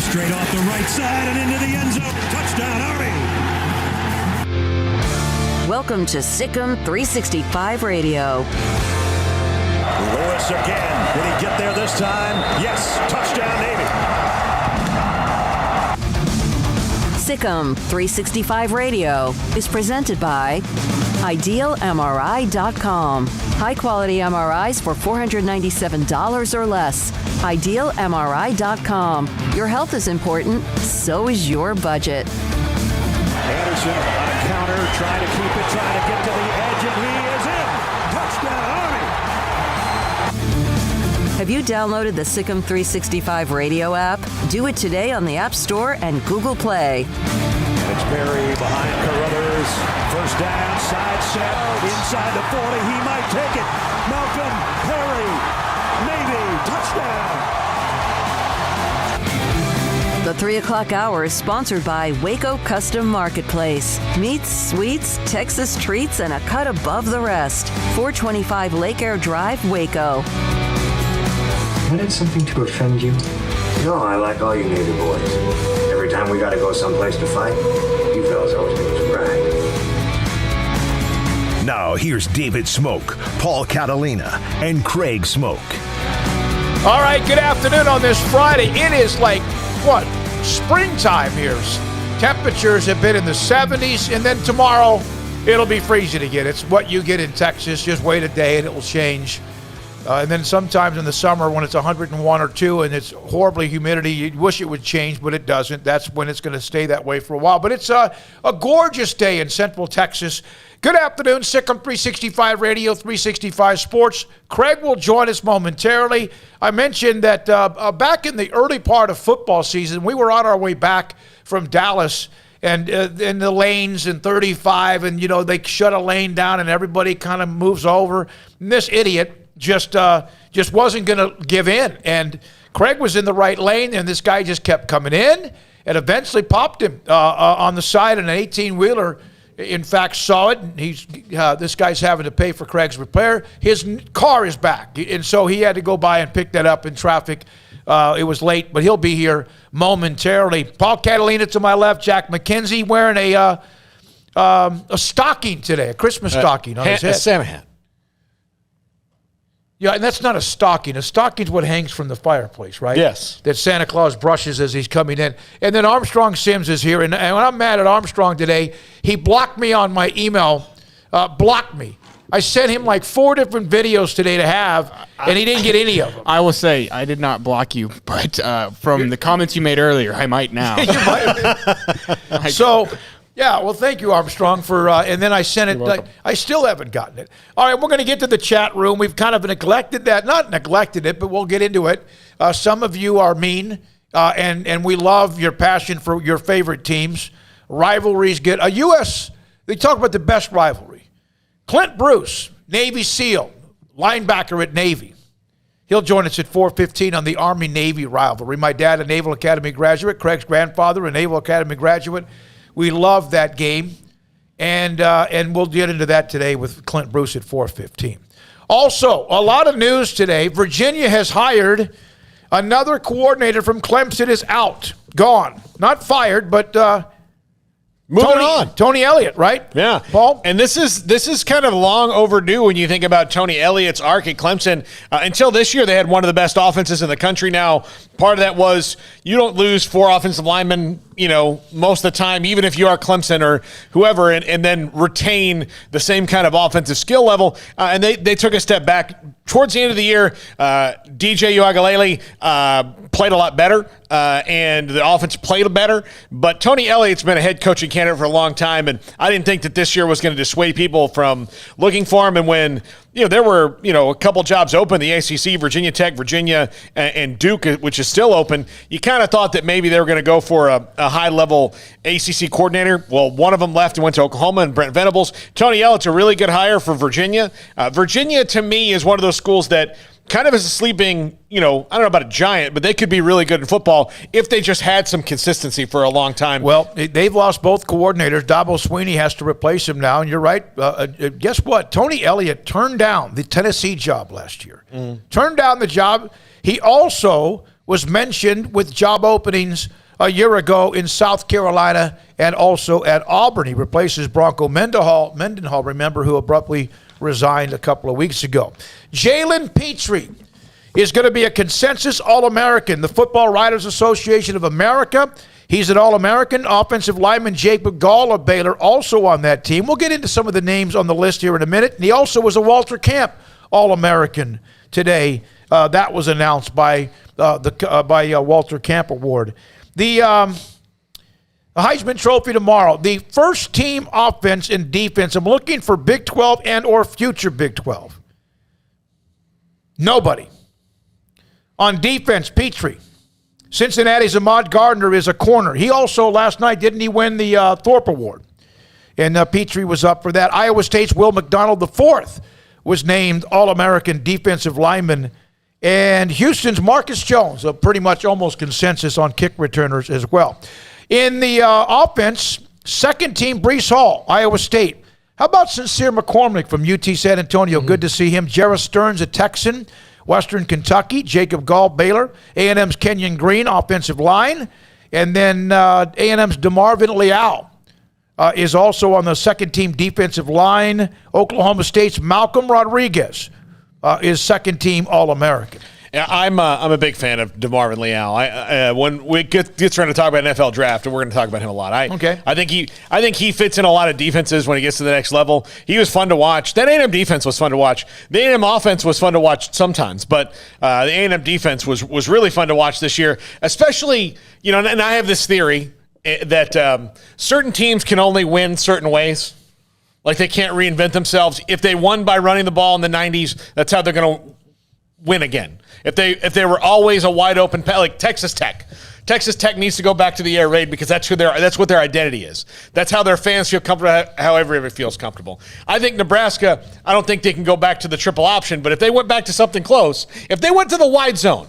Straight off the right side and into the end zone. Touchdown, Army. Welcome to Sikkim 365 Radio. Lewis again. Will he get there this time? Yes. Touchdown, Navy. Sikkim 365 Radio is presented by IdealMRI.com. High-quality MRIs for $497 or less. IdealMRI.com. Your health is important, so is your budget. Anderson on a counter, trying to keep it, trying to get to the edge, and he is in. Touchdown, Army. Have you downloaded the Sikkim 365 Radio app? Do it today on the App Store and Google Play. It's Berry behind Carruthers. First down, side set, inside the 40. He might take it. Malcolm Perry, Navy, touchdown. The 3 o'clock hour is sponsored by Waco Custom Marketplace. Meats, sweets, Texas treats, and a cut above the rest. 425 Lake Air Drive, Waco. I did something to offend you? No, I like all you Navy boys. Every time we gotta go someplace to fight, you fellas always make us brag. Now here's David Smoak, Paul Catalina, and Craig Smoak. All right, good afternoon on this Friday. It is like, what, springtime here. Temperatures have been in the 70s, and then tomorrow it'll be freezing again. It's what you get in Texas. Just wait a day and it will change. And then sometimes in the summer when it's 101 or 2 and it's horribly humidity, you wish it would change, but it doesn't. That's when it's going to stay that way for a while. But it's a gorgeous day in Central Texas. Good afternoon, Sikkim 365 Radio, 365 Sports. Craig will join us momentarily. I mentioned that back in the early part of football season, we were on our way back from Dallas and in the lanes in 35, and, you know, they shut a lane down and everybody kind of moves over. And this idiot just wasn't going to give in. And Craig was in the right lane, and this guy just kept coming in and eventually popped him on the side, and an 18-wheeler, in fact, saw it. And this guy's having to pay for Craig's repair. His car is back, and so he had to go by and pick that up in traffic. It was late, but he'll be here momentarily. Paul Catalina to my left, Jack McKenzie wearing a stocking today, a Christmas stocking on his head. A Santa hat. Yeah, and that's not a stocking. A stocking's what hangs from the fireplace, right? Yes. That Santa Claus brushes as he's coming in. And then Armstrong Sims is here. And when I'm mad at Armstrong today, he blocked me on my email, blocked me. I sent him like 4 different videos today to have, and he didn't get any of them. I will say, I did not block you, but from the comments you made earlier, I might now. So, yeah, well, thank you, Armstrong, for, and then I sent it. I still haven't gotten it. All right, we're going to get to the chat room. We've kind of neglected that. Not neglected it, but we'll get into it. Some of you are mean, and we love your passion for your favorite teams. Rivalries get a U.S. They talk about the best rivalry. Clint Bruce, Navy SEAL, linebacker at Navy. He'll join us at 4:15 on the Army-Navy rivalry. My dad, a Naval Academy graduate. Craig's grandfather, a Naval Academy graduate. We love that game, and we'll get into that today with Clint Bruce at 4:15. Also, a lot of news today. Virginia has hired another coordinator from Clemson is out, gone. Not fired, but Moving on. Tony Elliott, right? Yeah. Paul? And this is kind of long overdue when you think about Tony Elliott's arc at Clemson. Until this year, they had one of the best offenses in the country. Now, part of that was you don't lose 4 offensive linemen, most of the time, even if you are Clemson or whoever, and then retain the same kind of offensive skill level. And they took a step back. Towards the end of the year, DJ Uiagalelei played a lot better, and the offense played better. But Tony Elliott's been a head coaching candidate for a long time, and I didn't think that this year was going to dissuade people from looking for him. And when there were a couple jobs open, the ACC, Virginia Tech, Virginia, and Duke, which is still open, you kind of thought that maybe they were going to go for a high-level ACC coordinator. Well, one of them left and went to Oklahoma, and Brent Venables. Tony Elliott's a really good hire for Virginia. Virginia, to me, is one of those schools that kind of is a sleeping, I don't know about a giant, but they could be really good in football if they just had some consistency for a long time. Well, they've lost both coordinators. Dabo Swinney has to replace him now, and you're right. Guess what? Tony Elliott turned down the Tennessee job last year. Turned down the job. He also was mentioned with job openings a year ago in South Carolina and also at Auburn. He replaces Bronco Mendenhall, remember, who abruptly resigned a couple of weeks ago. Jalen Petrie is going to be a consensus All-American. The Football Writers Association of America, he's an All-American. Offensive lineman Jacob Gall of Baylor also on that team. We'll get into some of the names on the list here in a minute. And he also was a Walter Camp All-American today. That was announced by Walter Camp Award. The Heisman Trophy tomorrow. The first team offense and defense. I'm looking for Big 12 and or future Big 12. Nobody. On defense, Petrie. Cincinnati's Ahmad Gardner is a corner. He also, last night, didn't he win the Thorpe Award? And Petrie was up for that. Iowa State's Will McDonald IV was named All-American defensive lineman. And Houston's Marcus Jones, a pretty much almost consensus on kick returners as well. In the offense, second team, Breece Hall, Iowa State. How about Sincere McCormick from UT San Antonio? Good to see him. Jarrett Stearns, a Texan, Western Kentucky. Jacob Gall, Baylor. A&M's Kenyon Green, offensive line. And then A&M's DeMarvin Leal is also on the second team defensive line. Oklahoma State's Malcolm Rodriguez is second team All-American. Yeah, I'm a big fan of DeMarvin Leal. When we get trying to talk about NFL draft, and we're going to talk about him a lot. I think he fits in a lot of defenses when he gets to the next level. He was fun to watch. That A&M defense was fun to watch. The A&M offense was fun to watch sometimes, but the A&M defense was really fun to watch this year. Especially, and I have this theory that certain teams can only win certain ways. Like they can't reinvent themselves. If they won by running the ball in the 90s, that's how they're going to win again. If they were always a wide open, like Texas Tech needs to go back to the air raid because that's what their identity is. That's how their fans feel comfortable, how everybody feels comfortable. I think Nebraska, I don't think they can go back to the triple option, but if they went back to something close, if they went to the wide zone,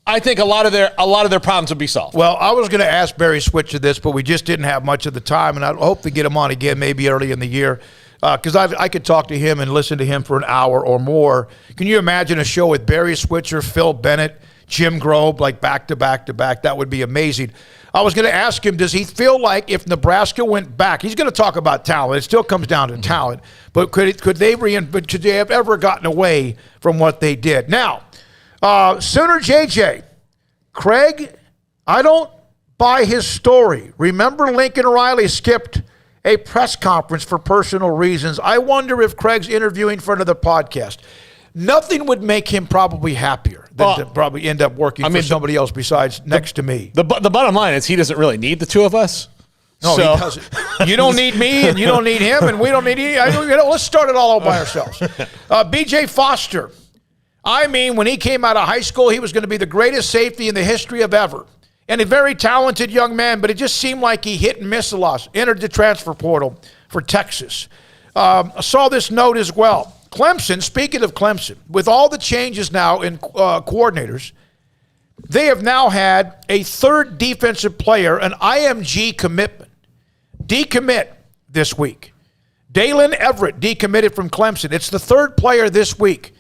I think a lot of their problems would be solved. Well, I was going to ask Barry Switzer this, but we just didn't have much of the time, and I hope to get him on again maybe early in the year. Because I could talk to him and listen to him for an hour or more. Can you imagine a show with Barry Switzer, Phil Bennett, Jim Grobe, like back to back to back. That would be amazing. I was going to ask him, does he feel like if Nebraska went back, he's going to talk about talent. It still comes down to talent. But could they have ever gotten away from what they did? Now, Sooner JJ, Craig, I don't buy his story. Remember Lincoln Riley skipped a press conference for personal reasons. I wonder if Craig's interviewing for another podcast. Nothing would make him probably happier than to probably end up working for somebody else besides next to me. The bottom line is he doesn't really need the two of us. No, he doesn't. You don't need me, and you don't need him, and we don't need you. Let's start it all by ourselves. B.J. Foster. I mean, when he came out of high school, he was going to be the greatest safety in the history of ever. And a very talented young man, but it just seemed like he hit and missed a lot. Entered the transfer portal for Texas. I saw this note as well. Clemson, speaking of Clemson, with all the changes now in coordinators, they have now had a third defensive player, an IMG commitment, decommit this week. Dalen Everett decommitted from Clemson. It's the third player this week.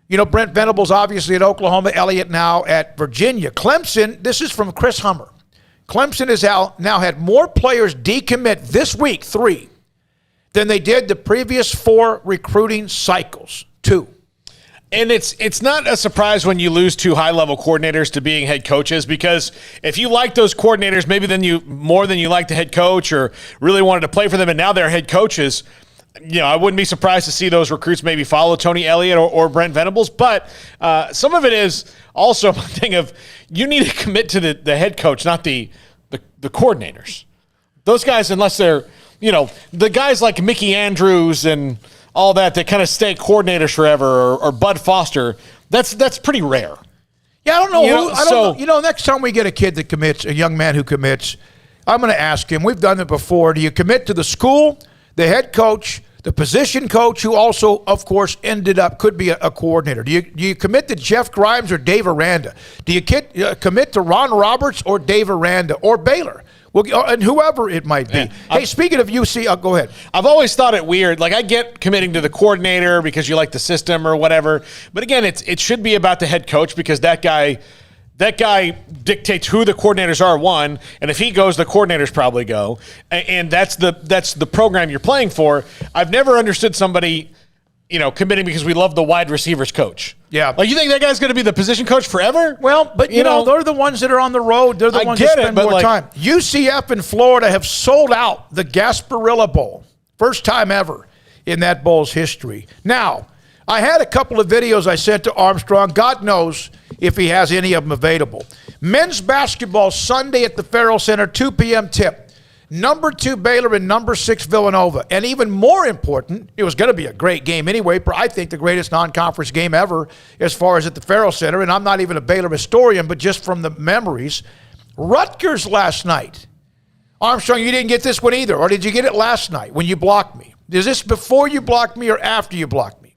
You know, Brent Venables obviously at Oklahoma, Elliott now at Virginia. Clemson, this is from Chris Hummer. Clemson has now had more players decommit this week, 3, than they did the previous 4 recruiting cycles, 2. And it's not a surprise when you lose 2 high-level coordinators to being head coaches, because if you like those coordinators maybe more than you like the head coach or really wanted to play for them and now they're head coaches, you know, I wouldn't be surprised to see those recruits maybe follow Tony Elliott or Brent Venables. But some of it is also a thing of you need to commit to the head coach, not the coordinators. Those guys, unless they're, you know, the guys like Mickey Andrews and all that kind of stay coordinators forever, or Bud Foster, that's pretty rare. Yeah, I don't know. You know, next time we get a kid that commits, a young man who commits, I'm going to ask him. We've done it before. Do you commit to the school, the head coach, the position coach, who also, of course, could be a coordinator? Do you commit to Jeff Grimes or Dave Aranda? Do you commit to Ron Roberts or Dave Aranda or Baylor? Well, and whoever it might be. Yeah. Hey, speaking of UC, go ahead. I've always thought it weird. Like, I get committing to the coordinator because you like the system or whatever. But again, it should be about the head coach, because that guy dictates who the coordinators are, one, and if he goes, the coordinators probably go. And that's the program you're playing for. I've never understood somebody, you know, committing because we love the wide receivers coach. Yeah. Like, you think that guy's going to be the position coach forever? Well, but you know, they're the ones that are on the road. They're the ones that spend more time. UCF and Florida have sold out the Gasparilla Bowl. First time ever in that bowl's history. Now, I had a couple of videos I sent to Armstrong. God knows if he has any of them available. Men's basketball Sunday at the Farrell Center, 2 p.m. tip. Number 2 Baylor and number 6 Villanova. And even more important, it was going to be a great game anyway. I think the greatest non-conference game ever as far as at the Farrell Center. And I'm not even a Baylor historian, but just from the memories. Rutgers last night. Armstrong, you didn't get this one either. Or did you get it last night when you blocked me? Is this before you blocked me or after you blocked me?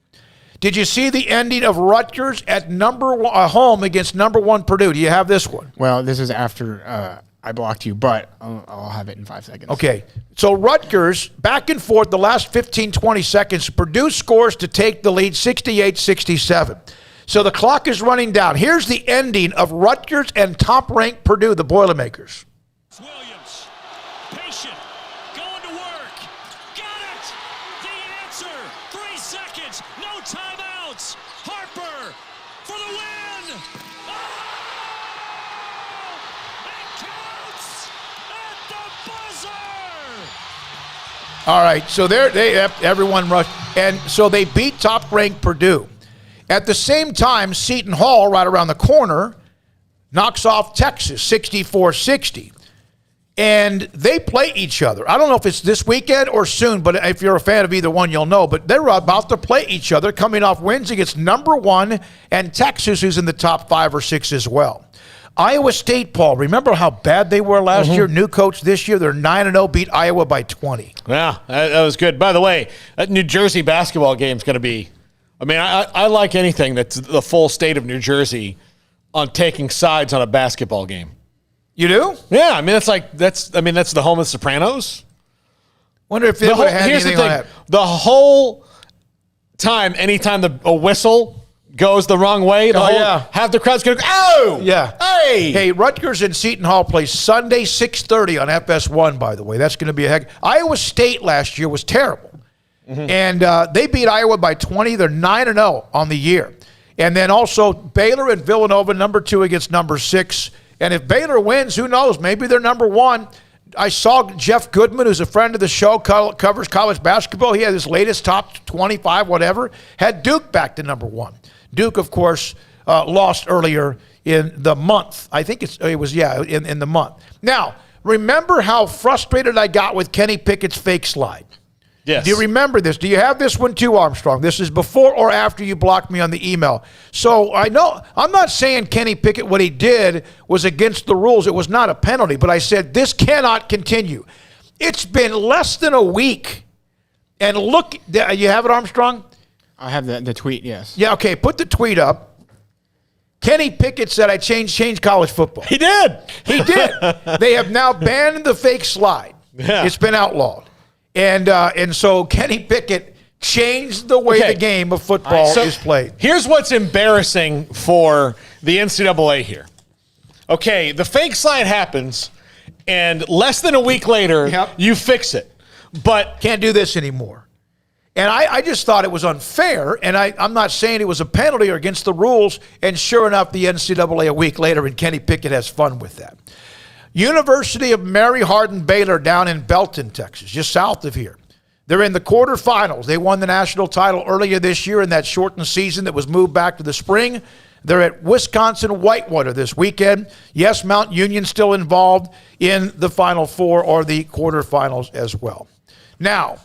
Did you see the ending of Rutgers at home against number 1 Purdue? Do you have this one? Well, this is after I blocked you, but I'll have it in 5 seconds. Okay. So Rutgers, back and forth the last 15, 20 seconds. Purdue scores to take the lead, 68-67. So the clock is running down. Here's the ending of Rutgers and top-ranked Purdue, the Boilermakers. Williams, patient, going to work. Got it! The answer! 3 seconds, no timeouts. Harper for the win! All right, so everyone rushed, and so they beat top-ranked Purdue. At the same time, Seton Hall, right around the corner, knocks off Texas 64-60. And they play each other. I don't know if it's this weekend or soon, but if you're a fan of either one, you'll know. But they're about to play each other, coming off wins against number 1 and Texas, who's in the top 5 or 6 as well. Iowa State, Paul, remember how bad they were last year? New coach this year, they're 9-0, beat Iowa by 20. Yeah, that was good. By the way, that New Jersey basketball game is going to be, I mean, I like anything that's the full state of New Jersey on taking sides on a basketball game. You do? Yeah, I mean, that's the home of the Sopranos. Wonder if they would have had anything like that. The whole time, anytime a whistle goes the wrong way, half the crowd's going to go, oh! Yeah. Hey! Hey, Rutgers and Seton Hall play Sunday, 6:30 on FS1, by the way. That's going to be a heck. Iowa State last year was terrible. And they beat Iowa by 20. They're 9-0 on the year. And then also Baylor and Villanova, number 2 against number 6. And if Baylor wins, who knows? Maybe they're number 1. I saw Jeff Goodman, who's a friend of the show, covers college basketball. He had his latest top 25, whatever, had Duke back to number 1. Duke, of course, lost earlier in the month. I think it was in the month. Now, remember how frustrated I got with Kenny Pickett's fake slide? Yes. Do you remember this? Do you have this one too, Armstrong? This is before or after you blocked me on the email. So I know I'm not saying Kenny Pickett, what he did was against the rules. It was not a penalty, but I said this cannot continue. It's been less than a week. And look, you have it, Armstrong? I have the tweet, yes. Yeah, okay, put the tweet up. Kenny Pickett said I changed college football. He did. He did. They have now banned the fake slide. Yeah. It's been outlawed. And so Kenny Pickett changed the way the game of football is played. Here's what's embarrassing for the NCAA here. Okay, the fake slide happens, and less than a week later, you fix it. But can't do this anymore. And I just thought it was unfair, and I'm not saying it was a penalty or against the rules, and sure enough, the NCAA a week later, and Kenny Pickett has fun with that. University of Mary Hardin Baylor down in Belton, Texas, just south of here. They're in the quarterfinals. They won the national title earlier this year in that shortened season that was moved back to the spring. They're at Wisconsin Whitewater this weekend. Yes, Mount Union's still involved in the Final Four or the quarterfinals as well. Now,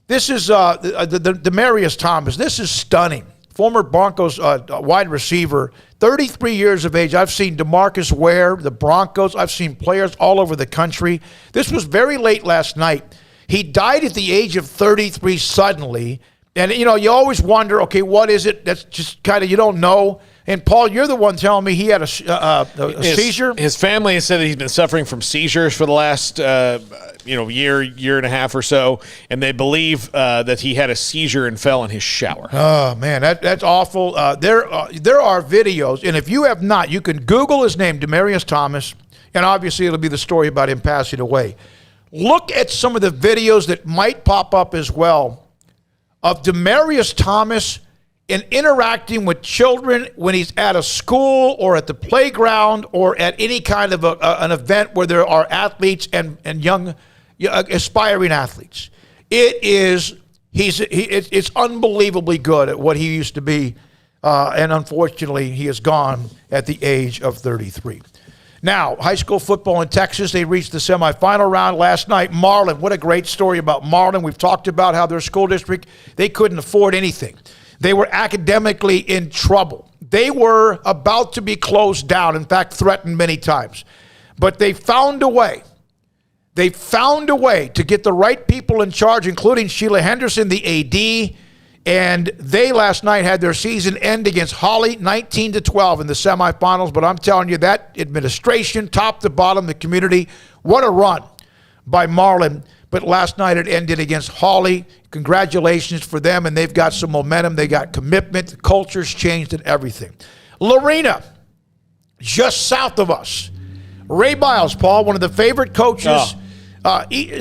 this is the Demaryius Thomas. This is stunning. Former Broncos wide receiver, 33 years of age. I've seen DeMarcus Ware, the Broncos. I've seen players all over the country. This was very late last night. He died at the age of 33 suddenly. And, you always wonder, okay, what is it? That's just kind of, you don't know. And, Paul, you're the one telling me he had a seizure? His family has said that he's been suffering from seizures for the last year and a half or so, and they believe that he had a seizure and fell in his shower. Oh, man, that's awful. There are videos, and if you have not, you can Google his name, Demaryius Thomas, and obviously it'll be the story about him passing away. Look at some of the videos that might pop up as well of Demaryius Thomas in interacting with children when he's at a school or at the playground or at any kind of an event where there are athletes and young aspiring athletes. It's unbelievably good at what he used to be, and unfortunately he is gone at the age of 33. Now, high school football in Texas, they reached the semifinal round last night. Marlin, what a great story about Marlin. We've talked about how their school district, they couldn't afford anything. They were academically in trouble. They were about to be closed down, in fact, threatened many times. But they found a way. They found a way to get the right people in charge, including Sheila Henderson, the AD, and they last night had their season end against Holly, 19-12 in the semifinals. But I'm telling you, that administration, top to bottom, the community, what a run by Marlin. But last night it ended against Hawley. Congratulations for them, and they've got some momentum. They got commitment. The culture's changed and everything. Lorena, just south of us. Ray Biles, Paul, one of the favorite coaches.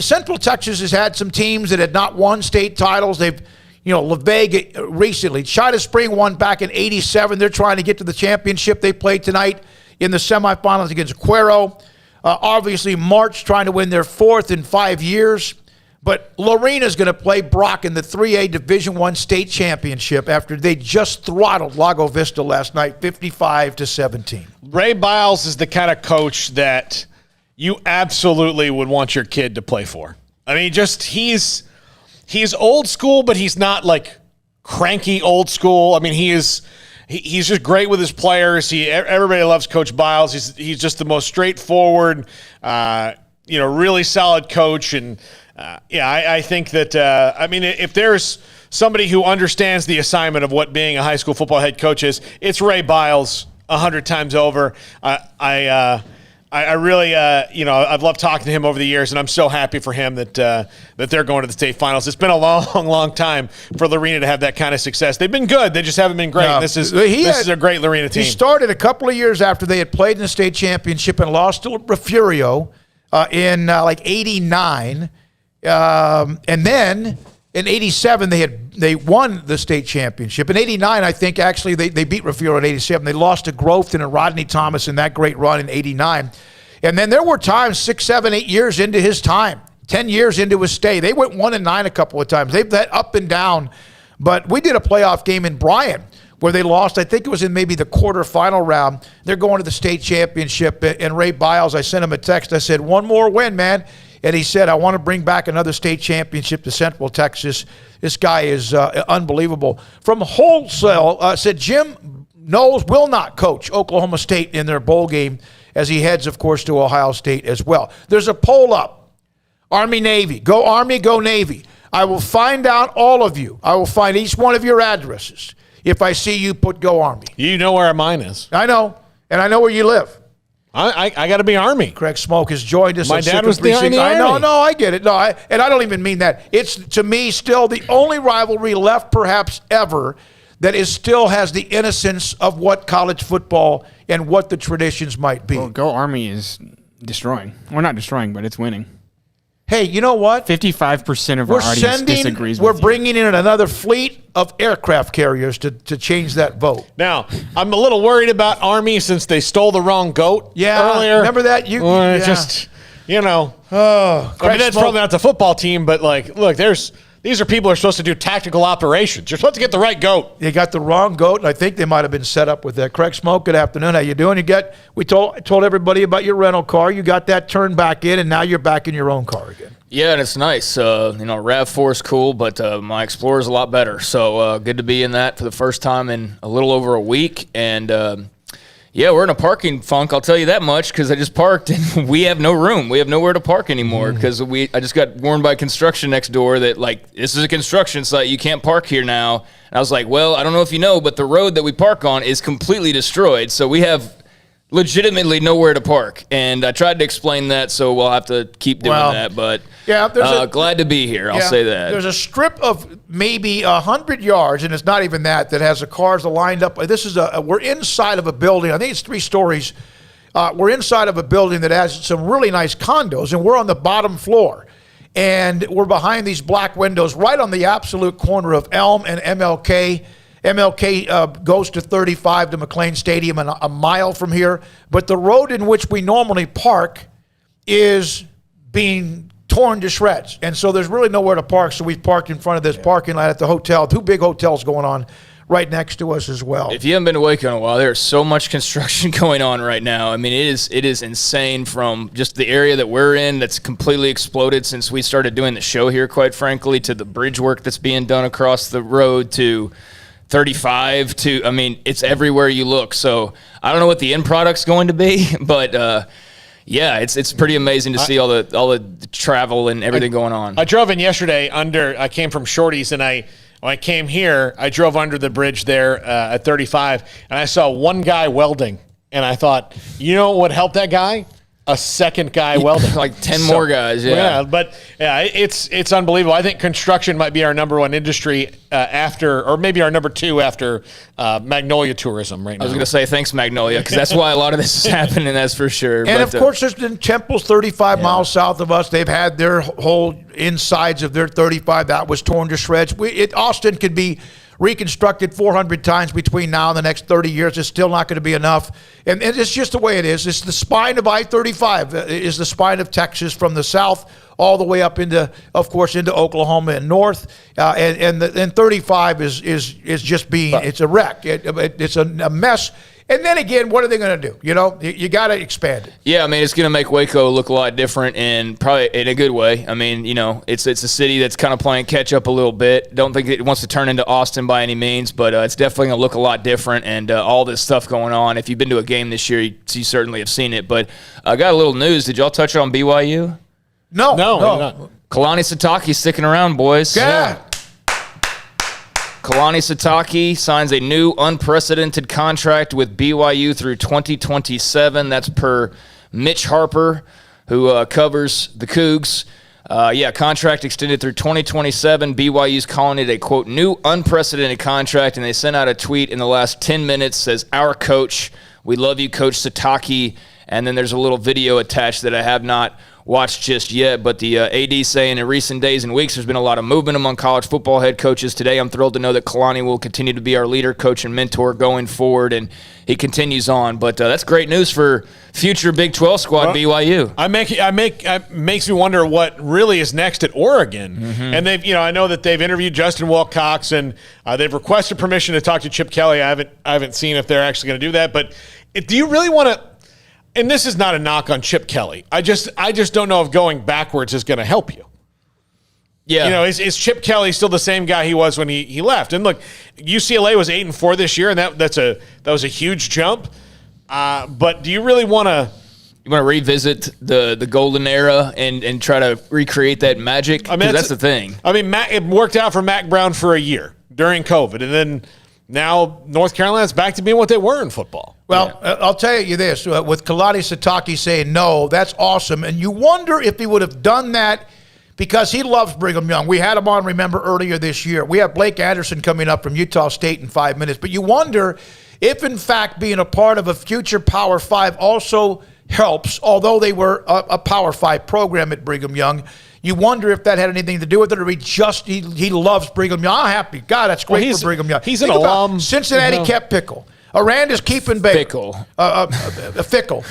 Central Texas has had some teams that had not won state titles. They've, La Vega recently. China Spring won back in 87. They're trying to get to the championship. They played tonight in the semifinals against Cuero. Obviously, March trying to win their 4th in 5 years. But Lorena's going to play Brock in the 3A Division I state championship after they just throttled Lago Vista last night, 55-17. Ray Biles is the kind of coach that you absolutely would want your kid to play for. I mean, he's old school, but he's not like cranky old school. I mean, he's just great with his players. Everybody loves Coach Biles. He's just the most straightforward, really solid coach. And I think that if there's somebody who understands the assignment of what being a high school football head coach is, it's Ray Biles 100 times over. I I really, I've loved talking to him over the years, and I'm so happy for him that they're going to the state finals. It's been a long, long time for Lorena to have that kind of success. They've been good. They just haven't been great. No. This is a great Lorena team. He started a couple of years after they had played in the state championship and lost to Refugio in like 89. And then in 87, they won the state championship. In 89, I think, actually, they beat Refugio in 87. They lost to Grofton and Rodney Thomas in that great run in 89. And then there were times 6, 7, 8 years into his time, 10 years into his stay. They went 1-9 a couple of times. They've that up and down. But we did a playoff game in Bryan where they lost. I think it was in maybe the quarterfinal round. They're going to the state championship. And Ray Biles, I sent him a text. I said, one more win, man. And he said, I want to bring back another state championship to Central Texas. This guy is unbelievable. From Wholesale, said Jim Knowles will not coach Oklahoma State in their bowl game as he heads, of course, to Ohio State as well. There's a poll up. Army-Navy. Go Army, go Navy. I will find out all of you. I will find each one of your addresses. If I see you, put go Army. You know where mine is. I know, and I know where you live. I got to be Army. Craig Smoak has joined us. My dad was the Army. I know, I get it. And I don't even mean that. It's, to me, still the only rivalry left perhaps ever that still has the innocence of what college football and what the traditions might be. Well, Go Army is destroying. We're not destroying, but it's winning. Hey, you know what? 55% of our audience disagrees with We're you. bringing in another fleet of aircraft carriers to change that vote. Now, I'm a little worried about Army since they stole the wrong goat earlier. Remember that? Just, that's probably not the football team, but, look, these are people who are supposed to do tactical operations. You're supposed to get the right goat. You got the wrong goat, and I think they might have been set up with that. Craig Smoak, good afternoon. How you doing? We told everybody about your rental car. You got that turned back in, and now you're back in your own car again. Yeah, and it's nice. RAV4 is cool, but my Explorer is a lot better. So good to be in that for the first time in a little over a week. And, we're in a parking funk, I'll tell you that much, because I just parked, and we have no room. We have nowhere to park anymore because I just got warned by construction next door that, this is a construction site. You can't park here now. And I was like, well, I don't know if you know, but the road that we park on is completely destroyed. So we have legitimately nowhere to park. And I tried to explain that, so we'll have to keep doing that. But glad to be here, I'll say that. There's a strip of maybe 100 yards, and it's not even that has the cars lined up. We're inside of a building. I think it's 3 stories. We're inside of a building that has some really nice condos, and we're on the bottom floor. And we're behind these black windows right on the absolute corner of Elm and MLK. MLK goes to 35 to McLean Stadium and a mile from here. But the road in which we normally park is being torn to shreds. And so there's really nowhere to park. So we've parked in front of this parking lot at the hotel. 2 big hotels going on right next to us as well. If you haven't been to Waco in a while, there's so much construction going on right now. I mean, it is insane from just the area that we're in that's completely exploded since we started doing the show here, quite frankly, to the bridge work that's being done across the road to 35 to, it's everywhere you look. So I don't know what the end product's going to be, but it's pretty amazing to see all the travel and everything going on. I drove in yesterday I came from Shorty's, and when I came here, I drove under the bridge there at 35, and I saw one guy welding, and I thought, you know what would help that guy? A second guy welding. Like 10 more guys, it's unbelievable. I think construction might be our number 1 industry or maybe our number 2 after Magnolia tourism right now. I was going to say thanks, Magnolia, because that's why a lot of this is happening, that's for sure. And, of course, there's been Temple's 35 miles south of us. They've had their whole insides of their 35. That was torn to shreds. Austin could be reconstructed 400 times between now and the next 30 years. It's still not going to be enough. And it's just the way it is. It's the spine of I-35 is the spine of Texas from the south all the way up into Oklahoma and north. And 35 is just it's a wreck. It's a mess. And then again, what are they going to do? You got to expand it. Yeah, it's going to make Waco look a lot different, and probably in a good way. It's a city that's kind of playing catch up a little bit. Don't think it wants to turn into Austin by any means, but it's definitely going to look a lot different, and all this stuff going on. If you've been to a game this year, you certainly have seen it. But I got a little news. Did y'all touch on BYU? No. Kalani Sitake's sticking around, boys. Yeah. Kalani Sitake signs a new unprecedented contract with BYU through 2027. That's per Mitch Harper, who covers the Cougs. Contract extended through 2027. BYU's calling it a, quote, new unprecedented contract, and they sent out a tweet in the last 10 minutes, says, "Our coach, we love you, Coach Sataki." And then there's a little video attached that I have not watched just yet, but the AD saying in recent days and weeks there's been a lot of movement among college football head coaches. Today I'm thrilled to know that Kalani will continue to be our leader, coach, and mentor going forward, and he continues on. But that's great news for future Big 12 squad BYU. It makes me wonder what really is next at Oregon. And they've, I know that they've interviewed Justin Wilcox, and they've requested permission to talk to Chip Kelly. I haven't seen if they're actually going to do that. But do you really want to? And this is not a knock on Chip Kelly. I just don't know if going backwards is going to help you. Yeah. Is Chip Kelly still the same guy he was when he left? And look, UCLA was 8-4 this year, and that was a huge jump. But do you really want to? You want to revisit the golden era and try to recreate that magic? I mean, that's the thing. I mean, it worked out for Mac Brown for a year during COVID, and then now North Carolina's back to being what they were in football. Well, I'll tell you this. With Kalani Sataki saying no, that's awesome. And you wonder if he would have done that because he loves Brigham Young. We had him on, remember, earlier this year. We have Blake Anderson coming up from Utah State in 5 minutes. But you wonder if, in fact, being a part of a future Power 5 also helps, although they were a Power 5 program at Brigham Young. You wonder if that had anything to do with it, or he loves Brigham Young. I'm happy. God, that's great for Brigham Young. He's an alum. Cincinnati kept Pickle. Aranda's keeping Baylor. Fickle.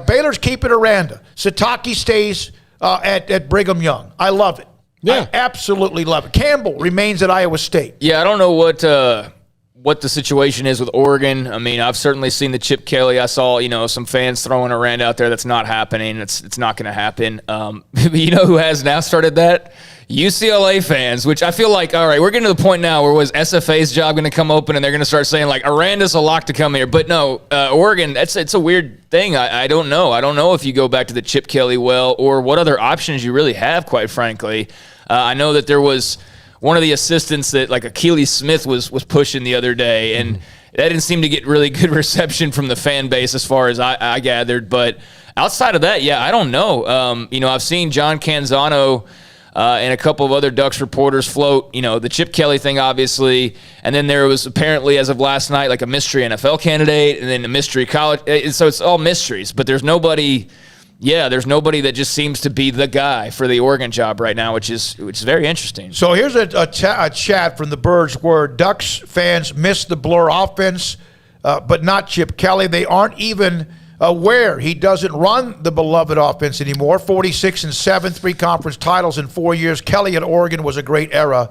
Baylor's keeping Aranda. Sataki stays at Brigham Young. I love it. Yeah. I absolutely love it. Campbell remains at Iowa State. Yeah, I don't know what the situation is with Oregon. I mean, I've certainly seen the Chip Kelly. I saw, some fans throwing Aranda out there. That's not happening. It's not going to happen. You know who has now started that? UCLA fans, which I feel like, all right, we're getting to the point now where was SFA's job going to come open and they're going to start saying, like, Aranda's a lock to come here. But no, Oregon, it's a weird thing. I don't know. I don't know if you go back to the Chip Kelly well or what other options you really have, quite frankly. I know that there was one of the assistants that, like, Achilles Smith was pushing the other day, and that didn't seem to get really good reception from the fan base as far as I gathered. But outside of that, I don't know. I've seen John Canzano and a couple of other Ducks reporters float, the Chip Kelly thing, obviously. And then there was apparently, as of last night, like a mystery NFL candidate and then a mystery college. So it's all mysteries. But there's nobody that just seems to be the guy for the Oregon job right now, which is very interesting. So here's a chat from the Birds where Ducks fans miss the Blur offense, but not Chip Kelly. They aren't even aware he doesn't run the beloved offense anymore. 46-7, 3 conference titles in 4 years. Kelly at Oregon was a great era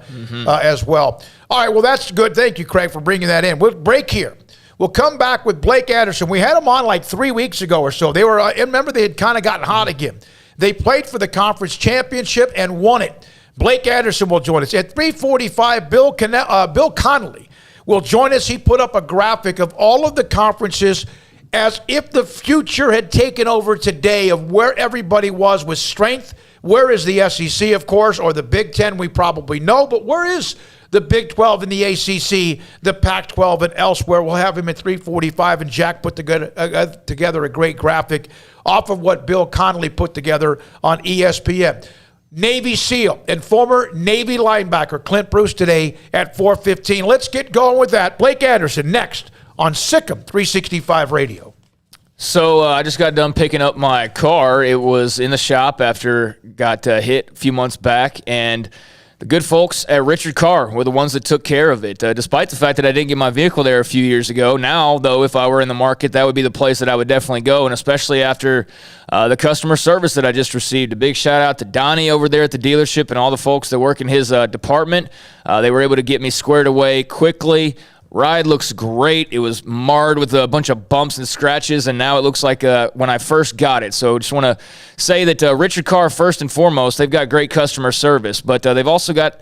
as well. All right, well, that's good. Thank you, Craig, for bringing that in. We'll break here. We'll come back with Blake Anderson. We had him on like 3 weeks ago or so. They were, remember, they had kind of gotten hot again. They played for the conference championship and won it. Blake Anderson will join us. At 3:45, Bill Connelly will join us. He put up a graphic of all of the conferences as if the future had taken over today of where everybody was with strength. Where is the SEC, of course, or the Big Ten? We probably know, but where is the Big 12 and the ACC, the Pac-12 and elsewhere? We'll have him at 3:45, and Jack put together a great graphic off of what Bill Connelly put together on ESPN. Navy SEAL and former Navy linebacker Clint Bruce today at 4:15. Let's get going with that. Blake Anderson next on Sikkim 365 Radio. So I just got done picking up my car. It was in the shop after got hit a few months back, and the good folks at Richard Carr were the ones that took care of it, despite the fact that I didn't get my vehicle there a few years ago. Now, though, if I were in the market, that would be the place that I would definitely go, and especially after the customer service that I just received. A big shout-out to Donnie over there at the dealership and all the folks that work in his department. They were able to get me squared away quickly. Ride looks great. It was marred with a bunch of bumps and scratches, and now it looks like when I first got it. So just want to say that Richard Carr, first and foremost, they've got great customer service, but they've also got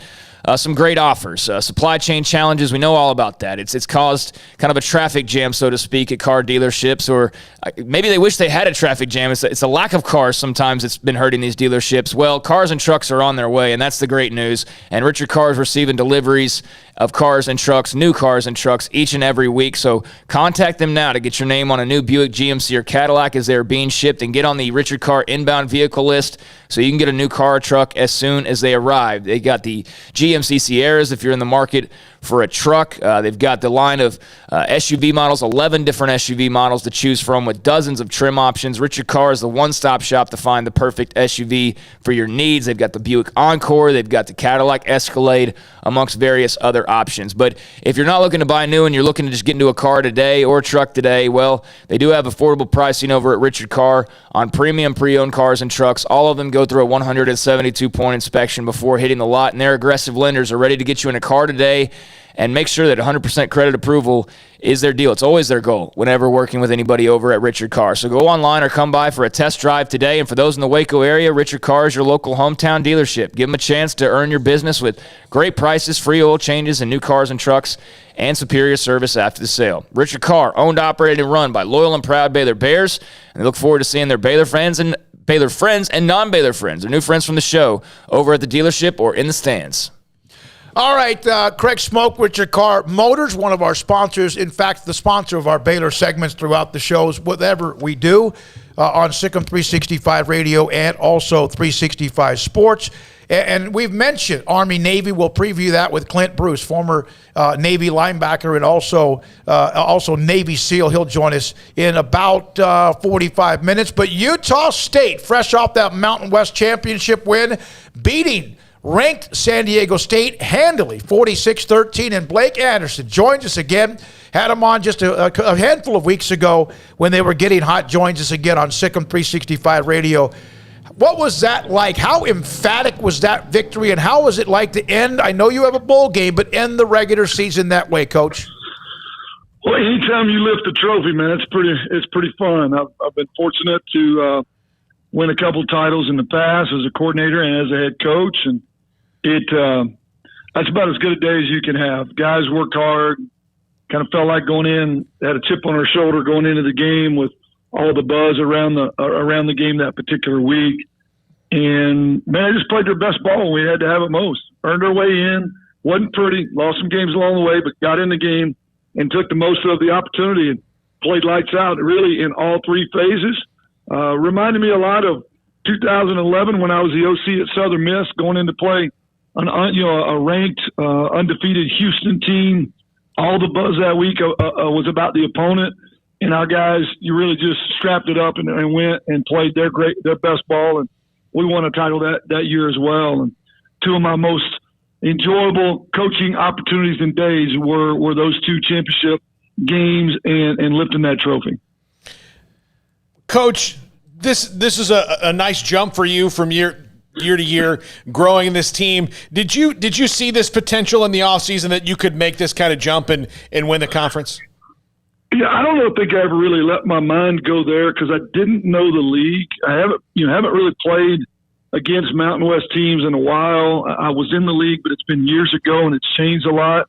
some great offers. Supply chain challenges, we know all about that. It's caused kind of a traffic jam, so to speak, at car dealerships, or maybe they wish they had a traffic jam. It's a lack of cars sometimes that's been hurting these dealerships. Well, cars and trucks are on their way, and that's the great news. And Richard Carr is receiving deliveries of cars and trucks, new cars and trucks, each and every week. So contact them now to get your name on a new Buick, GMC, or Cadillac as they're being shipped, and get on the Richard Carr inbound vehicle list so you can get a new car or truck as soon as they arrive. They got the GMC Sierras if you're in the market for a truck. They've got the line of SUV models, 11 different SUV models to choose from with dozens of trim options. Richard Carr is the one-stop shop to find the perfect SUV for your needs. They've got the Buick Encore. They've got the Cadillac Escalade, amongst various other options. But if you're not looking to buy new and you're looking to just get into a car today or a truck today, well, they do have affordable pricing over at Richard Carr on premium pre-owned cars and trucks. All of them go through a 172-point inspection before hitting the lot, and their aggressive lenders are ready to get you in a car today and make sure that 100% credit approval is their deal. It's always their goal whenever working with anybody over at Richard Carr. So go online or come by for a test drive today. And for those in the Waco area, Richard Carr is your local hometown dealership. Give them a chance to earn your business with great prices, free oil changes, and new cars and trucks, and superior service after the sale. Richard Carr, owned, operated, and run by loyal and proud Baylor Bears. And they look forward to seeing their Baylor friends and non-Baylor friends, their new friends from the show, over at the dealership or in the stands. All right, Craig Smoak, Richard Carr Motors, one of our sponsors. In fact, the sponsor of our Baylor segments throughout the shows, whatever we do on Sikkim 365 Radio and also 365 Sports. And we've mentioned Army-Navy. We'll preview that with Clint Bruce, former Navy linebacker and also Navy SEAL. He'll join us in about 45 minutes. But Utah State, fresh off that Mountain West Championship win, beating ranked San Diego State handily, 46-13, and Blake Anderson joins us again. Had him on just a handful of weeks ago when they were getting hot. Joins us again on Sikkim 365 Radio. What was that like? How emphatic was that victory, and how was it like to end? I know you have a bowl game, but end the regular season that way, Coach. Well, anytime you lift a trophy, man, it's pretty fun. I've been fortunate to win a couple titles in the past as a coordinator and as a head coach, and that's about as good a day as you can have. Guys worked hard, kind of felt like going in, had a chip on our shoulder going into the game with all the buzz around the game that particular week. And, man, they just played their best ball when we had to have it most. Earned our way in, wasn't pretty, lost some games along the way, but got in the game and took the most of the opportunity and played lights out really in all three phases. Reminded me a lot of 2011 when I was the OC at Southern Miss, going into play a ranked, undefeated Houston team. All the buzz that week was about the opponent, and our guys, you really just strapped it up and went and played their best ball, and we won a title that year as well. And two of my most enjoyable coaching opportunities and days were those two championship games and lifting that trophy. Coach, this is a nice jump for you from year to year, growing this team. Did you see this potential in the offseason that you could make this kind of jump and win the conference? Yeah, I don't think I ever really let my mind go there because I didn't know the league. I haven't really played against Mountain West teams in a while. I was in the league, but it's been years ago and it's changed a lot.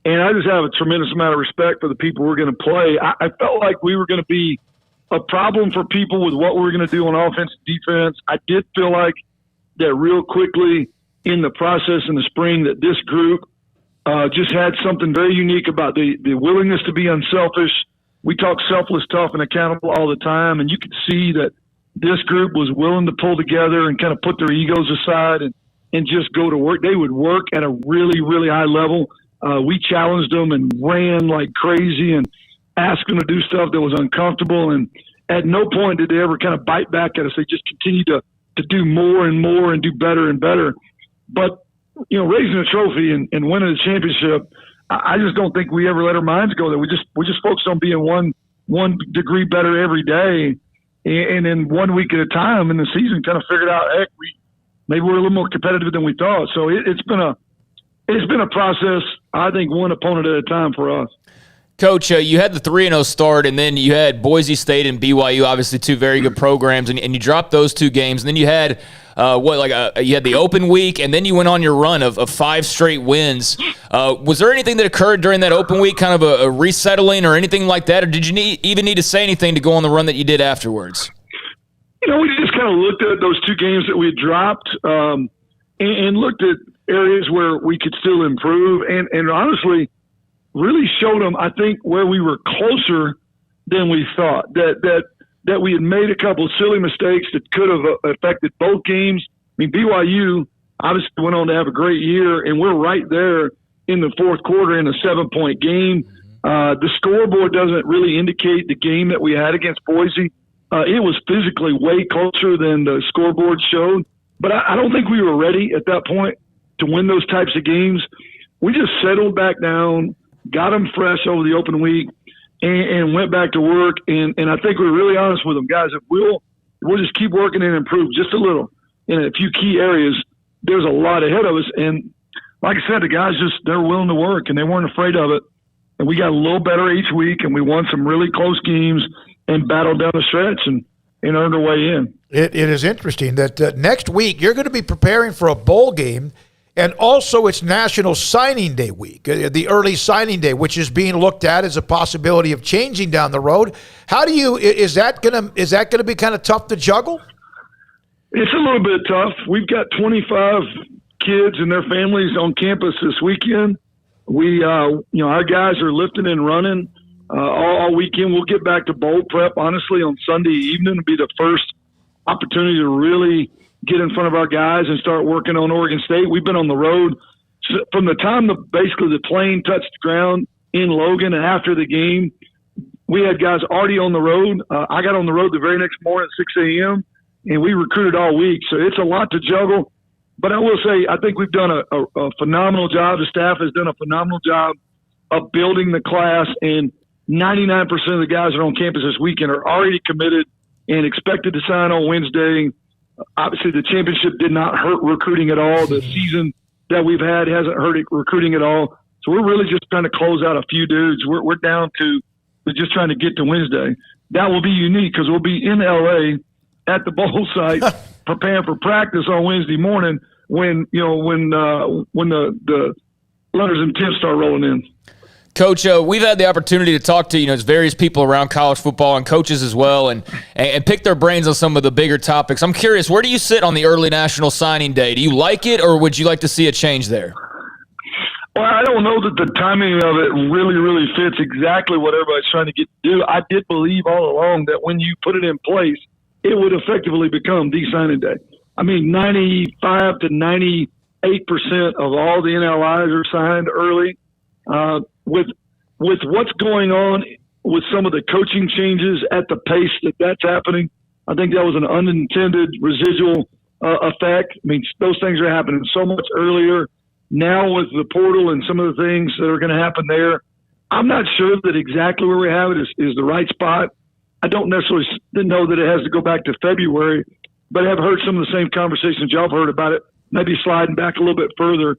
And I just have a tremendous amount of respect for the people we're going to play. I felt like we were going to be a problem for people with what we were going to do on offense and defense. I did feel like that real quickly in the process in the spring that this group just had something very unique about the willingness to be unselfish. We talk selfless, tough, and accountable all the time, and you could see that this group was willing to pull together and kind of put their egos aside and just go to work. They would work at a really, really high level. We challenged them and ran like crazy and asked them to do stuff that was uncomfortable, and at no point did they ever kind of bite back at us. They just continued to do more and more and do better and better. But raising a trophy and winning a championship, I just don't think we ever let our minds go there. We just focused on being one degree better every day, and then 1 week at a time in the season, kind of figured out, heck, maybe we're a little more competitive than we thought. So it's been a process. I think one opponent at a time for us. Coach, you had the 3-0 start, and then you had Boise State and BYU, obviously two very good programs, and you dropped those two games. And then you had you had the open week, and then you went on your run of 5 straight wins. Was there anything that occurred during that open week, kind of a resettling or anything like that, or did you even need to say anything to go on the run that you did afterwards? We just kind of looked at those 2 games that we had dropped and looked at areas where we could still improve, and honestly really showed them, I think, where we were closer than we thought, that we had made a couple of silly mistakes that could have affected both games. I mean, BYU obviously went on to have a great year, and we're right there in the fourth quarter in a 7-point game. The scoreboard doesn't really indicate the game that we had against Boise. It was physically way closer than the scoreboard showed, but I don't think we were ready at that point to win those types of games. We just settled back down, got them fresh over the open week, and went back to work. And I think we're really honest with them, guys. If we'll just keep working and improve just a little in a few key areas, there's a lot ahead of us. And like I said, the guys they're willing to work, and they weren't afraid of it. And we got a little better each week, and we won some really close games and battled down the stretch and earned our way in. It is interesting that next week you're going to be preparing for a bowl game. And also it's National Signing Day week, the early signing day, which is being looked at as a possibility of changing down the road. Is that gonna be kind of tough to juggle? It's a little bit tough. We've got 25 kids and their families on campus this weekend. We, our guys are lifting and running all weekend. We'll get back to bowl prep, honestly, on Sunday evening. It'll be the first opportunity to really get in front of our guys and start working on Oregon State. We've been on the road from the time basically the plane touched the ground in Logan, and after the game, we had guys already on the road. I got on the road the very next morning at 6 a.m., and we recruited all week. So it's a lot to juggle. But I will say I think we've done a phenomenal job. The staff has done a phenomenal job of building the class, and 99% of the guys that are on campus this weekend are already committed and expected to sign on Wednesday. Obviously, the championship did not hurt recruiting at all. The season that we've had hasn't hurt recruiting at all. So we're really just trying to close out a few dudes. We're down to just trying to get to Wednesday. That will be unique because we'll be in L.A. at the bowl site preparing for practice on Wednesday morning when the letters and tips start rolling in. Coach, we've had the opportunity to talk to various people around college football and coaches as well, and pick their brains on some of the bigger topics. I'm curious, where do you sit on the early National Signing Day? Do you like it, or would you like to see a change there? Well, I don't know that the timing of it really, really fits exactly what everybody's trying to get to do. I did believe all along that when you put it in place, it would effectively become the signing day. I mean, 95 to 98% of all the NLIs are signed early. With what's going on with some of the coaching changes at the pace that's happening, I think that was an unintended residual effect. I mean, those things are happening so much earlier now with the portal and some of the things that are going to happen there. I'm not sure that exactly where we have it is the right spot. I don't necessarily know that it has to go back to February, but I've heard some of the same conversations y'all have heard about it, maybe sliding back a little bit further.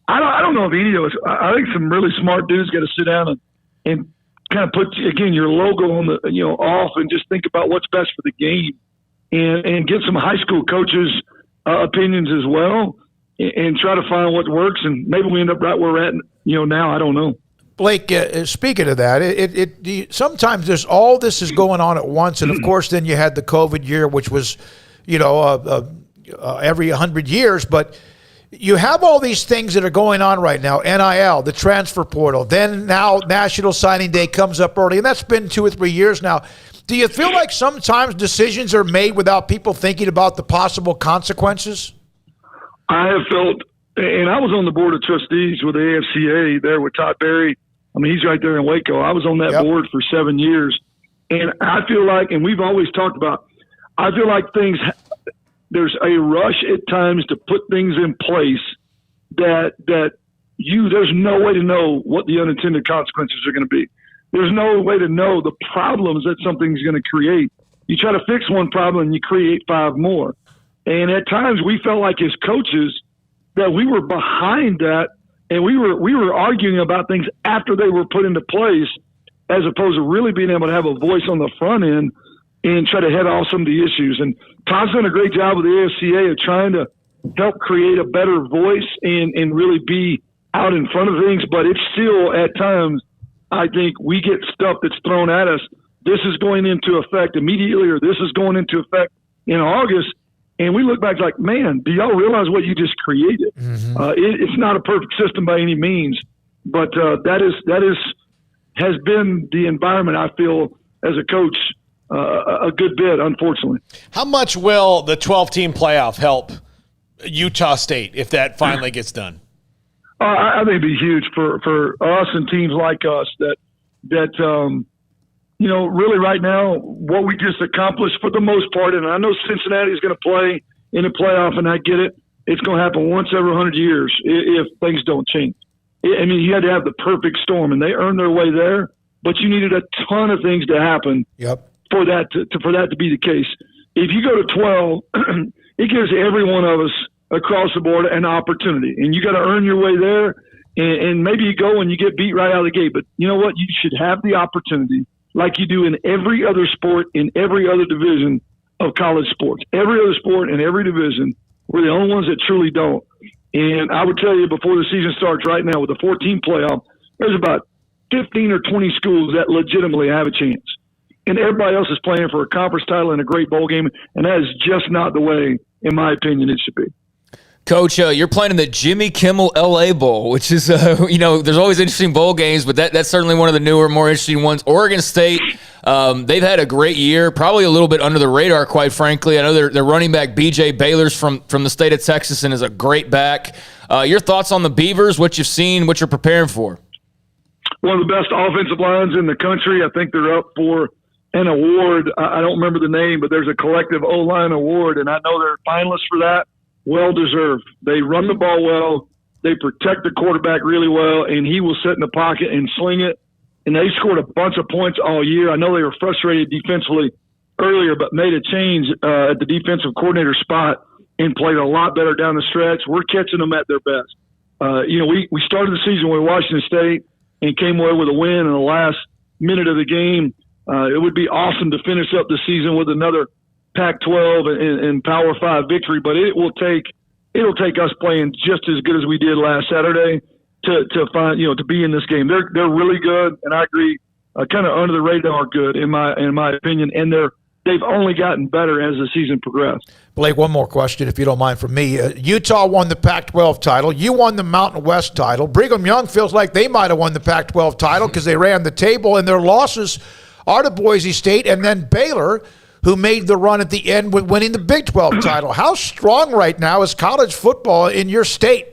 I don't know if any of us. I think some really smart dudes got to sit down and kind of put again your logo on the off and just think about what's best for the game, and get some high school coaches' opinions as well, and try to find what works. And maybe we end up right where we're at now. I don't know. Blake, speaking of that, sometimes there's all this is going on at once, and of course then you had the COVID year, which was every 100 years, but. You have all these things that are going on right now, NIL, the transfer portal, then now National Signing Day comes up early, and that's been 2 or 3 years now. Do you feel like sometimes decisions are made without people thinking about the possible consequences? I have felt, and I was on the board of trustees with the AFCA there with Todd Berry. I mean, he's right there in Waco. I was on that board for 7 years, and I feel like, and we've always talked about, I feel like there's a rush at times to put things in place that there's no way to know what the unintended consequences are going to be. There's no way to know the problems that something's going to create. You try to fix one problem and you create 5 more. And at times we felt like as coaches that we were behind that And we were arguing about things after they were put into place, as opposed to really being able to have a voice on the front end and try to head off some of the issues. And Todd's done a great job with the AFCA of trying to help create a better voice and really be out in front of things. But it's still, at times, I think we get stuff that's thrown at us. This is going into effect immediately, or this is going into effect in August. And we look back like, man, do y'all realize what you just created? Mm-hmm. It's not a perfect system by any means, but that has been the environment, I feel, as a coach, a good bit, unfortunately. How much will the 12-team playoff help Utah State if that finally gets done? I think it'd be huge for us and teams like us that really right now, what we just accomplished for the most part, and I know Cincinnati is going to play in the playoff, and I get it. It's going to happen once every 100 years if things don't change. I mean, you had to have the perfect storm, and they earned their way there, but you needed a ton of things to happen for that to be the case. If you go to 12, it gives every one of us across the board an opportunity, and you got to earn your way there, and maybe you go and you get beat right out of the gate, but you know what? You should have the opportunity like you do in every other sport, in every other division of college sports. Every other sport and every division, we're the only ones that truly don't. And I would tell you, before the season starts right now with the 14 playoff, there's about 15 or 20 schools that legitimately have a chance. And everybody else is playing for a conference title and a great bowl game, and that is just not the way, in my opinion, it should be. Coach, you're playing in the Jimmy Kimmel LA Bowl, which is, there's always interesting bowl games, but that's certainly one of the newer, more interesting ones. Oregon State, they've had a great year, probably a little bit under the radar, quite frankly. I know their running back, B.J. Baylor's from the state of Texas and is a great back. Your thoughts on the Beavers, what you've seen, what you're preparing for? One of the best offensive lines in the country. I think they're up for an award. I don't remember the name, but there's a collective O-line award, and I know they're finalists for that. Well-deserved. They run the ball well. They protect the quarterback really well, and he will sit in the pocket and sling it. And they scored a bunch of points all year. I know they were frustrated defensively earlier, but made a change at the defensive coordinator spot and played a lot better down the stretch. We're catching them at their best. We started the season with Washington State and came away with a win in the last minute of the game. It would be awesome to finish up the season with another Pac-12 and Power 5 victory, but it'll take us playing just as good as we did last Saturday to find to be in this game. They're really good, and I agree, kind of under the radar good in my opinion, and they've only gotten better as the season progressed. Blake, one more question, if you don't mind, from me. Utah won the Pac-12 title. You won the Mountain West title. Brigham Young feels like they might have won the Pac-12 title because they ran the table, and their losses are to Boise State and then Baylor, who made the run at the end with winning the Big 12 title. How strong right now is college football in your state?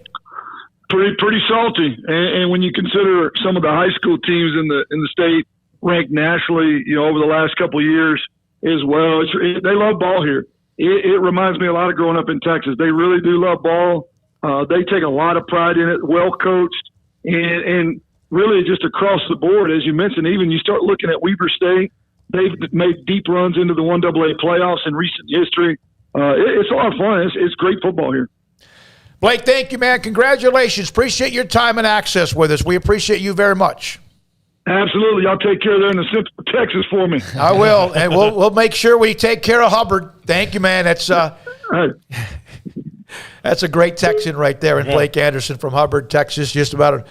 Pretty salty, and when you consider some of the high school teams in the state ranked nationally, over the last couple of years as well, they love ball here. It reminds me a lot of growing up in Texas. They really do love ball. They take a lot of pride in it. Well coached, and really just across the board, as you mentioned. Even you start looking at Weber State. They've made deep runs into the 1AA playoffs in recent history. It's a lot of fun. It's great football here. Blake, thank you, man. Congratulations. Appreciate your time and access with us. We appreciate you very much. Absolutely. Y'all take care there in the Central Texas for me. I will, and we'll make sure we take care of Hubbard. Thank you, man. That's a great Texan right there, and Blake Anderson from Hubbard, Texas, just about an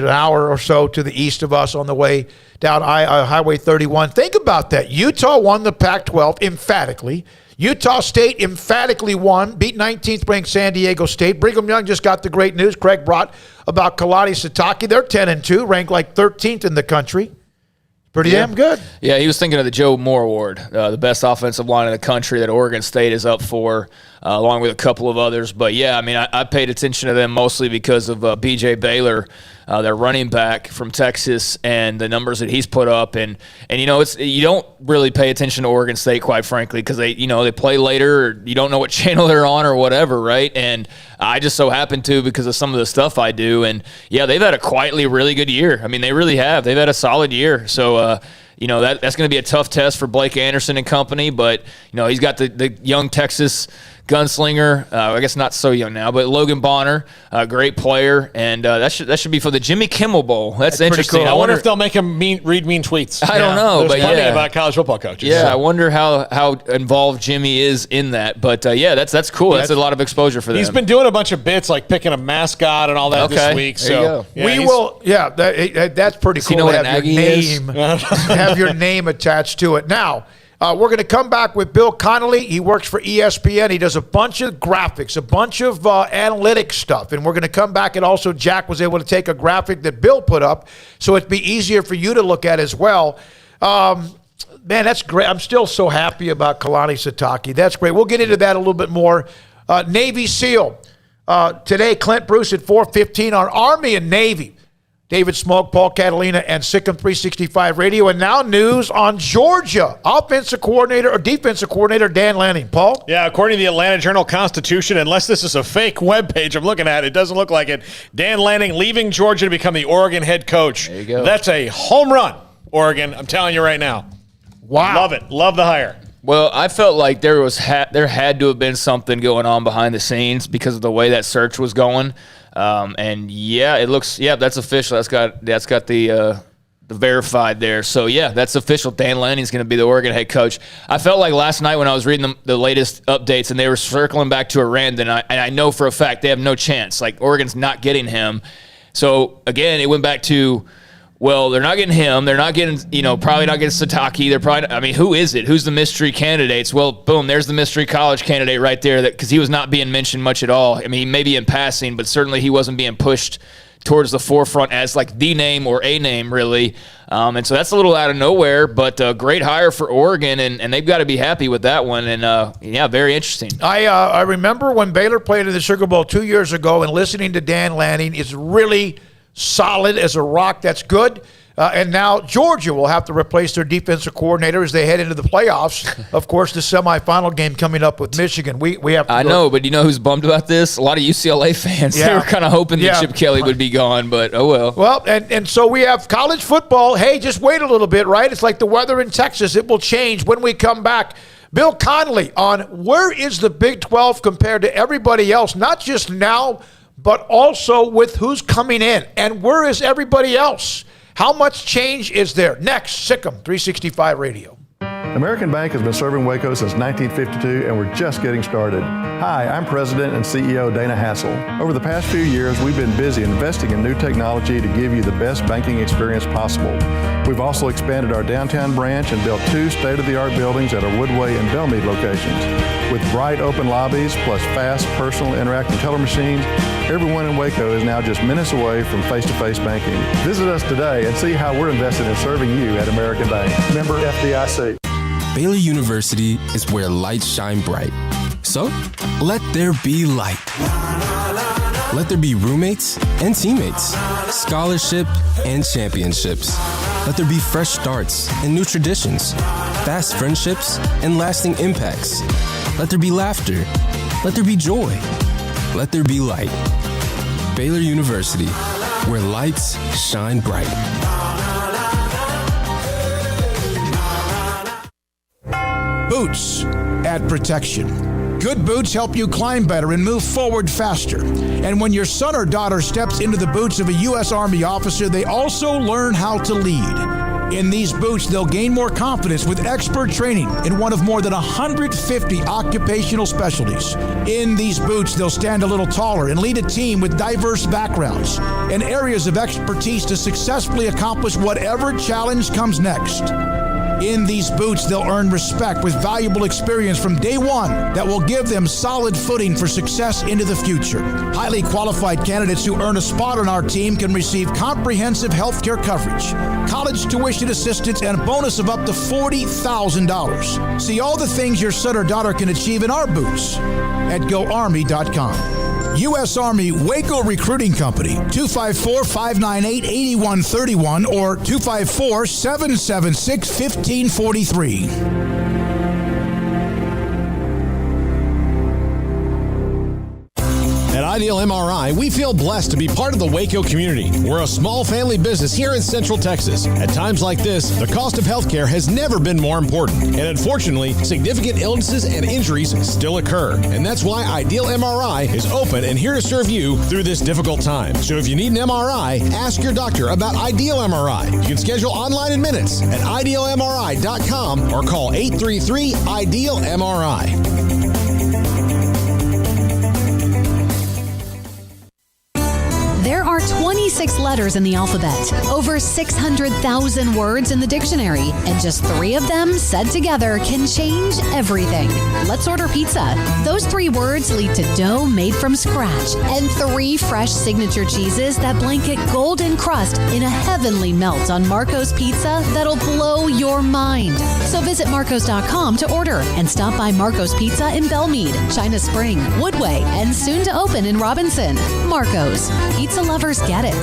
hour or so to the east of us on the way down Highway 31. Think about that. Utah won the Pac-12 emphatically. Utah State emphatically won, beat 19th ranked San Diego State. Brigham Young just got the great news Craig brought about Kalani Sitake. They're 10-2, ranked like 13th in the country. Pretty damn good. Yeah, he was thinking of the Joe Moore Award, the best offensive line in the country that Oregon State is up for, along with a couple of others. But, yeah, I mean, I paid attention to them mostly because of B.J. Baylor, their running back from Texas, and the numbers that he's put up. And you don't really pay attention to Oregon State, quite frankly, because they play later, or you don't know what channel they're on or whatever, right? And I just so happen to because of some of the stuff I do. And, yeah, they've had a quietly really good year. I mean, they really have. They've had a solid year. So, that's going to be a tough test for Blake Anderson and company. But, he's got the young Texas gunslinger. I guess not so young now, but Logan Bonner, a great player, and that should be for the Jimmy Kimmel Bowl. That's interesting. Cool. I wonder if they'll make him read mean tweets. I don't know, There's but plenty about college football coaches. Yeah, I wonder how involved Jimmy is in that. But that's cool. That's a lot of exposure for them. He's been doing a bunch of bits like picking a mascot and all that this week. There you go. We will. Yeah, that's pretty cool. You know to what have your name, have your name attached to it. Now. We're going to come back with Bill Connelly. He works for ESPN. He does a bunch of graphics, a bunch of analytic stuff. And we're going to come back, and also Jack was able to take a graphic that Bill put up so it'd be easier for you to look at as well. Man, that's great. I'm still so happy about Kalani Sitake. That's great. We'll get into that a little bit more. Navy SEAL. Today, Clint Bruce at 4:15 on Army and Navy. David Smoak, Paul Catalina, and Sikkim 365 Radio. And now news on Georgia. Defensive coordinator Dan Lanning. Paul? Yeah, according to the Atlanta Journal-Constitution, unless this is a fake webpage I'm looking at, it doesn't look like it. Dan Lanning leaving Georgia to become the Oregon head coach. There you go. That's a home run, Oregon. I'm telling you right now. Wow. Love it. Love the hire. Well, I felt like there had to have been something going on behind the scenes because of the way that search was going. And it looks, that's official. That's got the verified there. So that's official. Dan Lanning's going to be the Oregon head coach. I felt like last night when I was reading the latest updates and they were circling back to Aranda, and I know for a fact they have no chance. Like, Oregon's not getting him. So again, it went back to, well, they're not getting him. They're not getting, probably not getting Sitake. They're probably, who is it? Who's the mystery candidates? Well, boom, there's the mystery college candidate right there, because he was not being mentioned much at all. Maybe in passing, but certainly he wasn't being pushed towards the forefront as like the name or a name, really. And so that's a little out of nowhere, but a great hire for Oregon, and they've got to be happy with that one. And, very interesting. I remember when Baylor played in the Sugar Bowl 2 years ago, and listening to Dan Lanning is really solid as a rock. That's good. And now Georgia will have to replace their defensive coordinator as they head into the playoffs. Of course, the semifinal game coming up with Michigan. We have to know, but you know who's bummed about this? A lot of UCLA fans. Yeah. They were kind of hoping that Chip Kelly would be gone, but oh well. Well, and so we have college football. Hey, just wait a little bit, right? It's like the weather in Texas. It will change when we come back. Bill Connelly on where is the Big 12 compared to everybody else, not just now, but also with who's coming in. And where is everybody else? How much change is there? Next, Sikkim 365 Radio. American Bank has been serving Waco since 1952, and we're just getting started. Hi, I'm President and CEO Dana Hassel. Over the past few years, we've been busy investing in new technology to give you the best banking experience possible. We've also expanded our downtown branch and built 2 state-of-the-art buildings at our Woodway and Bellmead locations. With bright open lobbies plus fast, personal, interactive teller machines, everyone in Waco is now just minutes away from face-to-face banking. Visit us today and see how we're invested in serving you at American Bank. Member FDIC. Baylor University is where lights shine bright. So, let there be light. Let there be roommates and teammates, scholarship and championships. Let there be fresh starts and new traditions, fast friendships and lasting impacts. Let there be laughter. Let there be joy. Let there be light. Baylor University, where lights shine bright. Boots add protection. Good boots help you climb better and move forward faster. And when your son or daughter steps into the boots of a U.S. Army officer, they also learn how to lead. In these boots, they'll gain more confidence with expert training in one of more than 150 occupational specialties. In these boots, they'll stand a little taller and lead a team with diverse backgrounds and areas of expertise to successfully accomplish whatever challenge comes next. In these boots, they'll earn respect with valuable experience from day one that will give them solid footing for success into the future. Highly qualified candidates who earn a spot on our team can receive comprehensive health care coverage, college tuition assistance, and a bonus of up to $40,000. See all the things your son or daughter can achieve in our boots at GoArmy.com. U.S. Army Waco Recruiting Company, 254-598-8131 or 254-776-1543. At Ideal MRI, we feel blessed to be part of the Waco community. We're a small family business here in Central Texas. At times like this, the cost of healthcare has never been more important. And unfortunately, significant illnesses and injuries still occur. And that's why Ideal MRI is open and here to serve you through this difficult time. So if you need an MRI, ask your doctor about Ideal MRI. You can schedule online in minutes at idealmri.com or call 833-IDEAL-MRI. There are 26 letters in the alphabet, over 600,000 words in the dictionary, and just 3 of them said together can change everything. Let's order pizza. Those 3 words lead to dough made from scratch and 3 fresh signature cheeses that blanket golden crust in a heavenly melt on Marco's Pizza that'll blow your mind. So visit marcos.com to order and stop by Marco's Pizza in Belmead, China Spring, Woodway, and soon to open in Robinson. Marco's. Pizza lovers get it.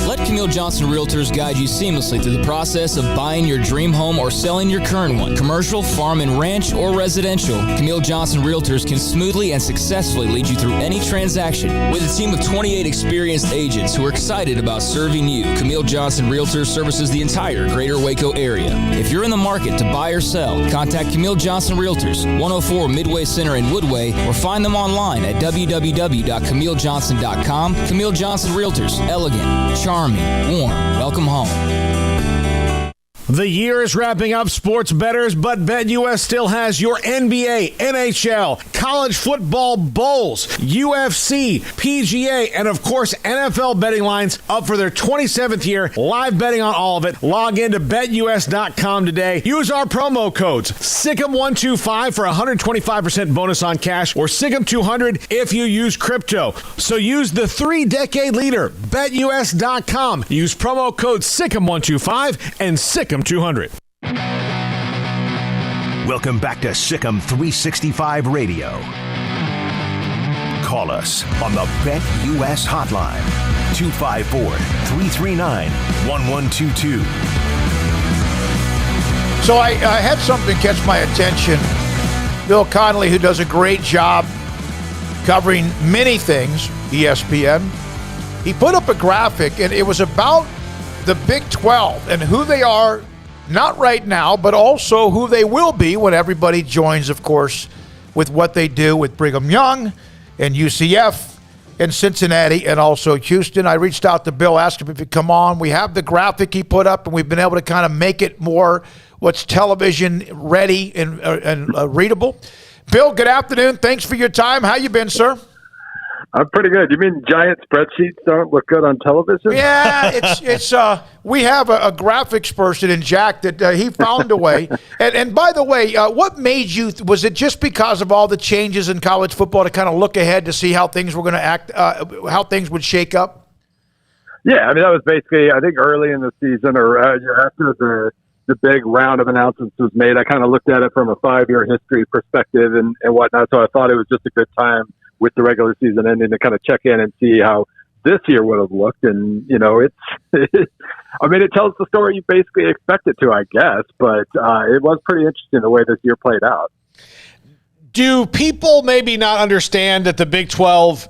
Let Camille Johnson Realtors guide you seamlessly through the process of buying your dream home or selling your current one. Commercial, farm and ranch, or residential, Camille Johnson Realtors can smoothly and successfully lead you through any transaction. With a team of 28 experienced agents who are excited about serving you, Camille Johnson Realtors services the entire greater Waco area. If you're in the market to buy or sell, contact Camille Johnson Realtors, 104 Midway Center in Woodway, or find them online at www.camillejohnson.com. Camille Johnson Realtors, elegant, charming, warm. Welcome home. The year is wrapping up, sports bettors, but BetUS still has your NBA, NHL, college football bowls, UFC, PGA, and of course NFL betting lines up for their 27th year. Live betting on all of it. Log in to betus.com today. Use our promo codes SICK'EM125 for 125% bonus on cash, or SICK'EM200 if you use crypto. So use the 3-decade leader, betus.com. Use promo code SICK'EM125 and SICK'EM200. Welcome back to Sick'em 365 Radio. Call us on the BetUS hotline, 254-339-1122. So I had something catch my attention. Bill Connelly, who does a great job covering many things, ESPN, he put up a graphic, and it was about the Big 12 and who they are, not right now, but also who they will be when everybody joins, of course, with what they do with Brigham Young and UCF and Cincinnati and also Houston. I reached out to Bill, asked him if he'd come on. We have the graphic he put up, and we've been able to kind of make it more what's television ready and readable. Bill, good afternoon. Thanks for your time. How you been, sir? I'm pretty good. You mean giant spreadsheets don't look good on television? Yeah, it's we have a graphics person in Jack that he found a way. And by the way, what made you? Was it just because of all the changes in college football to kind of look ahead to see how things were going to act, how things would shake up? Yeah, I mean that was basically I think early in the season or after the big round of announcements was made. I kind of looked at it from a 5-year history perspective and whatnot. So I thought it was just a good time with the regular season ending to kind of check in and see how this year would have looked. And, you know, it's I mean, it tells the story you basically expect it to, I guess, but it was pretty interesting the way this year played out. Do people maybe not understand that the Big 12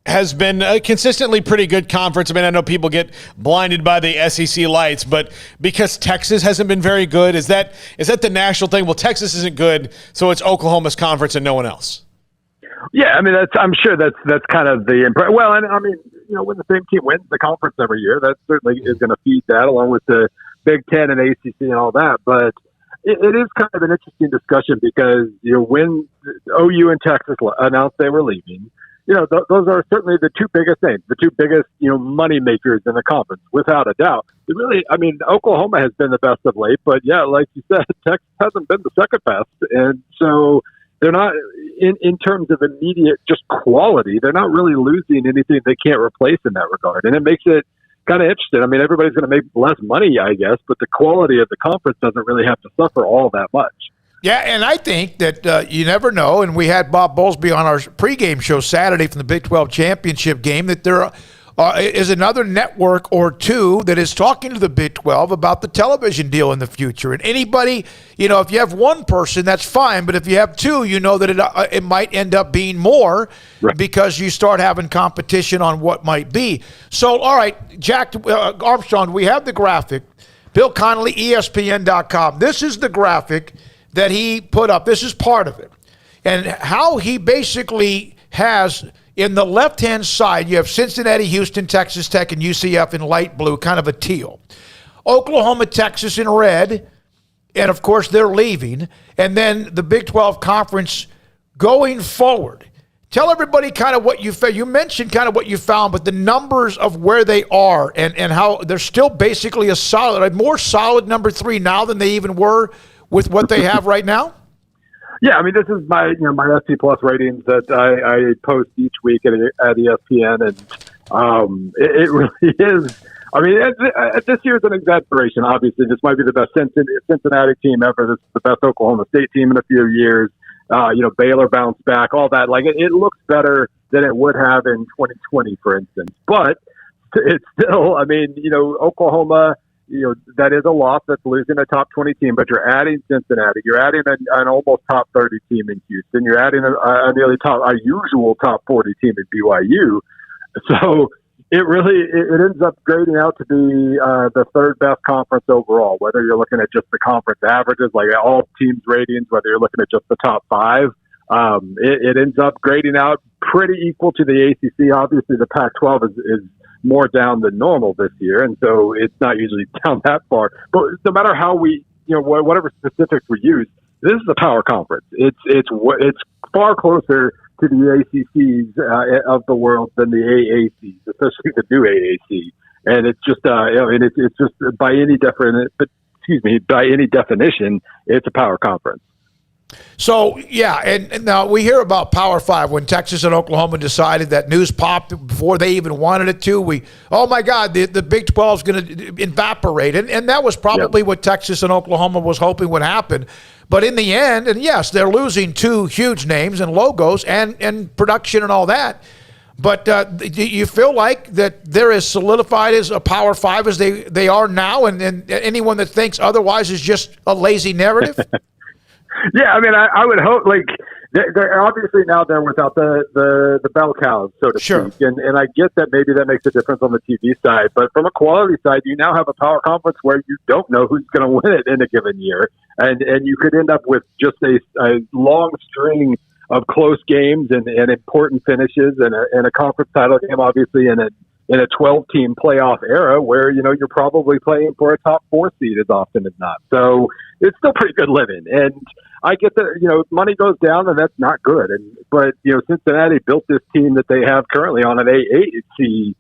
has been a consistently pretty good conference? I mean, I know people get blinded by the SEC lights, but because Texas hasn't been very good, is that the national thing? Well, Texas isn't good, so it's Oklahoma's conference and no one else. Yeah, I mean, I'm sure that's kind of the impression. Well, and I mean, you know, when the same team wins the conference every year, that certainly is going to feed that, along with the Big Ten and ACC and all that. But it is kind of an interesting discussion because, you know, when OU and Texas announced they were leaving, you know, those are certainly the two biggest names, the two biggest, you know, money makers in the conference, without a doubt. It really, I mean, Oklahoma has been the best of late, but yeah, like you said, Texas hasn't been the second best, and so they're not, in terms of immediate just quality, they're not really losing anything they can't replace in that regard. And it makes it kind of interesting. I mean, everybody's going to make less money, I guess, but the quality of the conference doesn't really have to suffer all that much. Yeah, and I think that you never know, and we had Bob Bowlesby on our pregame show Saturday from the Big 12 championship game, that there is another network or two that is talking to the Big 12 about the television deal in the future. And anybody, if you have one person, that's fine. But if you have two, you know that it might end up being more because you start having competition on what might be. So, all right, Jack Armstrong, we have the graphic. Bill Connelly, ESPN.com. This is the graphic that he put up. This is part of it. And how he basically has, in the left-hand side, you have Cincinnati, Houston, Texas Tech, and UCF in light blue, kind of a teal. Oklahoma, Texas in red, and, of course, they're leaving. And then the Big 12 Conference going forward. Tell everybody kind of what you found. You mentioned kind of what you found, but the numbers of where they are and how they're still basically a more solid number 3 now than they even were with what they have right now? Yeah, I mean, this is my my SC Plus ratings that I post each week at ESPN, and it really is. I mean, this year is an exaggeration. Obviously, this might be the best Cincinnati team ever. This is the best Oklahoma State team in a few years. Baylor bounced back, all that. Like, it looks better than it would have in 2020, for instance. But it's still, I mean, Oklahoma, that is a loss. That's losing a top 20 team, but you're adding Cincinnati. You're adding an almost top 30 team in Houston. You're adding a nearly a usual top 40 team in BYU. So it ends up grading out to be the third best conference overall, whether you're looking at just the conference averages, like all teams' ratings, whether you're looking at just the top 5. It ends up grading out pretty equal to the ACC. Obviously, the Pac-12 is more down than normal this year, and so it's not usually down that far. But no matter how we, whatever specifics we use, this is a power conference. It's far closer to the ACCs of the world than the AACs, especially the new AAC. And it's just, it's just by any definition, it's a power conference. So, yeah, and now we hear about Power 5 when Texas and Oklahoma decided that news popped before they even wanted it to. Oh, my God, the Big 12 is going to evaporate. And that was probably what Texas and Oklahoma was hoping would happen. But in the end, and yes, they're losing 2 huge names and logos and production and all that. But do you feel like that they're as solidified as a Power 5 as they are now? And anyone that thinks otherwise is just a lazy narrative? Yeah, I mean, I would hope, like, they're obviously now they're without the bell cows, so to speak. And I get that maybe that makes a difference on the TV side. But from a quality side, you now have a power conference where you don't know who's going to win it in a given year. And you could end up with just a long string of close games and important finishes and a conference title game, obviously, in a 12-team playoff era where, you're probably playing for a top 4 seed as often as not. So it's still pretty good living. And I get that, money goes down and that's not good. But Cincinnati built this team that they have currently on an AAC,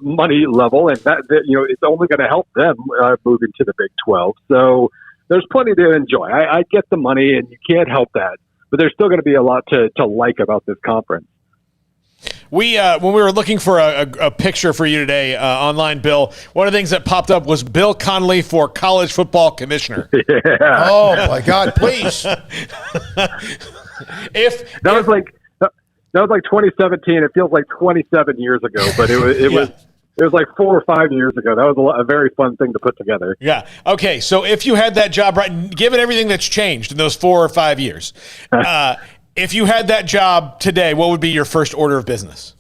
money level. And that it's only going to help them moving to the Big 12. So there's plenty to enjoy. I get the money and you can't help that. But there's still going to be a lot to like about this conference. When we were looking for a picture for you today online, Bill, one of the things that popped up was Bill Connelly for college football commissioner. Yeah. Oh my God! Please. That was like 2017. It feels like 27 years ago, but it was like 4 or 5 years ago. That was a very fun thing to put together. Yeah. Okay. So if you had that job, right, given everything that's changed in those 4 or 5 years. If you had that job today, what would be your first order of business?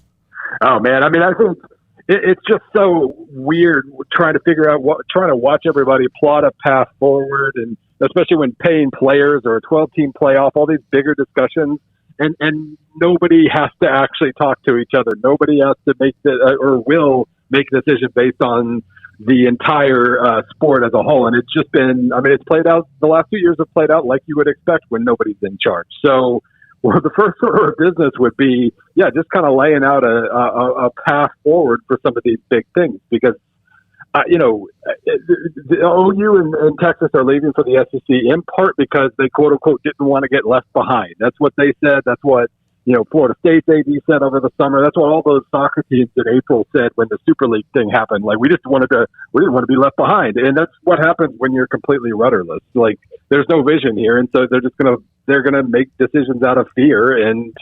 Oh, man. I mean, I think it's just so weird trying to watch everybody plot a path forward, and especially when paying players or a 12-team playoff, all these bigger discussions, and nobody has to actually talk to each other. Nobody has to make or will make a decision based on the entire sport as a whole. And it's just been, I mean, it's played out, the last 2 years have played out like you would expect when nobody's in charge. So, well, the first order of business would be, just kind of laying out a path forward for some of these big things, because, the OU and Texas are leaving for the SEC in part because they, quote unquote, didn't want to get left behind. That's what they said. That's what, Florida State's AD said over the summer. That's what all those soccer teams in April said when the Super League thing happened. Like, we didn't want to be left behind. And that's what happens when you're completely rudderless. Like, there's no vision here. And so they're going to make decisions out of fear, and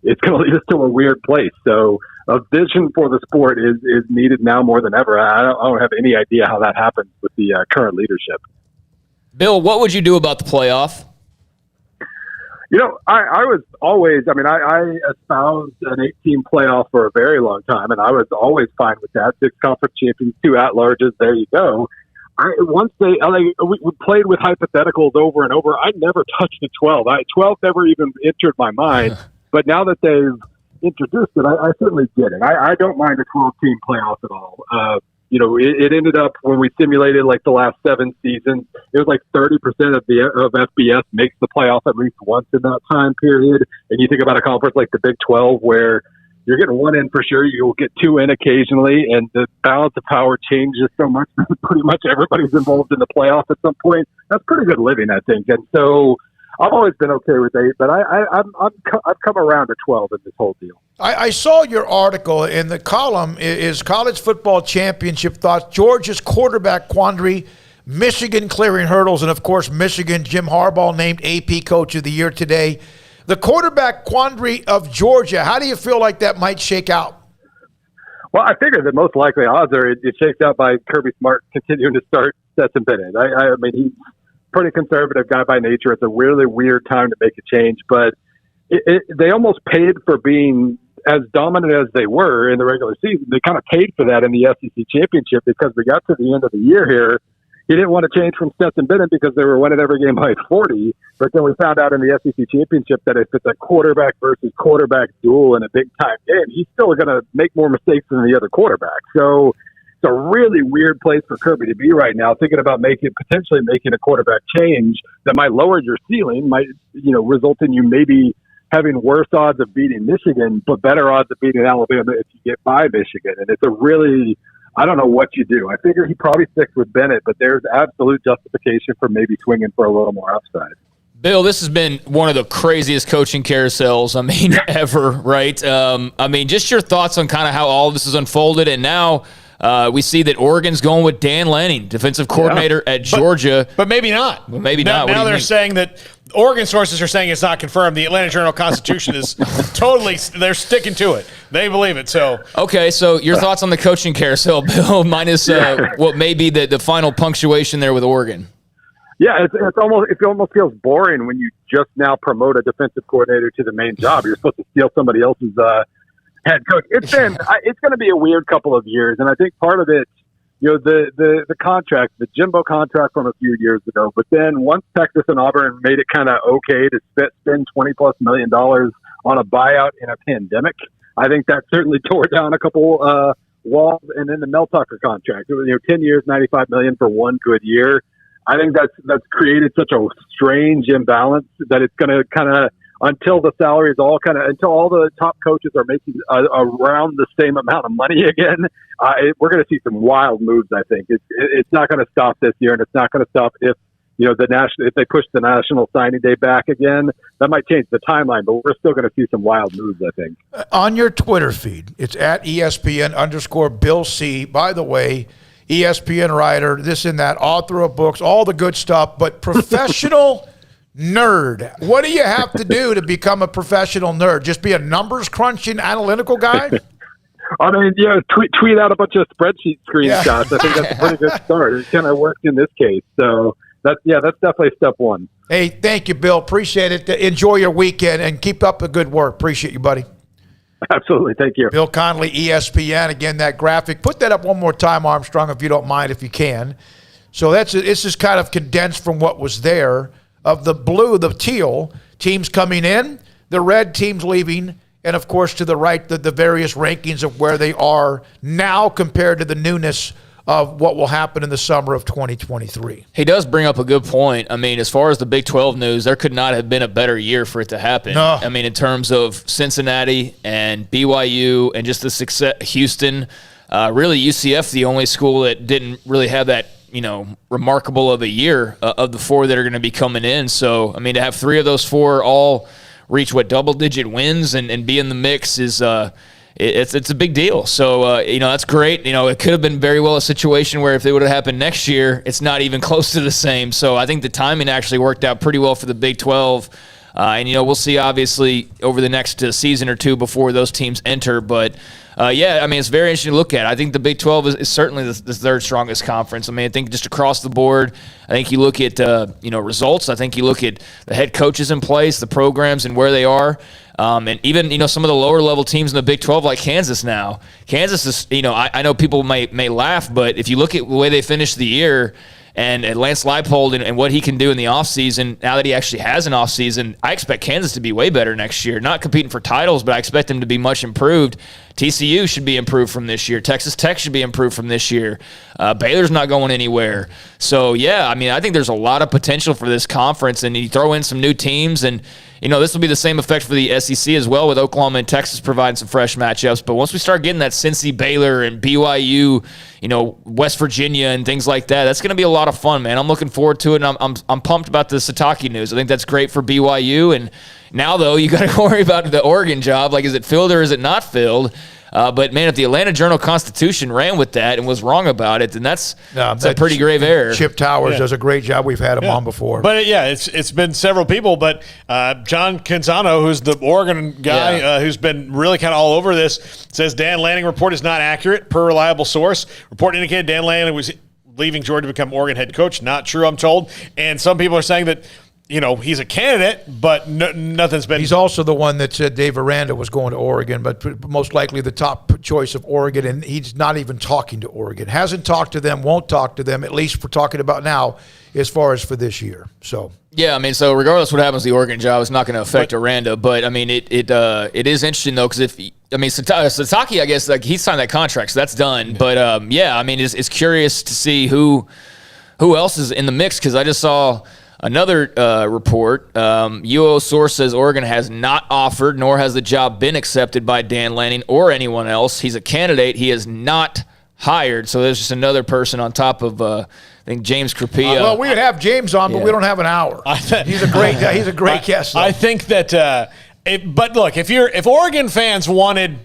it's going to lead us to a weird place. So vision for the sport is needed now more than ever. I don't have any idea how that happens with the current leadership. Bill, what would you do about the playoff? I was always, I espoused an 8-team playoff for a very long time, and I was always fine with that. 6 conference champions, 2 at-larges, there you go. We played with hypotheticals over and over. I never touched the 12. 12 never even entered my mind, but now that they've introduced it, I certainly get it. I don't mind a 12-team playoff at all. It ended up when we simulated like the last 7 seasons, it was like 30% of FBS makes the playoff at least once in that time period. And you think about a conference like the Big 12 where you're getting 1 in for sure, you'll get 2 in occasionally, and the balance of power changes so much that pretty much everybody's involved in the playoff at some point. That's pretty good living, I think. And so I've always been okay with 8, but I've come around to 12 in this whole deal. I saw your article, in the column is college football championship thoughts, Georgia's quarterback quandary, Michigan clearing hurdles, and, of course, Michigan, Jim Harbaugh named AP Coach of the Year today. The quarterback quandary of Georgia, how do you feel like that might shake out? Well, I figure the most likely odds are it shakes out by Kirby Smart continuing to start Stetson Bennett. I mean, he's a pretty conservative guy by nature. It's a really weird time to make a change, but they almost paid for being as dominant as they were in the regular season. They kind of paid for that in the SEC championship because we got to the end of the year here. He didn't want to change from Stetson Bennett because they were winning every game by 40. But then we found out in the SEC championship that if it's a quarterback versus quarterback duel in a big-time game, he's still going to make more mistakes than the other quarterback. So it's a really weird place for Kirby to be right now, thinking about potentially making a quarterback change that might lower your ceiling, might result in you maybe having worse odds of beating Michigan, but better odds of beating Alabama if you get by Michigan. And it's a really... I don't know what you do. I figure he probably sticks with Bennett, but there's absolute justification for maybe swinging for a little more upside. Bill, this has been one of the craziest coaching carousels, ever, right? Just your thoughts on kind of how all of this has unfolded. And now we see that Oregon's going with Dan Lanning, defensive coordinator at Georgia. But maybe not. Well, maybe not. Now they're saying that Oregon sources are saying it's not confirmed. The Atlanta Journal-Constitution is totally – they're sticking to it. They believe it. So okay, so your thoughts on the coaching carousel, Bill, minus what may be the final punctuation there with Oregon. Yeah, it almost feels boring when you just now promote a defensive coordinator to the main job. You're supposed to steal somebody else's head coach. It's going to be a weird couple of years, and I think part of it, the contract, the Jimbo contract from a few years ago. But then once Texas and Auburn made it kind of okay to spend $20+ million on a buyout in a pandemic, I think that certainly tore down a couple walls. And then the Mel Tucker contract, 10 years, $95 million for 1 good year. I think that's created such a strange imbalance that it's going to kind of, until the salaries until all the top coaches are making around the same amount of money again, we're going to see some wild moves. I think it's not going to stop this year, and it's not going to stop if if they push the national signing day back again. That might change the timeline, but we're still going to see some wild moves, I think. On your Twitter feed, it's at ESPN_Bill C. By the way, ESPN writer, this and that, author of books, all the good stuff, but professional nerd. What do you have to do to become a professional nerd? Just be a numbers crunching analytical guy? Tweet out a bunch of spreadsheet screenshots. I think that's a pretty good start. It kind of worked in this case. So that's definitely step one. Hey, thank you, Bill. Appreciate it. Enjoy your weekend and keep up the good work. Appreciate you, buddy. Absolutely. Thank you. Bill Connelly, ESPN. Again, that graphic. Put that up one more time, Armstrong, if you don't mind, if you can. So this is kind of condensed from what was there of the blue, the teal, teams coming in, the red teams leaving, and, of course, to the right, the various rankings of where they are now compared to the newness of what will happen in the summer of 2023. He does bring up a good point. As far as the Big 12 news, there could not have been a better year for it to happen. No. In terms of Cincinnati and BYU and just the success, Houston, really UCF, the only school that didn't really have that, remarkable of a year of the 4 that are going to be coming in. So, to have 3 of those 4 all reach double-digit wins and be in the mix is it's a big deal. So, that's great. It could have been very well a situation where if it would have happened next year, it's not even close to the same. So I think the timing actually worked out pretty well for the Big 12. And, we'll see, obviously, over the next season or two before those teams enter. But, it's very interesting to look at. I think the Big 12 is certainly the third strongest conference. I think just across the board, I think you look at, results. I think you look at the head coaches in place, the programs and where they are. And even, some of the lower level teams in the Big 12 like Kansas now. Kansas is, I know people may laugh, but if you look at the way they finished the year and Lance Leipold and what he can do in the offseason, now that he actually has an offseason, I expect Kansas to be way better next year. Not competing for titles, but I expect them to be much improved. TCU should be improved from this year. Texas Tech should be improved from this year. Baylor's not going anywhere. So, I think there's a lot of potential for this conference, and you throw in some new teams, and this will be the same effect for the SEC as well, with Oklahoma and Texas providing some fresh matchups. But once we start getting that Cincy, Baylor, and BYU, West Virginia and things like that, that's going to be a lot of fun, man. I'm looking forward to it, and I'm pumped about the Sataki news. I think that's great for BYU. And now, though, you got to worry about the Oregon job. Like, is it filled or is it not filled? But, man, if the Atlanta Journal-Constitution ran with that and was wrong about it, then that's a pretty grave error. Chip Towers does a great job. We've had him on before. But, it's been several people. But John Canzano, who's the Oregon guy who's been really kind of all over this, says Dan Lanning report is not accurate per reliable source. Report indicated Dan Lanning was leaving Georgia to become Oregon head coach. Not true, I'm told. And some people are saying that he's a candidate, but nothing's been. He's also the one that said Dave Aranda was going to Oregon, but most likely the top choice of Oregon, and he's not even talking to Oregon. Hasn't talked to them, won't talk to them, at least we're talking about now as far as for this year. So. Yeah, so regardless of what happens to the Oregon job, it's not going to affect Aranda. But, it is interesting, though, because Sataki, I guess, like, he signed that contract, so that's done. But, it's curious to see who else is in the mix, because I just saw – another report, UO source says Oregon has not offered, nor has the job been accepted by Dan Lanning or anyone else. He's a candidate. He is not hired. So there's just another person on top of, I think, James Crapia. Well, we would have James on, but we don't have an hour. He's a great guy. He's a great guest. I think that but look, if Oregon fans wanted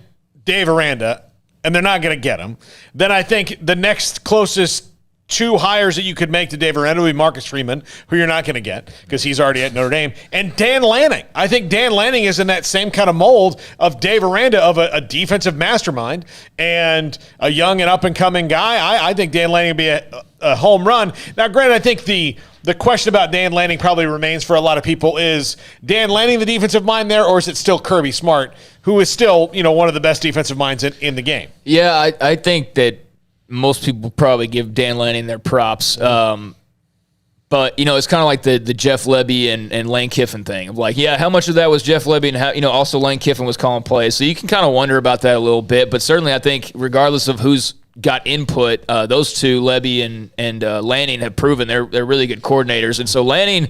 Dave Aranda, and they're not going to get him, then I think the next closest two hires that you could make to Dave Aranda would be Marcus Freeman, who you're not going to get because he's already at Notre Dame, and Dan Lanning. I think Dan Lanning is in that same kind of mold of Dave Aranda, of a defensive mastermind and a young and up-and-coming guy. I think Dan Lanning would be a home run. Now, granted, I think the question about Dan Lanning probably remains for a lot of people is Dan Lanning the defensive mind there, or is it still Kirby Smart, who is still one of the best defensive minds in the game? Yeah, I think that most people probably give Dan Lanning their props. But, it's kind of like the Jeff Lebby and Lane Kiffin thing of like, how much of that was Jeff Lebby and how, also Lane Kiffin was calling plays. So you can kind of wonder about that a little bit. But certainly I think regardless of who's got input, those two, Lebby and Lanning, have proven they're really good coordinators. And so Lanning,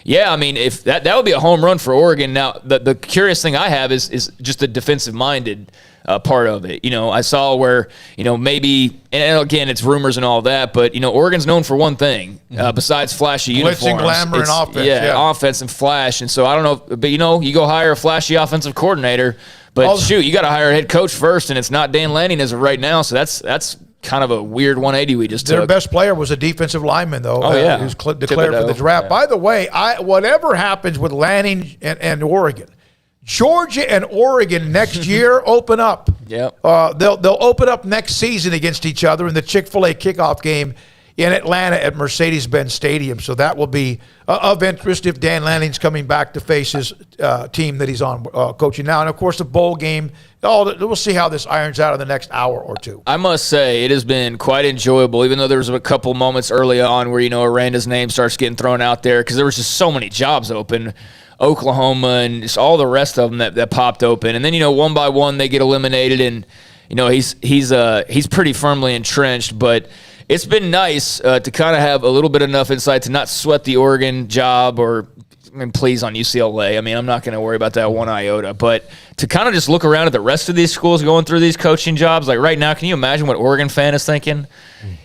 if that would be a home run for Oregon. Now, the curious thing I have is just the defensive-minded part of it. I saw where, maybe, and again, it's rumors and all that, but, Oregon's known for one thing, besides flashy uniforms. Glitz and glamour and offense. Offense and flash. And so I don't know, but, you go hire a flashy offensive coordinator, but you got to hire a head coach first, and it's not Dan Lanning as of right now, so that's kind of a weird 180 we just took. Their best player was a defensive lineman, though, who's declared for the draft. Yeah. By the way, whatever happens with Lanning and Oregon, Georgia and Oregon next year open up. Yep. They'll open up next season against each other in the Chick-fil-A kickoff game in Atlanta at Mercedes-Benz Stadium. So that will be of interest if Dan Lanning's coming back to face his team that he's on coaching now. And, of course, the bowl game. We'll see how this irons out in the next hour or two. I must say it has been quite enjoyable, even though there was a couple moments early on where, Aranda's name starts getting thrown out there because there was just so many jobs open. Oklahoma and just all the rest of them that popped open. And then, one by one they get eliminated and, he's pretty firmly entrenched. But it's been nice to kind of have a little bit enough insight to not sweat the Oregon job or please on UCLA. I'm not going to worry about that one iota. But to kind of just look around at the rest of these schools going through these coaching jobs, like right now, can you imagine what Oregon fan is thinking?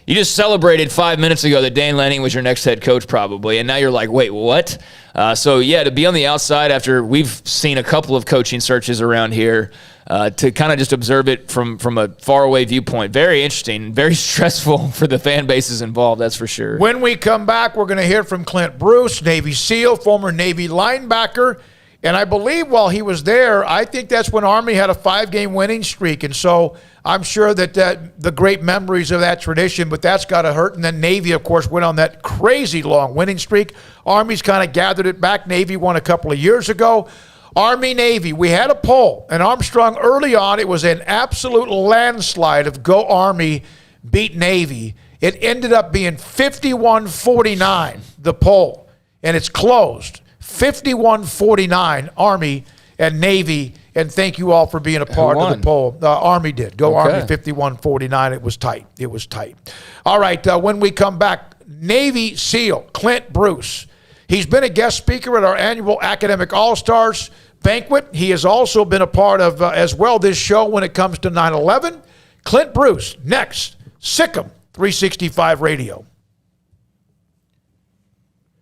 You just celebrated 5 minutes ago that Dan Lanning was your next head coach probably, and now you're like, wait, what? To be on the outside after we've seen a couple of coaching searches around here, to kind of just observe it from a faraway viewpoint, very interesting, very stressful for the fan bases involved, that's for sure. When we come back, we're going to hear from Clint Bruce, Navy SEAL, former Navy linebacker, And I believe while he was there, I think that's when Army had a 5-game winning streak. And so I'm sure that the great memories of that tradition, but that's got to hurt. And then Navy, of course, went on that crazy long winning streak. Army's kind of gathered it back. Navy won a couple of years ago. Army, Navy, we had a poll. And Armstrong, early on, it was an absolute landslide of go Army, beat Navy. It ended up being 51-49, the poll. And it's closed. 51-49, Army and Navy, and thank you all for being a part of the poll. Army did. Go Army, 51-49. It was tight. It was tight. All right, when we come back, Navy SEAL Clint Bruce. He's been a guest speaker at our annual Academic All-Stars banquet. He has also been a part of, as well, this show when it comes to 9/11. Clint Bruce, next. Sikkim 365 Radio.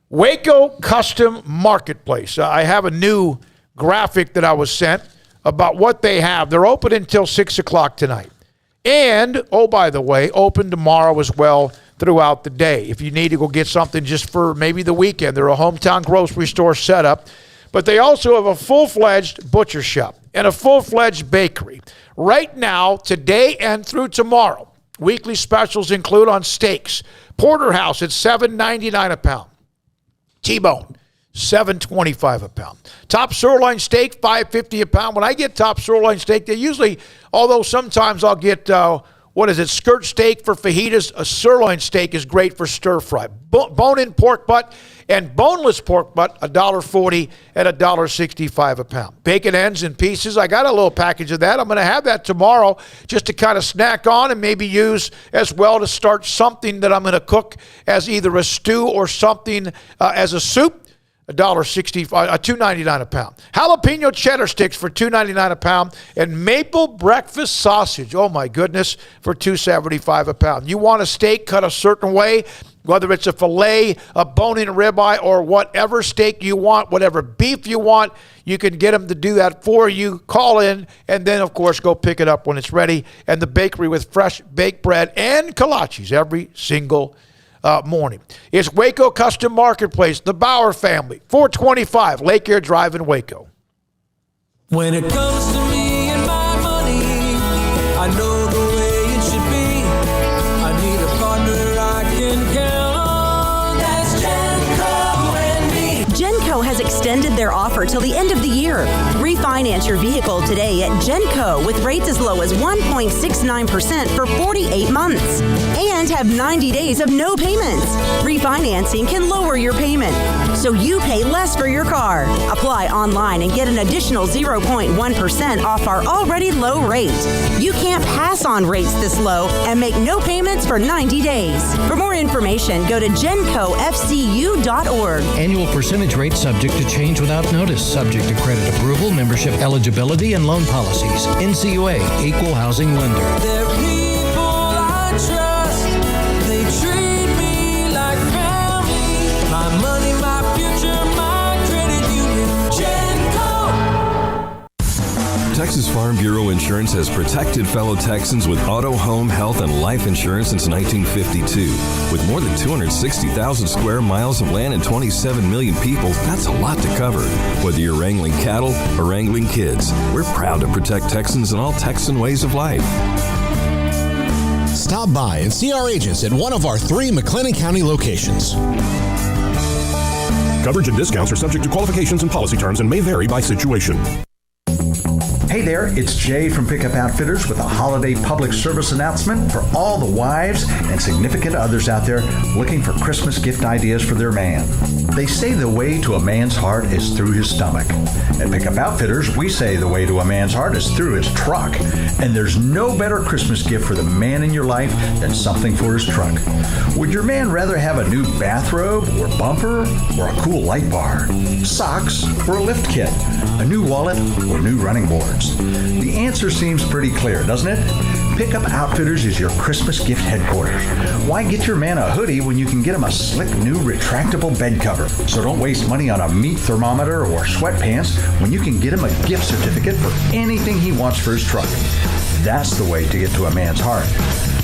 Waco Custom Marketplace. I have a new graphic that I was sent about what they have. They're open until 6 o'clock tonight. And, oh, by the way, open tomorrow as well throughout the day. If you need to go get something just for maybe the weekend, they're a hometown grocery store setup. But they also have a full-fledged butcher shop and a full-fledged bakery. Right now, today and through tomorrow, weekly specials include on steaks. Porterhouse at $7.99 a pound. T-bone, $7.25 a pound. Top sirloin steak, $5.50 a pound. When I get top sirloin steak, they usually, although sometimes I'll get, skirt steak for fajitas. A sirloin steak is great for stir fry. Bone-in pork butt and boneless pork butt, $1.40 at $1.65 a pound. Bacon ends and pieces. I got a little package of that. I'm going to have that tomorrow just to kind of snack on and maybe use as well to start something that I'm going to cook as either a stew or something as a soup. $2.95 a pound. Jalapeno cheddar sticks for $2.99 a pound, and maple breakfast sausage, oh my goodness, for $2.75 a pound. You want a steak cut a certain way, whether it's a filet, a bone-in ribeye, or whatever steak you want, whatever beef you want, you can get them to do that for you. Call in, and then, of course, go pick it up when it's ready. And the bakery with fresh baked bread and kolaches every single morning. It's Waco Custom Marketplace, the Bauer family, 425 Lake Air Drive in Waco. When it comes to me and my money, I know the way it should be. I need a partner I can count on. That's Genco and me. Genco has extended their offer till the end of the year. Refinance your vehicle today at Genco with rates as low as 1.69% for 48 months. And have 90 days of no payments. Refinancing can lower your payment, so you pay less for your car. Apply online and get an additional 0.1% off our already low rate. You can't pass on rates this low and make no payments for 90 days. For more information, go to GencoFCU.org. Annual percentage rate subject to change without notice, subject to credit approval, membership eligibility, and loan policies. NCUA, Equal Housing Lender. They're people I trust. They treat me like family. My money, my future, my credit union. Genco. Texas Farm Bureau Insurance has protected fellow Texans with auto, home, health, and life insurance since 1952. With more than 260,000 square miles of land and 27 million people, that's a lot to cover. Whether you're wrangling cattle or wrangling kids, we're proud to protect Texans in all Texan ways of life. Stop by and see our agents at one of our 3 McLennan County locations. Coverage and discounts are subject to qualifications and policy terms and may vary by situation. Hey there, it's Jay from Pickup Outfitters with a holiday public service announcement for all the wives and significant others out there looking for Christmas gift ideas for their man. They say the way to a man's heart is through his stomach. At Pickup Outfitters, we say the way to a man's heart is through his truck. And there's no better Christmas gift for the man in your life than something for his truck. Would your man rather have a new bathrobe or bumper or a cool light bar, socks or a lift kit, a new wallet or new running boards? The answer seems pretty clear, doesn't it? Pickup Outfitters is your Christmas gift headquarters. Why get your man a hoodie when you can get him a slick new retractable bed cover? So don't waste money on a meat thermometer or sweatpants when you can get him a gift certificate for anything he wants for his truck. That's the way to get to a man's heart.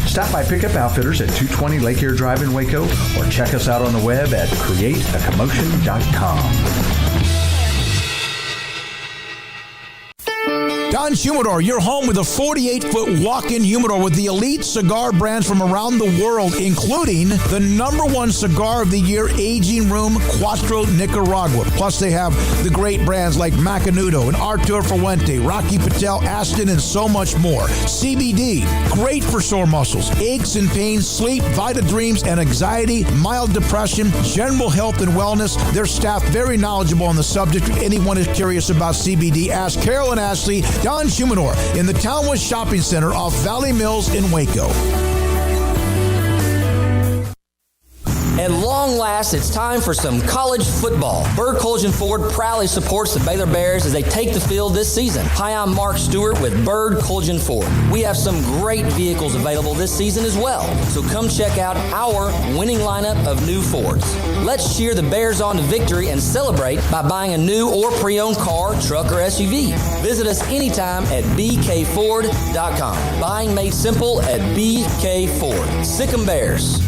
Stop by Pickup Outfitters at 220 Lake Air Drive in Waco or check us out on the web at createacommotion.com. Don Humidor, your home with a 48-foot walk-in humidor with the elite cigar brands from around the world, including the #1 cigar of the year, Aging Room Cuatro Nicaragua. Plus, they have the great brands like Macanudo and Artur Fuente, Rocky Patel, Aston, and so much more. CBD, great for sore muscles, aches and pains, sleep, Vita Dreams, and anxiety, mild depression, general health and wellness. Their staff very knowledgeable on the subject. If anyone is curious about CBD, ask Carol and Ashley. Don Humidor in the Townwood Shopping Center off Valley Mills in Waco. At long last, it's time for some college football. Byrd Collision Ford proudly supports the Baylor Bears as they take the field this season. Hi, I'm Mark Stewart with Byrd Collision Ford. We have some great vehicles available this season as well, so come check out our winning lineup of new Fords. Let's cheer the Bears on to victory and celebrate by buying a new or pre-owned car, truck, or SUV. Visit us anytime at bkford.com. Buying made simple at BK Ford. Sic 'em Bears.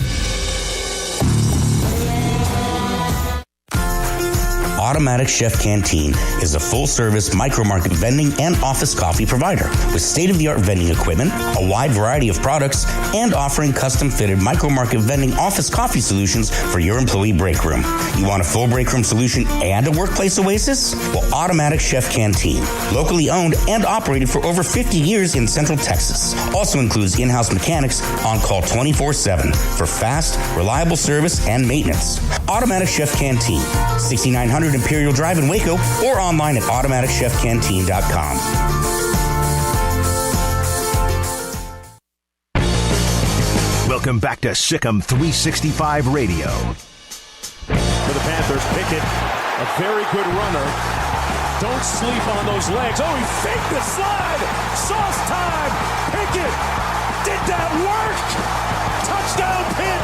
Automatic Chef Canteen is a full-service micro-market vending and office coffee provider with state-of-the-art vending equipment, a wide variety of products, and offering custom-fitted micro-market vending office coffee solutions for your employee break room. You want a full break room solution and a workplace oasis? Well, Automatic Chef Canteen, locally owned and operated for over 50 years in Central Texas, also includes in-house mechanics on call 24/7 for fast, reliable service and maintenance. Automatic Chef Canteen, 6900 Imperial Drive in Waco, or online at automaticchefcanteen.com. Welcome back to Sikkim 365 Radio. For the Panthers, Pickett, a very good runner. Don't sleep on those legs. Oh, he faked the slide. Sauce time. Pickett. Did that work? Touchdown, Pitt.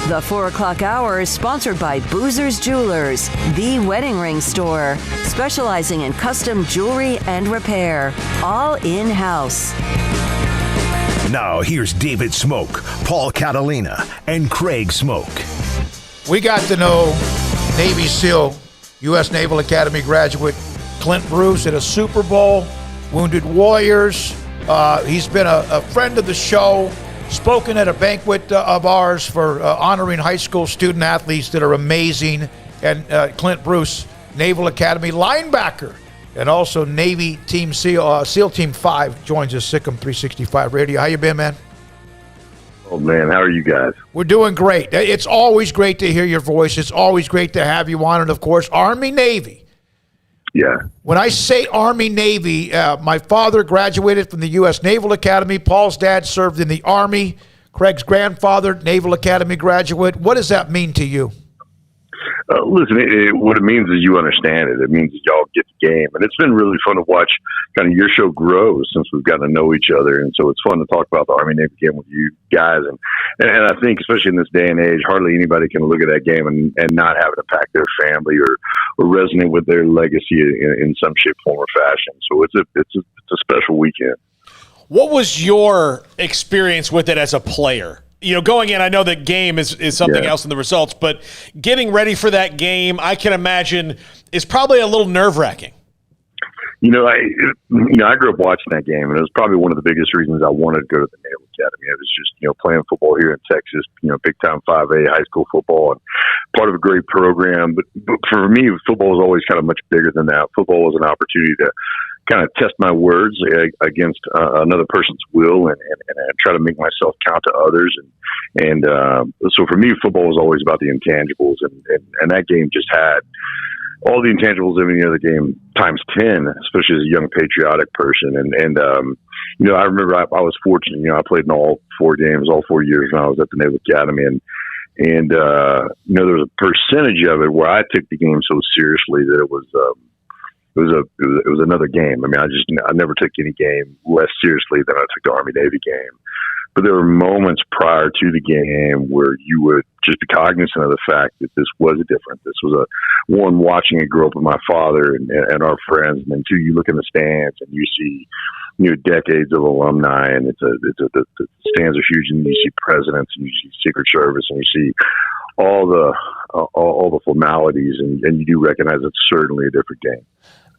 The 4 o'clock hour is sponsored by Boozer's Jewelers, the wedding ring store, specializing in custom jewelry and repair, all in-house. Now here's David Smoak, Paul Catalina, and Craig Smoak. We got to know Navy SEAL, U.S. Naval Academy graduate Clint Bruce at a Super Bowl, Wounded Warriors. He's been a friend of the show. Spoken at a banquet of ours for honoring high school student athletes that are amazing. And Clint Bruce, Naval Academy linebacker, and also Navy Team SEAL, SEAL Team 5, joins us, Sikkim 365 Radio. How you been, man? Oh, man, how are you guys? We're doing great. It's always great to hear your voice. It's always great to have you on. And, of course, Army, Navy. Yeah. When I say Army, Navy, my father graduated from the U.S. Naval Academy. Paul's dad served in the Army. Craig's grandfather, Naval Academy graduate. What does that mean to you? Listen, what it means is you understand it. It means that y'all get the game. And it's been really fun to watch kind of your show grow since we've gotten to know each other. And so it's fun to talk about the Army-Navy game with you guys. And I think, especially in this day and age, hardly anybody can look at that game and not have it impact their family or resonate with their legacy in some shape, form, or fashion. So it's a special weekend. What was your experience with it as a player? You know, going in, I know that game is something else in the results, but getting ready for that game, I can imagine, is probably a little nerve-wracking. I grew up watching that game, and it was probably one of the biggest reasons I wanted to go to the Naval Academy. It was just, playing football here in Texas, big-time 5A high school football, and part of a great program. But for me, football was always kind of much bigger than that. Football was an opportunity to kind of test my words against another person's will and try to make myself count to others. And so for me, football was always about the intangibles. And that game just had all the intangibles of any other game times 10, especially as a young patriotic person. And I remember I was fortunate. I played in all 4 games, all 4 years when I was at the Naval Academy. And there was a percentage of it where I took the game so seriously that it was another game. I mean, I never took any game less seriously than I took the Army-Navy game. But there were moments prior to the game where you would just be cognizant of the fact that this was different. This was one, watching it grow up with my father and our friends, and then 2, you look in the stands and you see decades of alumni, and the stands are huge, and you see presidents, and you see Secret Service, and you see all the all the formalities, and you do recognize it's certainly a different game.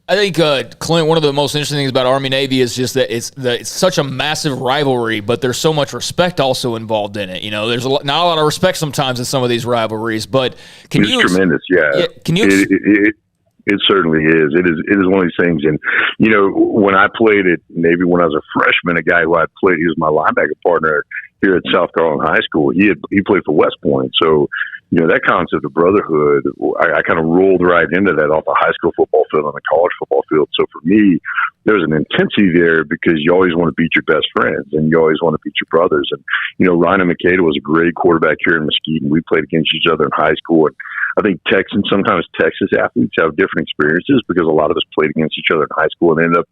I think, Clint, one of the most interesting things about Army-Navy is just that it's such a massive rivalry, but there's so much respect also involved in it. You know, there's not a lot of respect sometimes in some of these rivalries, but It's tremendous, yeah. Can you? It certainly is. It is one of these things. And, you know, when I played at Navy when I was a freshman, a guy who I played, he was my linebacker partner here at South Carolina High School. He played for West Point. So, you know, that concept of brotherhood, I kind of rolled right into that off the high school football field and the college football field. So for me, there's an intensity there because you always want to beat your best friends and you always want to beat your brothers. And, you know, Ryan and Makeda was a great quarterback here in Mesquite, and we played against each other in high school. And I think sometimes Texas athletes have different experiences because a lot of us played against each other in high school and ended up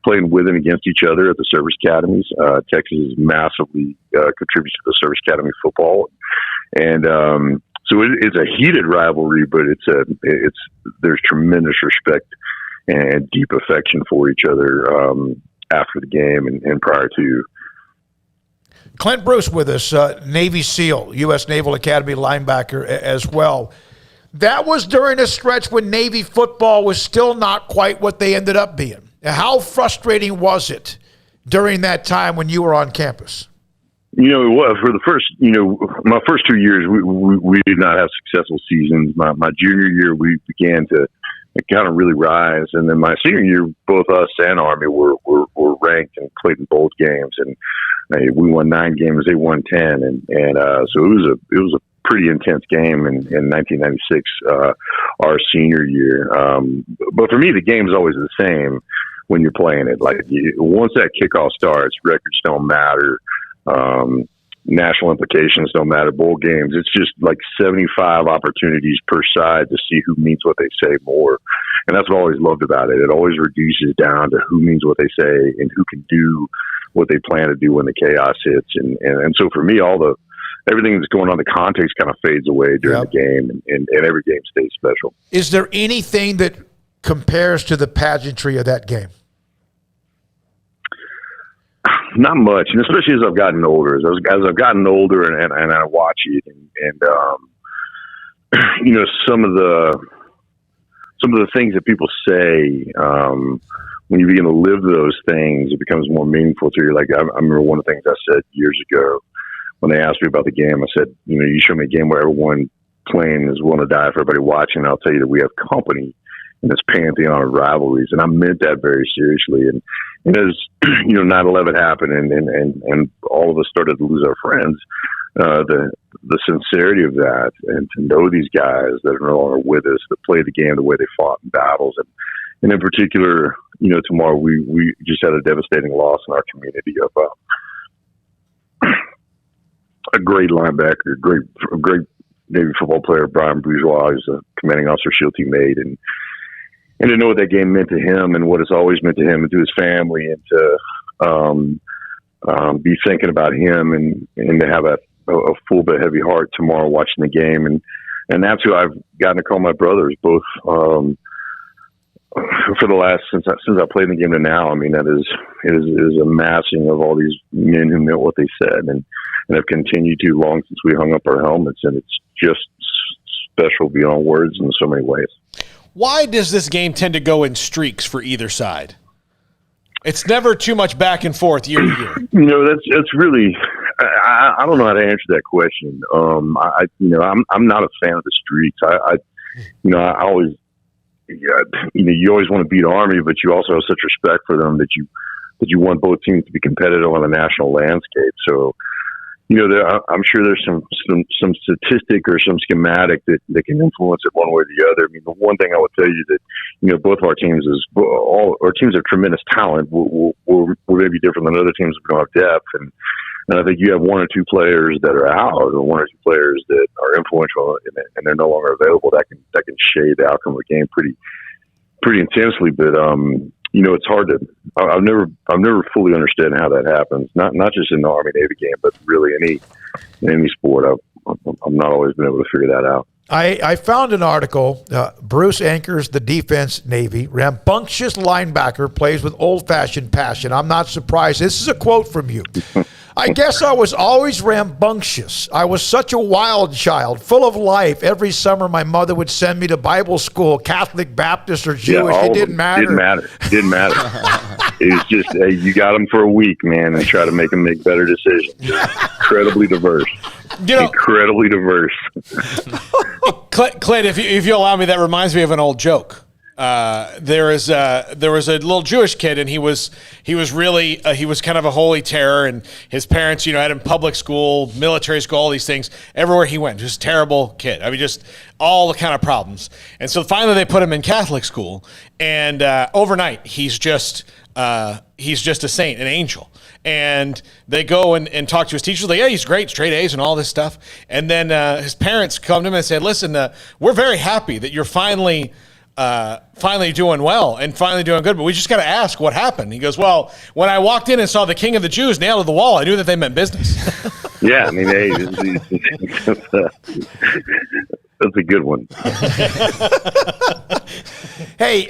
playing with and against each other at the service academies. Texas massively contributes to the service academy football. And, so it's a heated rivalry, but there's tremendous respect and deep affection for each other after the game and prior to. Clint Bruce with us, Navy SEAL, U.S. Naval Academy linebacker as well. That was during a stretch when Navy football was still not quite what they ended up being. How frustrating was it during that time when you were on campus? You know, for the first, my first 2 years, we did not have successful seasons. My junior year, we began to kind of really rise. And then my senior year, both us and Army were ranked and played in both games. And we won 9 games, they won 10. And so it was a pretty intense game in 1996, our senior year. But for me, the game is always the same when you're playing it. Like once that kickoff starts, records don't matter. National implications don't matter. Bowl games, it's just like 75 opportunities per side to see who means what they say more. And that's what I always loved about it. It always reduces down to who means what they say and who can do what they plan to do when the chaos hits. And so for me, everything that's going on, the context kind of fades away during the game, and every game stays special. Is there anything that compares to the pageantry of that game? Not much, and especially as I've gotten older. As I've gotten older, and I watch it, and you know, some of the things that people say, when you begin to live those things, it becomes more meaningful to you. Like I remember one of the things I said years ago when they asked me about the game. I said, you know, you show me a game where everyone playing is willing to die for everybody watching. I'll tell you that we have company in this pantheon of rivalries, and I meant that very seriously. And as you know, 9/11 happened, and all of us started to lose our friends. The sincerity of that, and to know these guys that are no longer with us, that play the game the way they fought in battles, and in particular, you know, tomorrow we just had a devastating loss in our community of a great linebacker, a great Navy football player, Brian Bourgeois, who's a commanding officer, SEAL teammate, and to know what that game meant to him and what it's always meant to him and to his family, and to be thinking about him and to have a full but heavy heart tomorrow watching the game. And that's who I've gotten to call my brothers, both for the last, since I played in the game to now. I mean, it is a massing of all these men who meant what they said and have continued to long since we hung up our helmets. And it's just special beyond words in so many ways. Why does this game tend to go in streaks for either side? It's never too much back and forth year to year. You know, that's really, I don't know how to answer that question. I'm not a fan of the streaks. I always, you always want to beat Army, but you also have such respect for them that you want both teams to be competitive on the national landscape. So, you know, I'm sure there's some statistic or some schematic that can influence it one way or the other. I mean, the one thing I would tell you that, you know, both of our teams all our teams have tremendous talent. We're maybe different than other teams if we don't have depth, and I think you have one or two players that are out, or one or two players that are influential and they're no longer available. That can shade the outcome of the game pretty intensely. But you know, it's hard to. I've never fully understood how that happens. Not just in the Army-Navy game, but really in any sport. I've not always been able to figure that out. I found an article. Bruce anchors the defense Navy. Rambunctious linebacker plays with old-fashioned passion. I'm not surprised. This is a quote from you. I guess I was always rambunctious. I was such a wild child, full of life. Every summer, my mother would send me to Bible school, Catholic, Baptist, or Jewish. It didn't matter. Didn't matter. It was just, hey, you got them for a week, man, and try to make them make better decisions. Incredibly diverse. Incredibly diverse. Clint, if you allow me, that reminds me of an old joke. There was a little Jewish kid, and he was really he was kind of a holy terror, and his parents, had him public school, military school, all these things. Everywhere he went, just terrible kid. I mean, just all the kind of problems. And so finally, they put him in Catholic school, and overnight, he's just a saint, an angel. And they go and talk to his teachers. Like, yeah, he's great, straight A's and all this stuff. And then his parents come to him and said, listen, we're very happy that you're finally doing well and finally doing good, but we just got to ask what happened. He goes, well, when I walked in and saw the King of the Jews nailed to the wall, I knew that they meant business. Yeah, I mean, hey, that's a good one. Hey,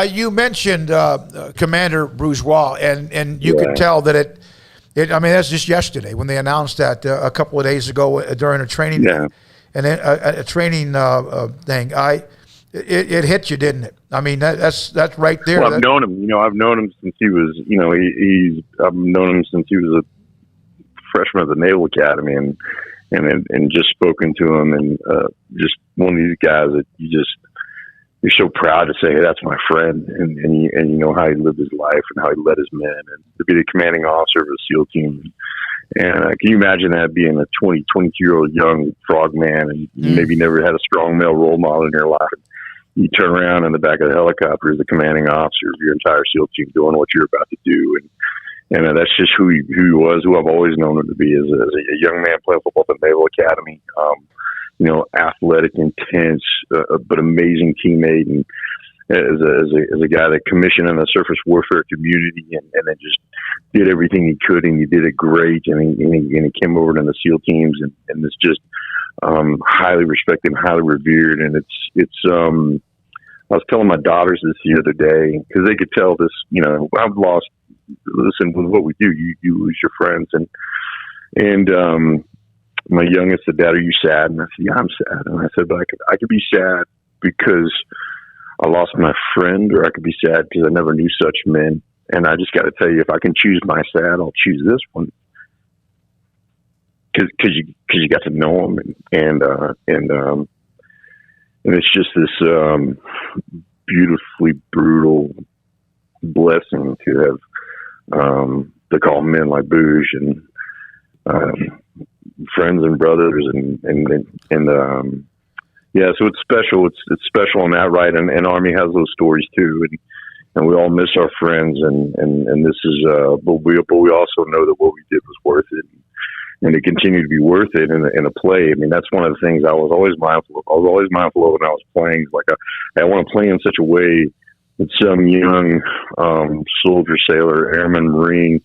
you mentioned Commander Bourgeois, and you could tell that it. I mean, that's just yesterday when they announced that a couple of days ago during a training, and then a training thing. It hit you, didn't it? I mean, that's right there. Well, I've known him. I've known him since he was. I've known him since he was a freshman at the Naval Academy, and just spoken to him, and just one of these guys that you're so proud to say, hey, that's my friend, and you know how he lived his life and how he led his men, and to be the commanding officer of a SEAL team. And can you imagine that, being a 22-year-old young frogman, and maybe never had a strong male role model in your life? You turn around in the back of the helicopter as the commanding officer of your entire SEAL team, doing what you're about to do, and that's just who he was, who I've always known him to be as a young man playing football at the Naval Academy. Athletic, intense, but amazing teammate, and as a guy that commissioned in the surface warfare community, and then just did everything he could, and he did it great, and he came over to the SEAL teams, and it's just highly respected and highly revered. And it's I was telling my daughters this the other day, because they could tell this, I've lost. Listen, with what we do, you lose your friends, and my youngest said, Dad, are you sad? And I said, yeah, I'm sad. And I said, but I could be sad because I lost my friend, or I could be sad because I never knew such men. And I just got to tell you, if I can choose my sad, I'll choose this one, because you got to know him, and it's just this beautifully brutal blessing to have to call men like Booge and friends and brothers, and so it's special. It's special in that, right? And Army has those stories too, and we all miss our friends, and this is but we also know that what we did was worth it, and it continued to be worth it in a play. I mean, that's one of the things I was always mindful of. I was always mindful of when I was playing. Like I want to play in such a way that some young soldier, sailor, airman, Marine,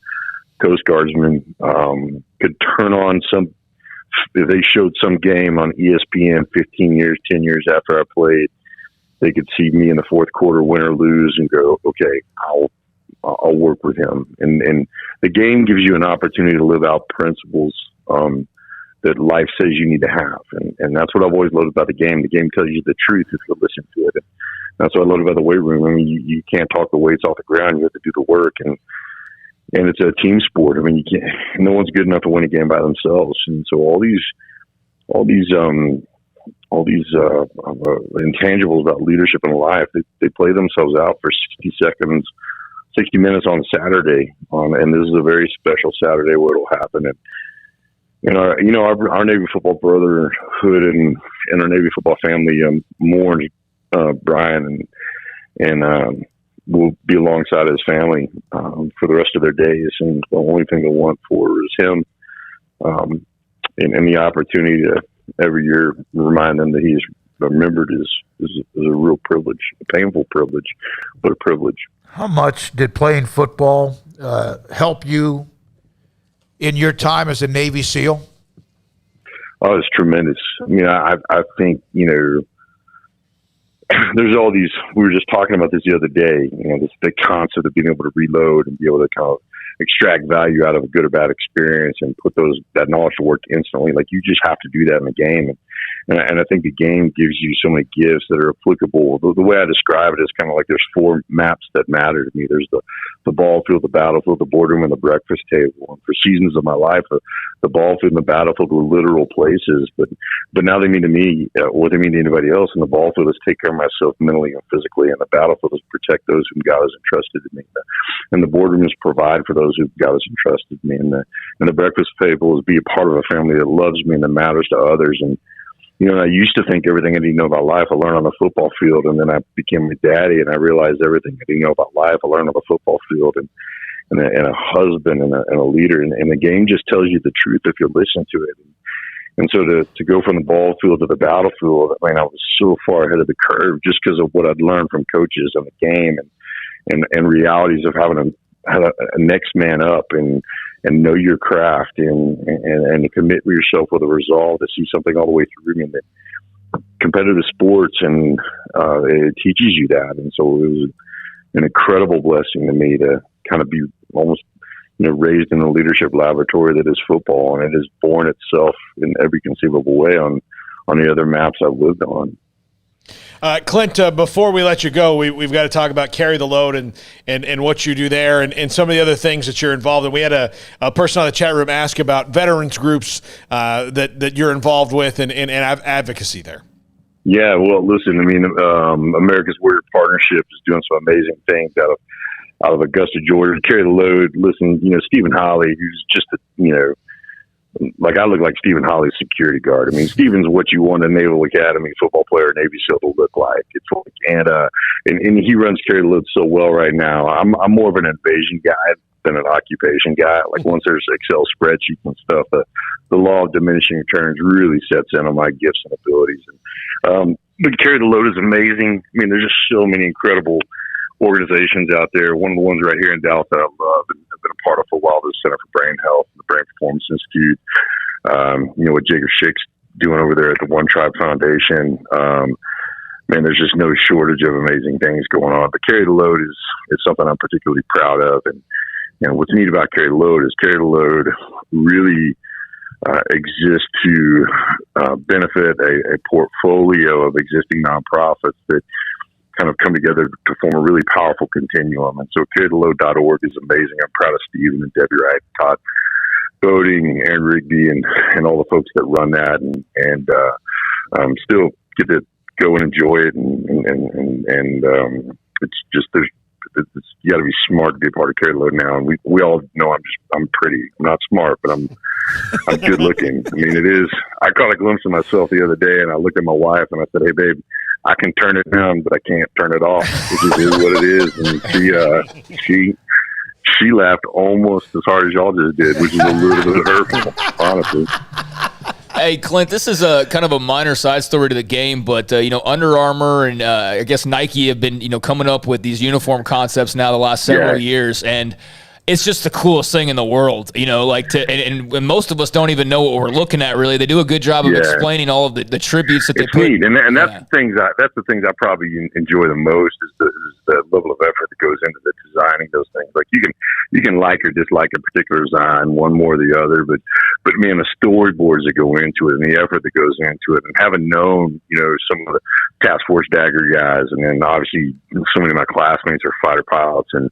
Coast Guardsman could turn on if they showed some game on ESPN 15 years, 10 years after I played, they could see me in the fourth quarter, win or lose, and go, okay, I'll work with him. And the game gives you an opportunity to live out principles that life says you need to have. And that's what I've always loved about the game. The game tells you the truth if you listen to it. And that's what I love about the weight room. I mean, you can't talk the weights off the ground. You have to do the work. And it's a team sport. I mean, no one's good enough to win a game by themselves. And so all these intangibles about leadership in life, they play themselves out for 60 minutes on Saturday. And this is a very special Saturday where it'll happen. And our Navy football brotherhood and our Navy football family mourns Brian, and will be alongside his family for the rest of their days. And the only thing they want for is him, and the opportunity to every year remind them that he's remembered is a real privilege, a painful privilege, but a privilege. How much did playing football help you in your time as a Navy SEAL? Oh, it's tremendous. I mean, I think, there's all these, we were just talking about this the other day, the concept of being able to reload and be able to kind of extract value out of a good or bad experience and put that knowledge to work instantly. Like, you just have to do that in the game. And I think the game gives you so many gifts that are applicable. The way I describe it is kind of like there's 4 maps that matter to me. There's the ball field, the battlefield, the boardroom, and the breakfast table. And for seasons of my life, the ball field and the battlefield were literal places, but now they mean to me, or they mean to anybody else. And the ball field is take care of myself mentally and physically, and the battlefield is protect those whom God has entrusted to me. And the boardroom is provide for those who God has entrusted to me. And the breakfast table is be a part of a family that loves me and that matters to others. And I used to think everything I didn't know about life I learned on the football field, and then I became a daddy, and I realized everything I didn't know about life I learned on the football field, and a husband and a leader. And the game just tells you the truth if you listen to it. And so to go from the ball field to the battlefield, I was so far ahead of the curve just because of what I'd learned from coaches on the game and realities of having a next man up and know your craft and commit yourself with a resolve to see something all the way through. I mean, competitive sports, and it teaches you that. And so it was an incredible blessing to me to kind of be almost raised in the leadership laboratory that is football, and it has borne itself in every conceivable way on the other maps I've lived on. Clint, before we let you go, we've got to talk about Carry the Load and what you do there and some of the other things that you're involved in. We had a person on the chat room ask about veterans groups that you're involved with and advocacy there. Yeah, well, listen, America's Warrior Partnership is doing some amazing things out of Augusta, Georgia. Carry the Load. Listen, Stephen Holly, who's just I look like Stephen Holly's security guard. Stephen's what you want a Naval Academy football player, Navy SEAL to look like. It's like, and he runs Carry the Load so well right now. I'm more of an invasion guy than an occupation guy. Like, once there's Excel spreadsheets and stuff, the law of diminishing returns really sets in on my gifts and abilities. But Carry the Load is amazing. There's just so many incredible organizations out there. One of the ones right here in Dallas that I love and have been a part of for a while, the Center for Brain Health, the Brain Performance Institute. What Jacob Schick's doing over there at the One Tribe Foundation. There's just no shortage of amazing things going on. But Carry the Load is something I'm particularly proud of. And what's neat about Carry the Load is Carry the Load really exists to benefit a portfolio of existing nonprofits that kind of come together to form a really powerful continuum. And so carrytheload.org is amazing. I'm proud of Stephen and Debbie Wright, Todd Boding, Aaron Rigby, and all the folks that run that, and still get to go and enjoy it. And it's just, you got to be smart to be a part of Carry the Load now. And we all know I'm pretty. I'm not smart, but I'm good looking. It is. I caught a glimpse of myself the other day, and I looked at my wife and I said, "Hey, babe, I can turn it down, but I can't turn it off. It just is what it is." And she laughed almost as hard as y'all just did, which is a little bit hurtful, honestly. Hey, Clint, this is a kind of a minor side story to the game, but Under Armour and I guess Nike have been coming up with these uniform concepts now the last several years, and it's just the coolest thing in the world, and most of us don't even know what we're looking at. Really, they do a good job of explaining all of the tributes that they put. Neat. And that's the things I probably enjoy the most is the level of effort that goes into the designing those things. Like, you can like or dislike a particular design, one more or the other, but man, the storyboards that go into it and the effort that goes into it, and having known some of the Task Force Dagger guys, and then obviously so many of my classmates are fighter pilots, and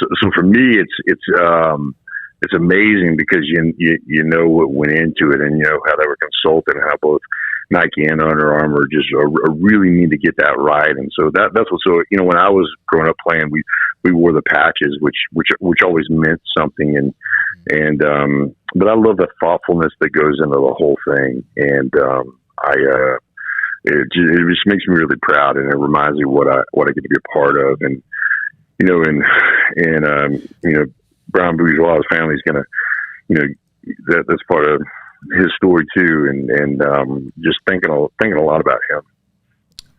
so for me it's amazing because you know what went into it, and how they were consulted, and how both Nike and Under Armour just really need to get that right. And so that's what. So when I was growing up playing, we wore the patches, which always meant something. But I love the thoughtfulness that goes into the whole thing, and it just makes me really proud, and it reminds me what I get to be a part of. And Brown Bourgeois' family's gonna, that's part of his story too, and just thinking a lot about him.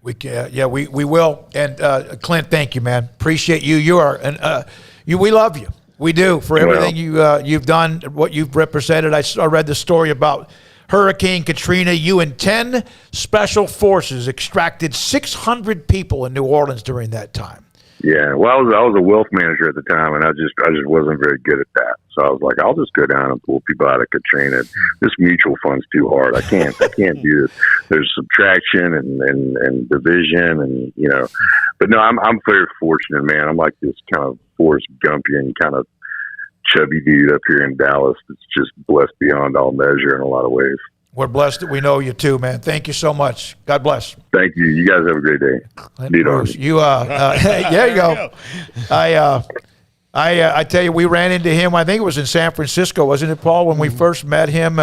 We will. And Clint, thank you, man. Appreciate you. You are, and we love you. We do, for everything you've done, what you've represented. I read the story about Hurricane Katrina. You and 10 special forces extracted 600 people in New Orleans during that time. Yeah, well, I was a wealth manager at the time, and I just wasn't very good at that. So I was like, I'll just go down and pull people out of Katrina. This mutual fund's too hard. I can't do this. There's subtraction and division, and But no, I'm very fortunate, man. I'm like this kind of Forrest Gumpian kind of chubby dude up here in Dallas that's just blessed beyond all measure in a lot of ways. We're blessed that we know you too, man. Thank you so much. God bless. Thank you. You guys have a great day. Clint Bruce, you there you go. I tell you, we ran into him. I think it was in San Francisco, wasn't it, Paul? When we first met him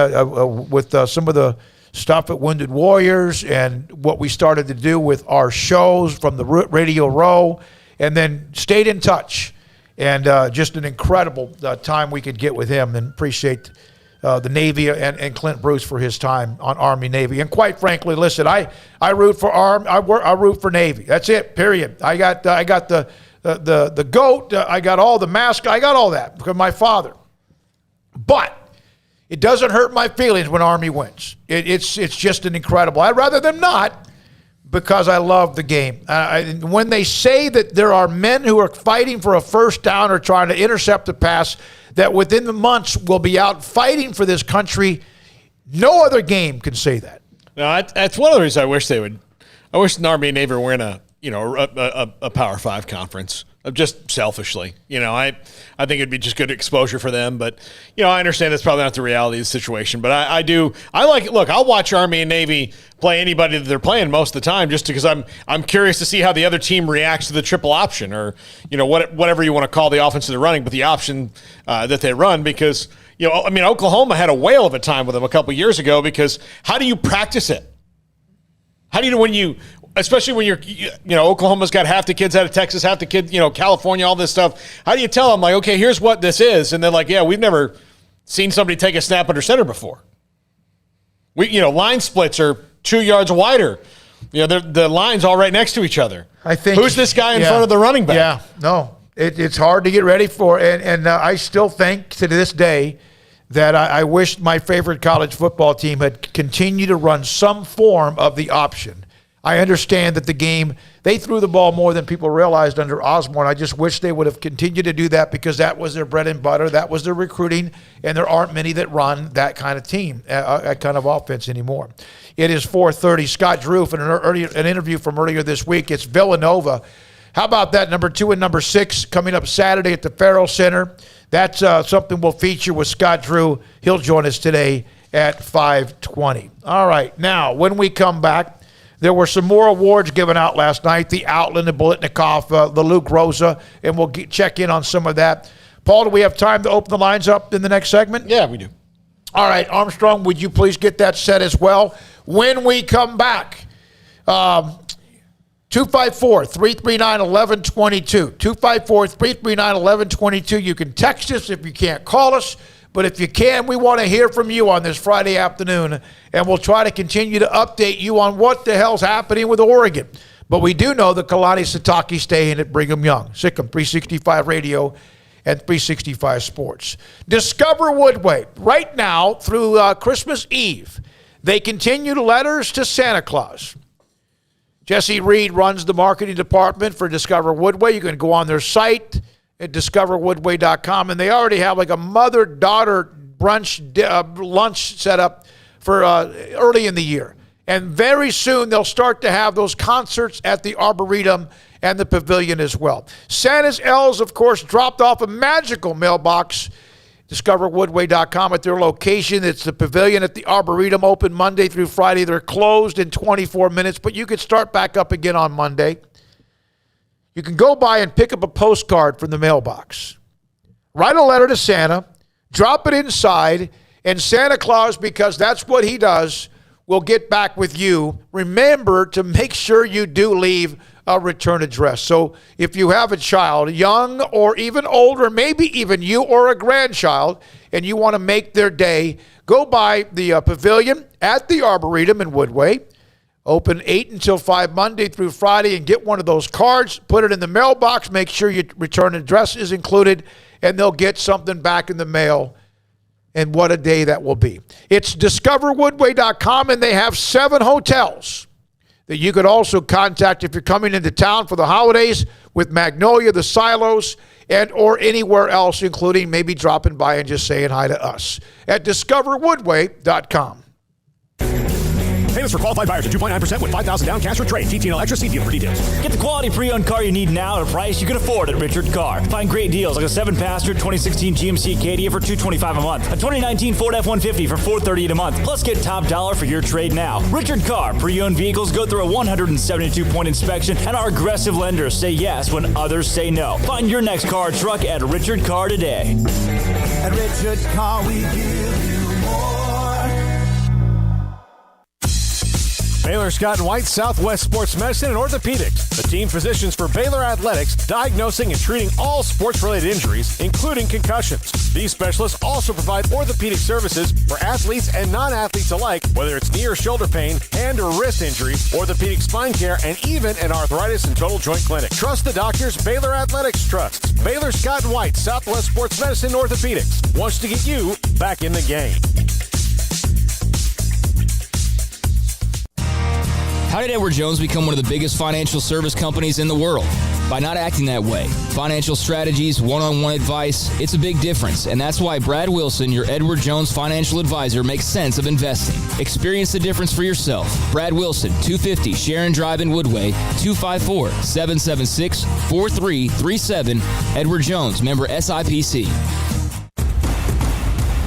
with some of the stuff at Wounded Warriors and what we started to do with our shows from the Radio Row, and then stayed in touch. And just an incredible time we could get with him, and appreciate the Navy and Clint Bruce for his time on Army Navy. And quite frankly, listen, I root for I root for Navy. That's it. Period. I got the goat. I got all the mask. I got all that because of my father. But it doesn't hurt my feelings when Army wins. It's just an incredible. I'd rather them not, because I love the game. When they say that there are men who are fighting for a first down or trying to intercept a pass, that within the months will be out fighting for this country, no other game can say that. No, that's one of the reasons I wish they would. I wish the Army and Navy were in a Power 5 conference. Just selfishly, I think it'd be just good exposure for them. But I understand that's probably not the reality of the situation. But I like it. Look, I'll watch Army and Navy play anybody that they're playing most of the time, just because I'm curious to see how the other team reacts to the triple option, or whatever you want to call the offense they're running, but the option that they run. Because Oklahoma had a whale of a time with them a couple years ago. Because how do you practice it? How do you especially when you're, Oklahoma's got half the kids out of Texas, half the kids, California, all this stuff. How do you tell them, like, okay, here's what this is? And they're like, yeah, we've never seen somebody take a snap under center before. Line splits are 2 yards wider. The lines all right next to each other. I think. Who's this guy in front of the running back? Yeah, no. It's hard to get ready for. And I still think to this day that I wish my favorite college football team had continued to run some form of the option. I understand that the game, they threw the ball more than people realized under Osborne. I just wish they would have continued to do that, because that was their bread and butter. That was their recruiting, and there aren't many that run that kind of team, that kind of offense anymore. It is 4:30. Scott Drew, in an interview from earlier this week, it's Villanova. How about that, number 2 and number 6, coming up Saturday at the Farrell Center? That's something we'll feature with Scott Drew. He'll join us today at 5:20. All right, now, when we come back, there were some more awards given out last night, the Outland, the Bolitnikoff, the Luke Rosa, and we'll check in on some of that. Paul, do we have time to open the lines up in the next segment? Yeah, we do. All right, Armstrong, would you please get that set as well? When we come back, 254-339-1122. 254-339-1122. You can text us if you can't call us. But if you can, we want to hear from you on this Friday afternoon, and we'll try to continue to update you on what the hell's happening with Oregon. But we do know that Kalani Sitake staying at Brigham Young. Sikkim 365 Radio and 365 Sports. Discover Woodway. Right now, through Christmas Eve, they continue letters to Santa Claus. Jesse Reed runs the marketing department for Discover Woodway. You can go on their site at discoverwoodway.com, and they already have like a mother-daughter brunch lunch set up for early in the year. And very soon they'll start to have those concerts at the Arboretum and the Pavilion as well. Santa's elves, of course, dropped off a magical mailbox. DiscoverWoodway.com at their location. It's the Pavilion at the Arboretum, open Monday through Friday. They're closed in 24 minutes, but you could start back up again on Monday. You can go by and pick up a postcard from the mailbox. Write a letter to Santa, drop it inside, and Santa Claus, because that's what he does, will get back with you. Remember to make sure you do leave a return address. So if you have a child, young or even older, maybe even you or a grandchild, and you want to make their day, go by the Pavilion at the Arboretum in Woodway. Open 8 until 5 Monday through Friday, and get one of those cards, put it in the mailbox, make sure your return address is included, and they'll get something back in the mail. And what a day that will be. It's discoverwoodway.com, and they have 7 hotels that you could also contact if you're coming into town for the holidays. with Magnolia, the Silos, and or anywhere else, including maybe dropping by and just saying hi to us at discoverwoodway.com. Payments for qualified buyers at 2.9% with $5,000 down cash or trade. TTL Extra. See dealer for details. Get the quality pre-owned car you need now at a price you can afford at Richard Car. Find great deals like a 7-passenger 2016 GMC Acadia for $225 a month, a 2019 Ford F-150 for $438 a month. Plus, get top dollar for your trade now. Richard Car. Pre-owned vehicles go through a 172-point inspection, and our aggressive lenders say yes when others say no. Find your next car or truck at Richard Car today. At Richard Car, we give you more. Baylor Scott & White, Southwest Sports Medicine and Orthopedics, the team physicians for Baylor Athletics, diagnosing and treating all sports-related injuries, including concussions. These specialists also provide orthopedic services for athletes and non-athletes alike, whether it's knee or shoulder pain, hand or wrist injury, orthopedic spine care, and even an arthritis and total joint clinic. Trust the doctors Baylor Athletics trusts. Baylor Scott & White, Southwest Sports Medicine and Orthopedics wants to get you back in the game. How did Edward Jones become one of the biggest financial service companies in the world? By not acting that way. Financial strategies, one-on-one advice, it's a big difference. And that's why Brad Wilson, your Edward Jones financial advisor, makes sense of investing. Experience the difference for yourself. Brad Wilson, 250 Sharon Drive in Woodway, 254-776-4337. Edward Jones, member SIPC.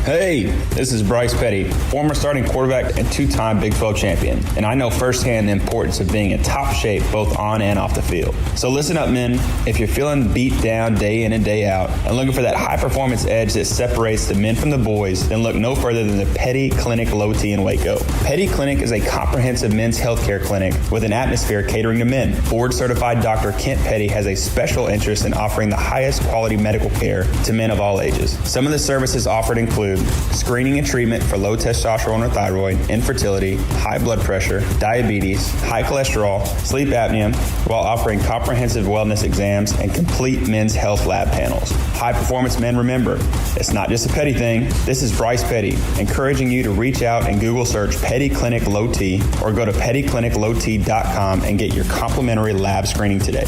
Hey, this is Bryce Petty, former starting quarterback and two-time Big 12 champion, and I know firsthand the importance of being in top shape both on and off the field. So listen up, men. If you're feeling beat down day in and day out and looking for that high-performance edge that separates the men from the boys, then look no further than the Petty Clinic Low T in Waco. Petty Clinic is a comprehensive men's healthcare clinic with an atmosphere catering to men. Board-certified Dr. Kent Petty has a special interest in offering the highest quality medical care to men of all ages. Some of the services offered include screening and treatment for low testosterone or thyroid, infertility, high blood pressure, diabetes, high cholesterol, sleep apnea, while offering comprehensive wellness exams and complete men's health lab panels. High performance men, remember, it's not just a Petty thing. This is Bryce Petty, encouraging you to reach out and Google search Petty Clinic Low T or go to pettycliniclowt.com and get your complimentary lab screening today.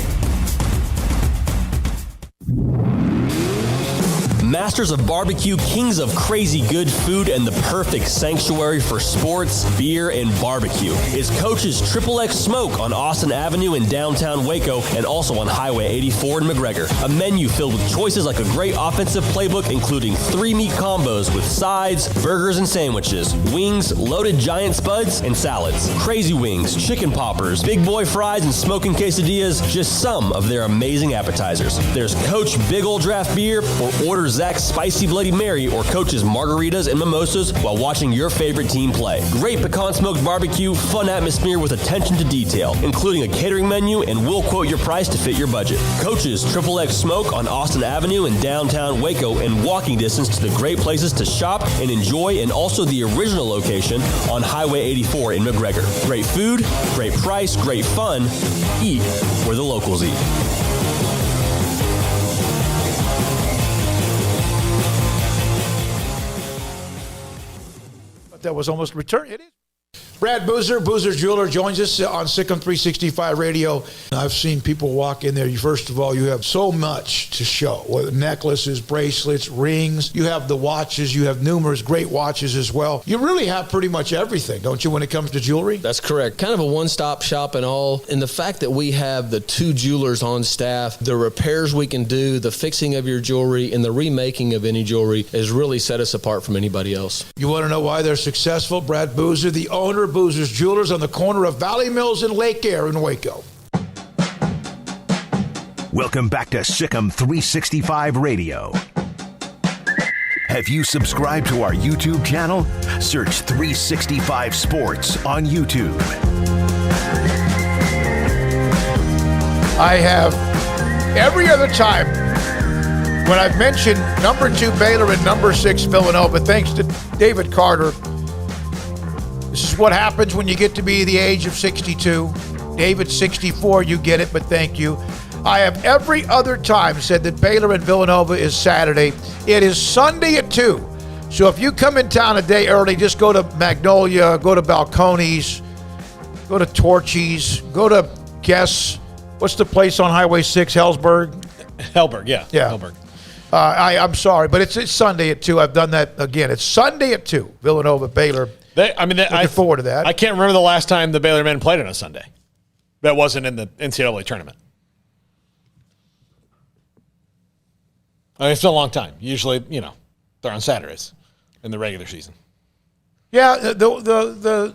Masters of Barbecue, kings of crazy good food, and the perfect sanctuary for sports, beer, and barbecue is Coach's XXX Smoke on Austin Avenue in downtown Waco and also on Highway 84 in McGregor. A menu filled with choices like a great offensive playbook, including 3 meat combos with sides, burgers, and sandwiches, wings, loaded giant spuds, and salads, crazy wings, chicken poppers, big boy fries, and smoking quesadillas, just some of their amazing appetizers. There's Coach Big Ol' Draft Beer, or order Zach's Spicy Bloody Mary or Coach's margaritas and mimosas while watching your favorite team play. Great pecan smoked barbecue, fun atmosphere with attention to detail, including a catering menu, and we'll quote your price to fit your budget. Coach's XXX Smoke on Austin Avenue in downtown Waco, and walking distance to the great places to shop and enjoy, and also the original location on Highway 84 in McGregor. Great food, great price, great fun. Eat where the locals eat. That was almost returned. It is. Brad Boozer, Boozer's Jeweler, joins us on Sikkim 365 Radio. I've seen people walk in there. First of all, you have so much to show, whether necklaces, bracelets, rings. You have the watches. You have numerous great watches as well. You really have pretty much everything, don't you, when it comes to jewelry? That's correct. Kind of a one-stop shop and all. And the fact that we have the 2 jewelers on staff, the repairs we can do, the fixing of your jewelry, and the remaking of any jewelry has really set us apart from anybody else. You want to know why they're successful? Brad Boozer, the owner of Boozer's Jewelers on the corner of Valley Mills and Lake Air in Waco. Welcome back to Sikkim 365 Radio. Have you subscribed to our YouTube channel? Search 365 Sports on YouTube. I have every other time when I've mentioned number 2 Baylor and number 6 Villanova, thanks to David Carter. This is what happens when you get to be the age of 62. David's 64, you get it, but thank you. I have every other time said that Baylor and Villanova is Saturday. It is Sunday at 2. So if you come in town a day early, just go to Magnolia, go to Balcones, go to Torchy's, go to Guess, what's the place on Highway 6, Hellsburg? Hellberg, yeah. Hellberg. I'm sorry, but it's Sunday at 2. I've done that again. It's Sunday at 2, Villanova, Baylor. Looking forward to that. I can't remember the last time the Baylor men played on a Sunday. That wasn't in the NCAA tournament. I mean, it's been a long time. Usually, they're on Saturdays in the regular season. Yeah, the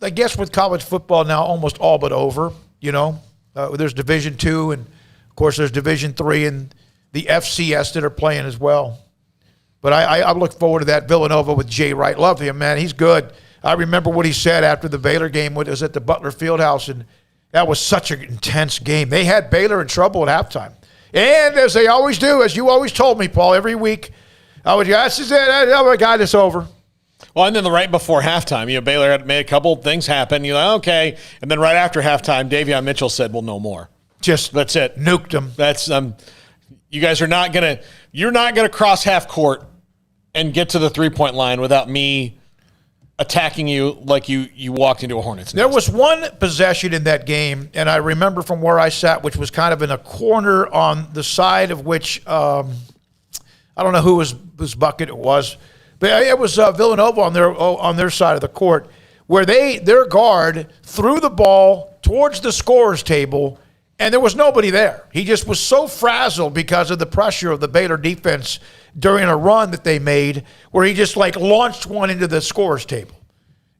I guess with college football now almost all but over. There's Division II, and of course there's Division III and the FCS that are playing as well. But I look forward to that. Villanova with Jay Wright. Love him, man. He's good. I remember what he said after the Baylor game. It was at the Butler Fieldhouse, and that was such an intense game. They had Baylor in trouble at halftime. And as they always do, as you always told me, Paul, every week, I would go, this is it. Oh, my God, it's over. Well, and then right before halftime, Baylor had made a couple things happen. You're like, okay. And then right after halftime, Davion Mitchell said, well, no more. That's it. Nuked them. That's you guys are not going to – you're not going to cross half court and get to the three-point line without me attacking you like you walked into a Hornets nest. There was one possession in that game, and I remember from where I sat, which was kind of in a corner on the side of which I don't know whose bucket it was, but it was Villanova on their side of the court, where their guard threw the ball towards the scorer's table, and there was nobody there. He just was so frazzled because of the pressure of the Baylor defense during a run that they made, where he just launched one into the scorer's table.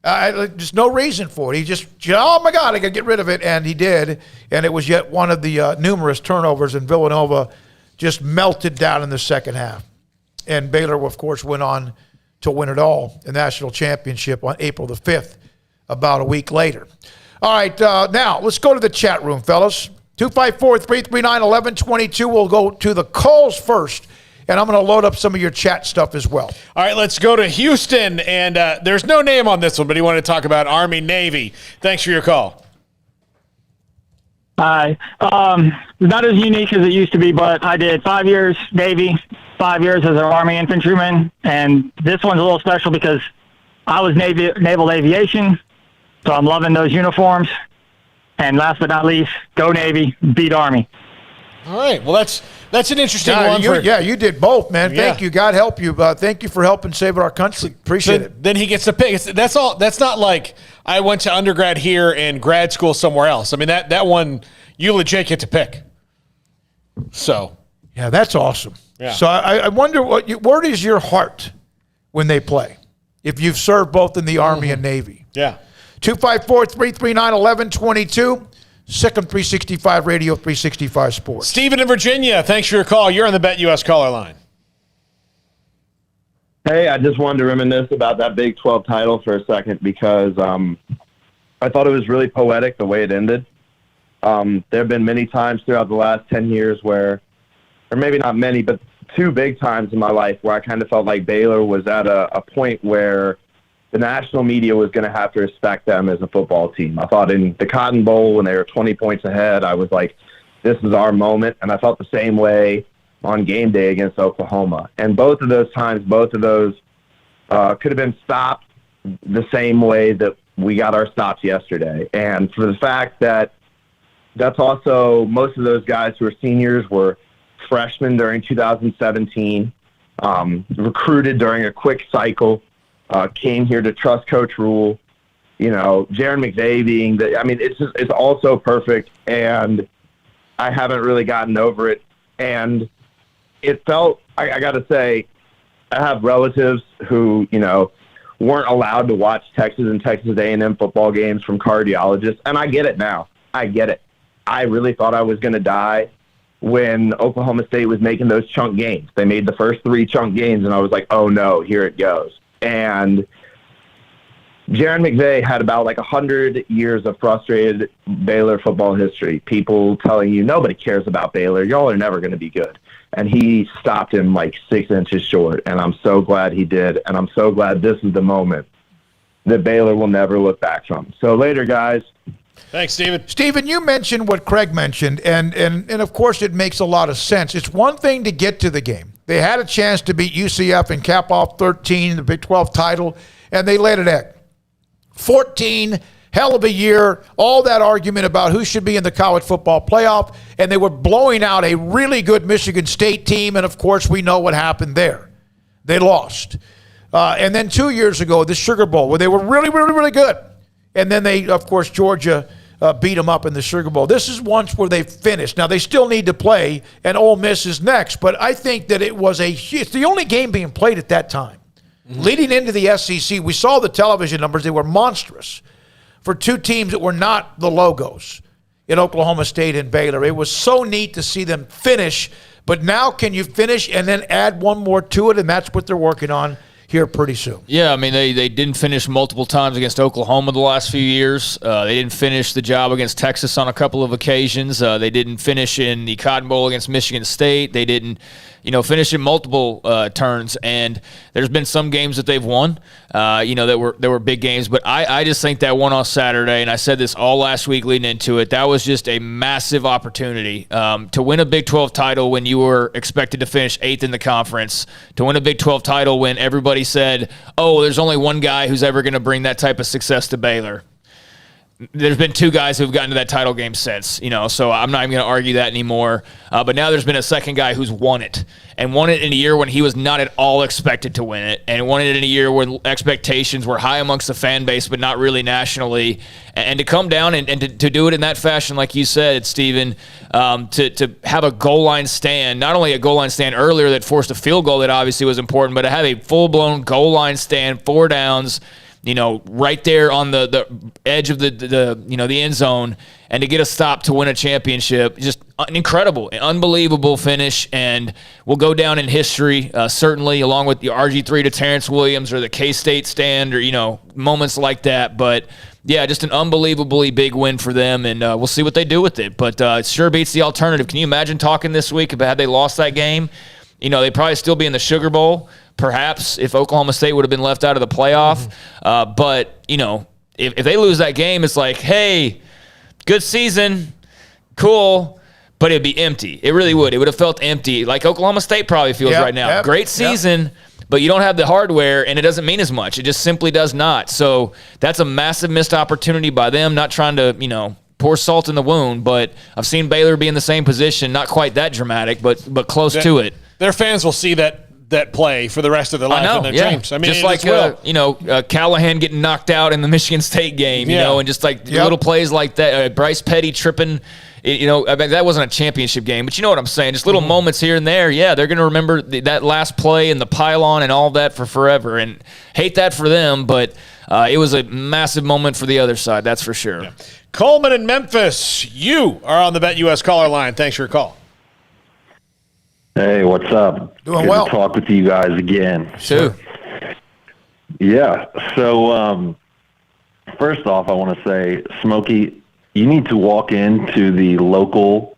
Just no reason for it. He just, oh my God, I got to get rid of it, and he did. And it was yet one of the numerous turnovers, and Villanova just melted down in the second half. And Baylor, of course, went on to win it all, the national championship on April the 5th, about a week later. All right, now let's go to the chat room, fellas. 254-339-1122. We'll go to the calls first, and I'm going to load up some of your chat stuff as well. All right, let's go to Houston, and there's no name on this one, but he wanted to talk about Army-Navy. Thanks for your call. Hi. Not as unique as it used to be, but I did 5 years Navy, 5 years as an Army infantryman, and this one's a little special because I was naval aviation, so I'm loving those uniforms. And last but not least, go Navy, beat Army. All right. Well, that's an interesting one. You did both, man. Thank you. God help you. Thank you for helping save our country. Appreciate it. Then he gets to pick. That's all. That's not like I went to undergrad here and grad school somewhere else. I mean, that one, you legit get to pick. So. Yeah, that's awesome. Yeah. So I wonder, where is your heart when they play? If you've served both in the Army and Navy. Yeah. 254-339-1122. Sikkim 365 Radio, 365 Sports. Stephen in Virginia, thanks for your call. You're on the Bet US caller line. Hey, I just wanted to reminisce about that Big 12 title for a second because I thought it was really poetic the way it ended. There have been many times throughout the last 10 years where, or maybe not many, but two big times in my life where I kind of felt like Baylor was at a point where the national media was going to have to respect them as a football team. I thought in the Cotton Bowl when they were 20 points ahead, I was like, this is our moment. And I felt the same way on game day against Oklahoma. And both of those times, could have been stopped the same way that we got our stops yesterday. And for the fact that that's also most of those guys who are seniors were freshmen during 2017, recruited during a quick cycle, came here to trust Coach Rule, Jaron McVay being it's all so perfect, and I haven't really gotten over it. And it felt, I got to say, I have relatives who, weren't allowed to watch Texas and Texas A&M football games from cardiologists, and I get it now. I get it. I really thought I was going to die when Oklahoma State was making those chunk games. They made the first 3 chunk games, and I was like, oh, no, here it goes. And Jaron McVay had about 100 years of frustrated Baylor football history. People telling you, nobody cares about Baylor. Y'all are never going to be good. And he stopped him 6 inches short, and I'm so glad he did. And I'm so glad this is the moment that Baylor will never look back from. So later, guys. Thanks, Stephen. Stephen, you mentioned what Craig mentioned, and of course it makes a lot of sense. It's one thing to get to the game. They had a chance to beat UCF and cap off 13, the Big 12 title, and they laid it at 14 hell of a year, all that argument about who should be in the college football playoff, and they were blowing out a really good Michigan State team, and of course we know what happened there. They lost. And then 2 years ago, the Sugar Bowl, where they were really, really, really good. And then they, of course, Georgia beat them up in the Sugar Bowl. This is once where they finished. Now, they still need to play, and Ole Miss is next, but I think that it's the only game being played at that time. Mm-hmm. Leading into the SEC, we saw the television numbers. They were monstrous for two teams that were not the logos in Oklahoma State and Baylor. It was so neat to see them finish, but now can you finish and then add one more to it, and that's what they're working on here pretty soon. Yeah, I mean, they didn't finish multiple times against Oklahoma the last few years. They didn't finish the job against Texas on a couple of occasions. They didn't finish in the Cotton Bowl against Michigan State. They didn't, finish in multiple turns. And there's been some games that they've won, that were big games. But I just think that one on Saturday, and I said this all last week leading into it, that was just a massive opportunity to win a Big 12 title when you were expected to finish 8th in the conference, to win a Big 12 title when everybody said, oh, there's only one guy who's ever going to bring that type of success to Baylor. There's been two guys who've gotten to that title game since, so I'm not even going to argue that anymore. But now there's been a second guy who's won it, and won it in a year when he was not at all expected to win it, and won it in a year when expectations were high amongst the fan base, but not really nationally. And to come down and to do it in that fashion, like you said, Stephen, to have a goal line stand, not only a goal line stand earlier that forced a field goal that obviously was important, but to have a full-blown goal line stand, 4 downs, right there on the edge of the end zone, and to get a stop to win a championship, just an incredible, unbelievable finish, and will go down in history, certainly, along with the RG3 to Terrence Williams or the K-State stand or, moments like that. But, yeah, just an unbelievably big win for them, and we'll see what they do with it. But it sure beats the alternative. Can you imagine talking this week about had they lost that game? They'd probably still be in the Sugar Bowl, perhaps, if Oklahoma State would have been left out of the playoff. But, if they lose that game, it's like, hey, good season, cool, but it'd be empty. It really would. It would have felt empty, like Oklahoma State probably feels right now. Great season, but you don't have the hardware, and it doesn't mean as much. It just simply does not. So that's a massive missed opportunity by them, not trying to, pour salt in the wound, but I've seen Baylor be in the same position, not quite that dramatic, but close to it. Their fans will see that play for the rest of their life and their dreams. I mean, just like Callahan getting knocked out in the Michigan State game, and just like little plays like that. Bryce Petty tripping, I mean, that wasn't a championship game, but you know what I'm saying. Just little moments here and there. Yeah, they're going to remember that last play and the pylon and all that for forever, and hate that for them. But it was a massive moment for the other side, that's for sure. Yeah. Coleman in Memphis, you are on the BetUS caller line. Thanks for your call. Hey, what's up? Doing Good well. to talk with you guys again. Sure. Yeah. So, first off, I want to say, Smokey, you need to walk into the local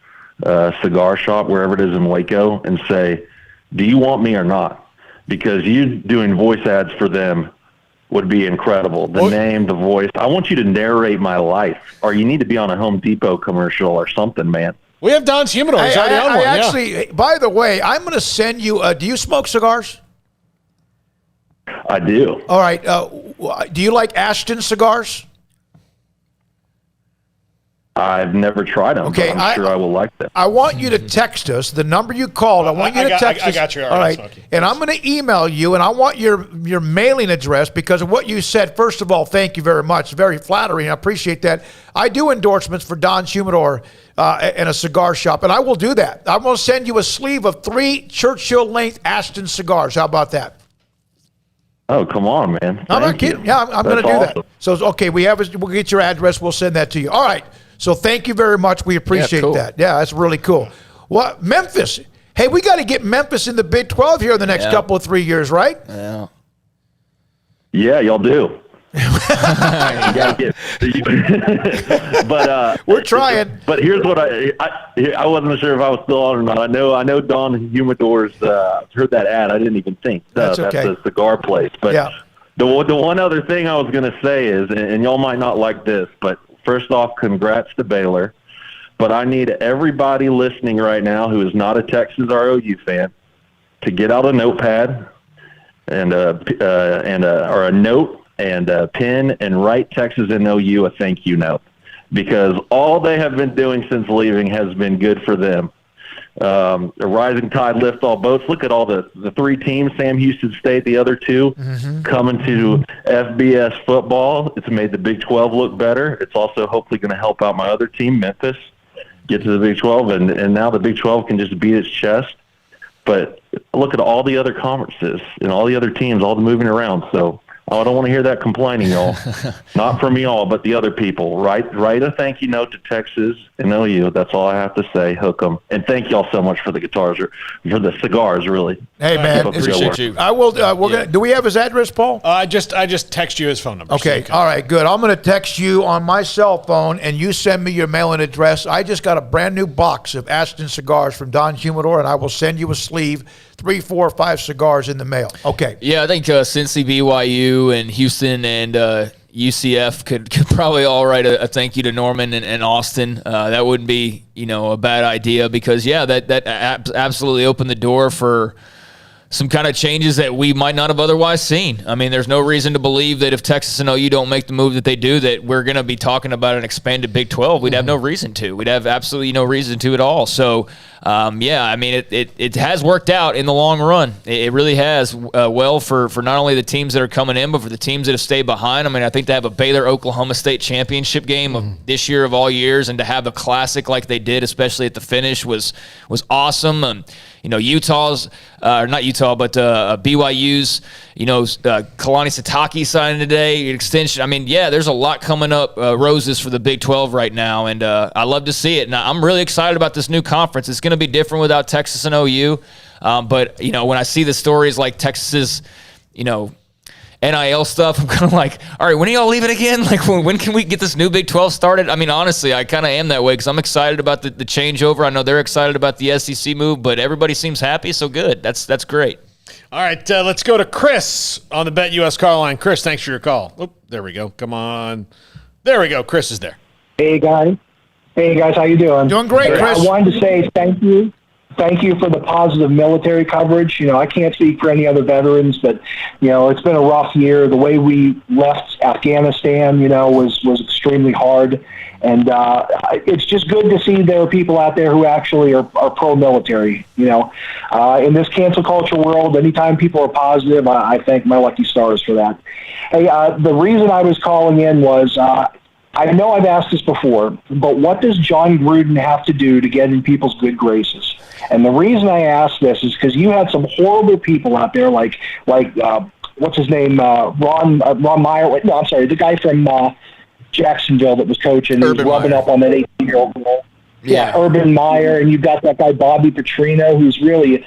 cigar shop, wherever it is in Waco, and say, do you want me or not? Because you doing voice ads for them would be incredible. The name, the voice. I want you to narrate my life, or you need to be on a Home Depot commercial or something, man. We have Don's Humidor. He's already on one. Actually, by the way, I'm going to send you. Do you smoke cigars? I do. All right. Do you like Ashton cigars? I've never tried them, but I'm sure I will like them. I want you to text us the number you called. I want you to text us. I got you. All right. Smokey. And I'm going to email you, and I want your mailing address because of what you said. First of all, thank you very much. Very flattering. I appreciate that. I do endorsements for Don's Humidor and a cigar shop, and I will do that. I'm going to send you a sleeve of 3 Churchill-length Ashton cigars. How about that? Oh, come on, man. I'm not kidding. Yeah, I'm going to do that. So, okay, we'll get your address. We'll send that to you. All right. So thank you very much. We appreciate that. Yeah, that's really cool. Well, Memphis. Hey, we got to get Memphis in the Big 12 here in the next couple of 3 years, right? Yeah. Yeah, y'all do. You gotta get, but we're trying. But here's what I wasn't sure if I was still on or not. I know Don Humidor's heard that ad. I didn't even think that's a cigar place. But the one other thing I was going to say is, and y'all might not like this, but first off, congrats to Baylor. But I need everybody listening right now who is not a Texas or OU fan to get out a notepad and or a note and pin and write Texas and OU a thank you note, because all they have been doing since leaving has been good for them. A rising tide lifts all boats. Look at all the three teams, Sam Houston State, the other two, coming to FBS football. It's made the Big 12 look better. It's also hopefully going to help out my other team, Memphis, get to the Big 12, and now the Big 12 can just beat its chest. But look at all the other conferences and all the other teams, all the moving around. So I don't want to hear that complaining, y'all. Not from y'all, but the other people. Write a thank you note to Texas and OU. That's all I have to say. Hook 'em. And thank y'all so much for the guitars, or for the cigars, really. Hey, man. Appreciate you. I will. Do we have his address, Paul? I just text you his phone number. Okay. All right. Good. I'm going to text you on my cell phone, and you send me your mailing address. I just got a brand new box of Ashton cigars from Don Humidor, and I will send you a sleeve, 3, 4, 5 cigars in the mail. Okay. Yeah, I think Cincy, BYU, and Houston and UCF could probably all write a thank you to Norman and Austin. That wouldn't be a bad idea, because that absolutely opened the door for some kind of changes that we might not have otherwise seen. I mean, there's no reason to believe that if Texas and OU don't make the move that they do, that we're going to be talking about an expanded Big 12. We'd have no reason to. We'd have absolutely no reason to at all. So, I mean, it has worked out in the long run. It really has well for not only the teams that are coming in, but for the teams that have stayed behind. I mean, I think to have a Baylor-Oklahoma State championship game of this year of all years, and to have a classic like they did, especially at the finish, was awesome. Utah's not Utah, but BYU's, Kalani Sitake signing today, extension. I mean, there's a lot coming up, roses for the Big 12 right now, and I love to see it. And I'm really excited about this new conference. It's going to be different without Texas and OU, but when I see the stories like Texas's, NIL stuff, I'm kind of like, all right, when are y'all leaving again? Like, when can we get this new Big 12 started? I mean, honestly, I kind of am that way, because I'm excited about the changeover. I know they're excited about the SEC move, but everybody seems happy, so good. That's great. All right, let's go to Chris on the BetUS car line. Chris, thanks for your call. Oh, there we go. Come on. There we go. Chris is there. Hey, guys. How you doing? Doing great, Chris. I wanted to say thank you. Thank you for the positive military coverage. I can't speak for any other veterans, but, it's been a rough year. The way we left Afghanistan, was extremely hard. And it's just good to see there are people out there who actually are pro-military. In this cancel culture world, anytime people are positive, I thank my lucky stars for that. Hey, the reason I was calling in was I know I've asked this before, but what does John Gruden have to do to get in people's good graces? And the reason I ask this is because you had some horrible people out there, like what's his name, Ron Meyer. No, I'm sorry, the guy from Jacksonville that was coaching, who was rubbing up on that 18-year-old girl. Yeah, Urban Meyer, and you've got that guy Bobby Petrino, who's really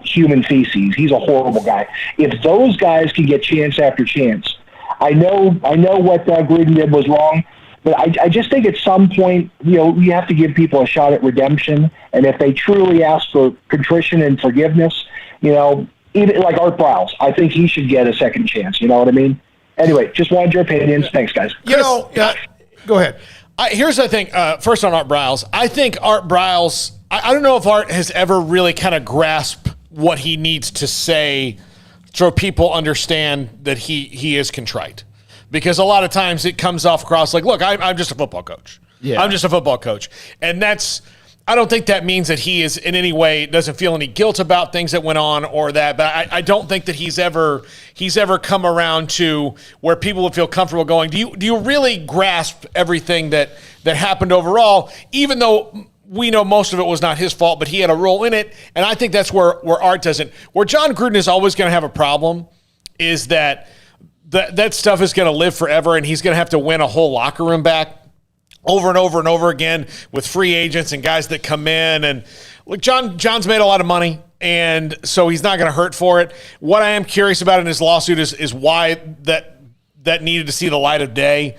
human feces. He's a horrible guy. If those guys can get chance after chance, I know what Gruden did was wrong. But I just think at some point, you have to give people a shot at redemption. And if they truly ask for contrition and forgiveness, even like Art Briles, I think he should get a second chance. You know what I mean? Anyway, just wanted your opinions. Thanks, guys. Go ahead. Here's the thing. First on Art Briles. I think Art Briles, I don't know if Art has ever really kind of grasped what he needs to say so people understand that he is contrite. Because a lot of times it comes off across like, look, I'm just a football coach. Yeah. I'm just a football coach. And I don't think that means that he is in any way doesn't feel any guilt about things that went on or that. But I don't think that he's ever come around to where people would feel comfortable going, do you really grasp everything that happened overall, even though we know most of it was not his fault, but he had a role in it. And I think that's where Art doesn't. Where John Gruden is always going to have a problem is that stuff is going to live forever, and he's going to have to win a whole locker room back over and over and over again with free agents and guys that come in. And look, John's made a lot of money, and so he's not going to hurt for it. What I am curious about in his lawsuit is why that needed to see the light of day,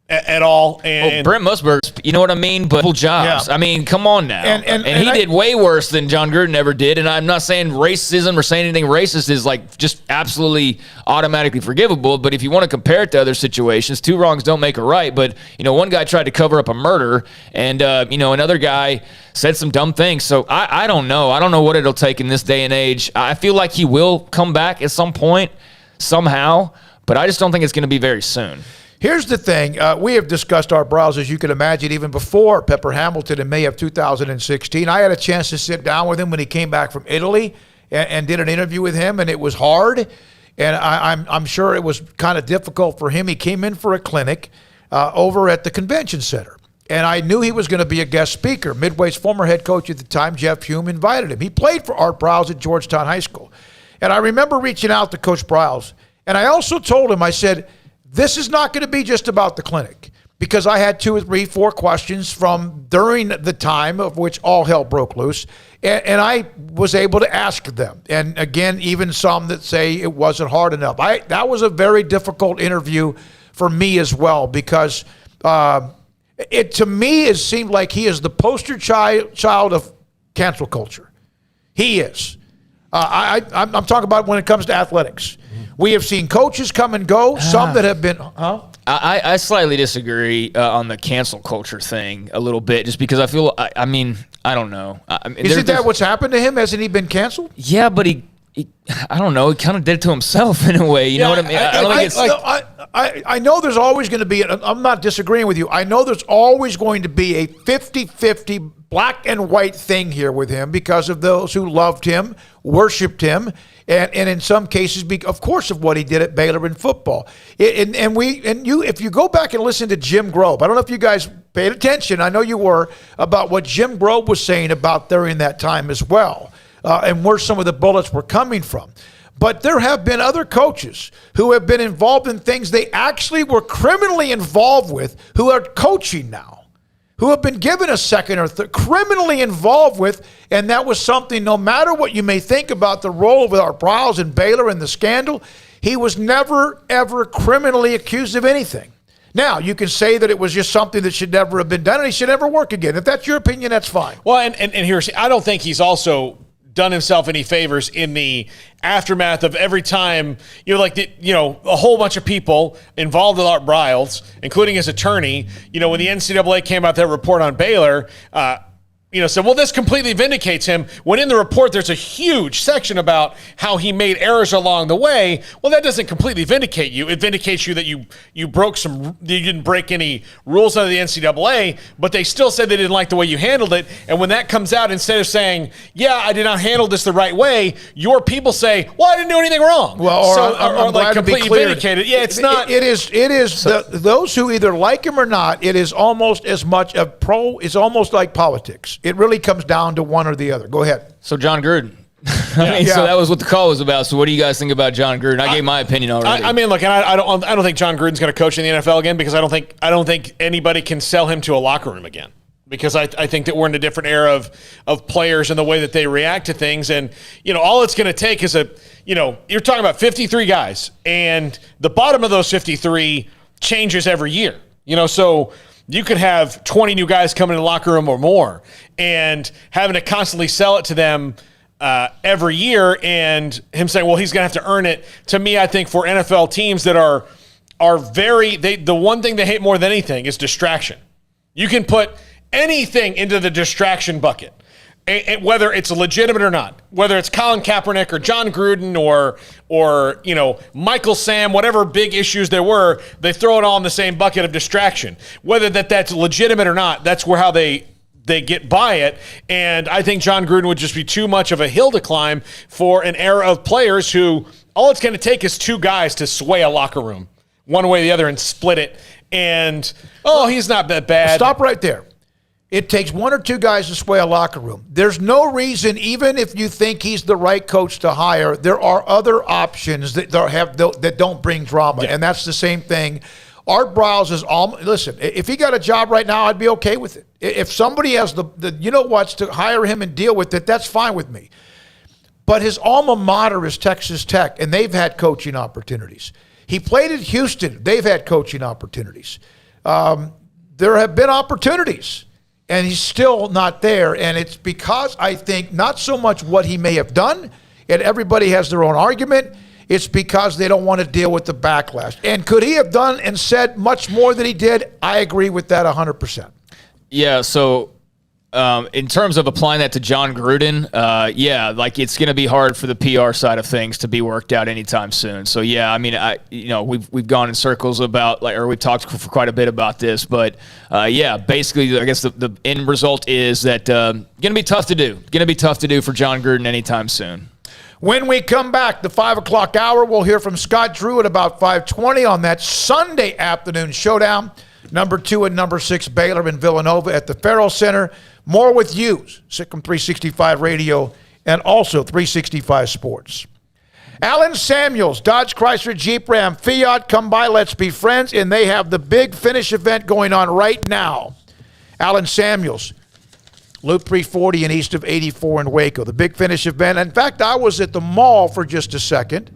at all. And Brent Musburg, you know what I mean? But jobs. Yeah. I mean, come on now. And he did way worse than John Gruden ever did. And I'm not saying racism or saying anything racist is like just absolutely automatically forgivable. But if you want to compare it to other situations, two wrongs don't make a right. But, one guy tried to cover up a murder and, another guy said some dumb things. So I don't know. I don't know what it'll take in this day and age. I feel like he will come back at some point somehow, but I just don't think it's going to be very soon. Here's the thing. We have discussed Art Briles, as you can imagine, even before Pepper Hamilton in May of 2016. I had a chance to sit down with him when he came back from Italy and did an interview with him, and it was hard. And I'm sure it was kind of difficult for him. He came in for a clinic over at the convention center. And I knew he was going to be a guest speaker. Midway's former head coach at the time, Jeff Hume, invited him. He played for Art Briles at Georgetown High School. And I remember reaching out to Coach Briles. And I also told him, I said, this is not going to be just about the clinic, because I had 2 or 3, 4 questions from during the time of which all hell broke loose, and I was able to ask them. And again, even some that say it wasn't hard enough. That was a very difficult interview for me as well, because to me it seemed like he is the poster child of cancel culture. He is. I'm talking about when it comes to athletics. We have seen coaches come and go, some that have been, I slightly disagree on the cancel culture thing a little bit, just because I feel, I mean, I don't know. Isn't that what's happened to him? Hasn't he been canceled? Yeah, but he I don't know, he kind of did it to himself in a way. You know what I mean? I don't think it's I know there's always going to be, I'm not disagreeing with you, I know there's always going to be a 50-50 black and white thing here with him because of those who loved him, worshiped him, and in some cases, of course, of what he did at Baylor in football. If you go back and listen to Jim Grobe, I don't know if you guys paid attention, I know you were, about what Jim Grobe was saying about during that time as well, and where some of the bullets were coming from. But there have been other coaches who have been involved in things they actually were criminally involved with, who are coaching now, who have been given a second or third, criminally involved with, and that was something, no matter what you may think about the role of Art Briles and Baylor and the scandal, he was never, ever criminally accused of anything. Now, you can say that it was just something that should never have been done and he should never work again. If that's your opinion, that's fine. Well, and here's, I don't think he's also done himself any favors in the aftermath of every time, a whole bunch of people involved with Art Briles, including his attorney, when the NCAA came out that report on Baylor, said, well, this completely vindicates him, when in the report there's a huge section about how he made errors along the way. Well, that doesn't completely vindicate you. It vindicates you that you didn't break any rules under the NCAA, but they still said they didn't like the way you handled it. And when that comes out, instead of saying, yeah, I did not handle this the right way, your people say, well, I didn't do anything wrong. Well, I'm glad completely to be clear. vindicated. Yeah, it's not. It is those who either like him or not, it is almost as much a pro, it's almost like politics. It really comes down to one or the other. Go ahead. So John Gruden. So that was what the call was about. So what do you guys think about John Gruden? I gave my opinion already. I mean, look, and I don't think John Gruden's going to coach in the NFL again, because I don't think anybody can sell him to a locker room again. Because I think that we're in a different era of players and the way that they react to things. And, all it's going to take is you're talking about 53 guys, and the bottom of those 53 changes every year. So you could have 20 new guys coming in the locker room or more, and having to constantly sell it to them every year, and him saying, well, he's going to have to earn it. To me, I think for NFL teams that are the one thing they hate more than anything is distraction. You can put anything into the distraction bucket, whether it's legitimate or not, whether it's Colin Kaepernick or John Gruden or Michael Sam, whatever big issues there were, they throw it all in the same bucket of distraction. Whether that's legitimate or not, that's how they get by it. And I think John Gruden would just be too much of a hill to climb for an era of players who all it's going to take is 2 guys to sway a locker room one way or the other and split it. And, he's not that bad. Stop right there. It takes 1 or 2 guys to sway a locker room. There's no reason, even if you think he's the right coach to hire, there are other options that don't bring drama. Yeah. And that's the same thing. Art Briles is listen, if he got a job right now, I'd be okay with it. If somebody has the to hire him and deal with it, that's fine with me. But his alma mater is Texas Tech, and they've had coaching opportunities. He played at Houston. They've had coaching opportunities. There have been opportunities, and he's still not there. And it's because I think not so much what he may have done, and everybody has their own argument. It's because they don't want to deal with the backlash. And could he have done and said much more than he did? I agree with that 100%. Yeah, so in terms of applying that to John Gruden, like it's going to be hard for the PR side of things to be worked out anytime soon. So yeah, I mean, we've gone in circles about we've talked for quite a bit about this, but basically, I guess the end result is that going to be tough to do. Going to be tough to do for John Gruden anytime soon. When we come back, the 5 o'clock hour, we'll hear from Scott Drew at about 5:20 on that Sunday afternoon showdown. Number 2 and number 6, Baylor and Villanova at the Farrell Center. More with you, Sikkim 365 Radio, and also 365 Sports. Alan Samuels, Dodge, Chrysler, Jeep, Ram, Fiat, come by, let's be friends, and they have the big finish event going on right now. Alan Samuels, Loop 340 and east of 84 in Waco, the big finish event. In fact, I was at the mall for just a second,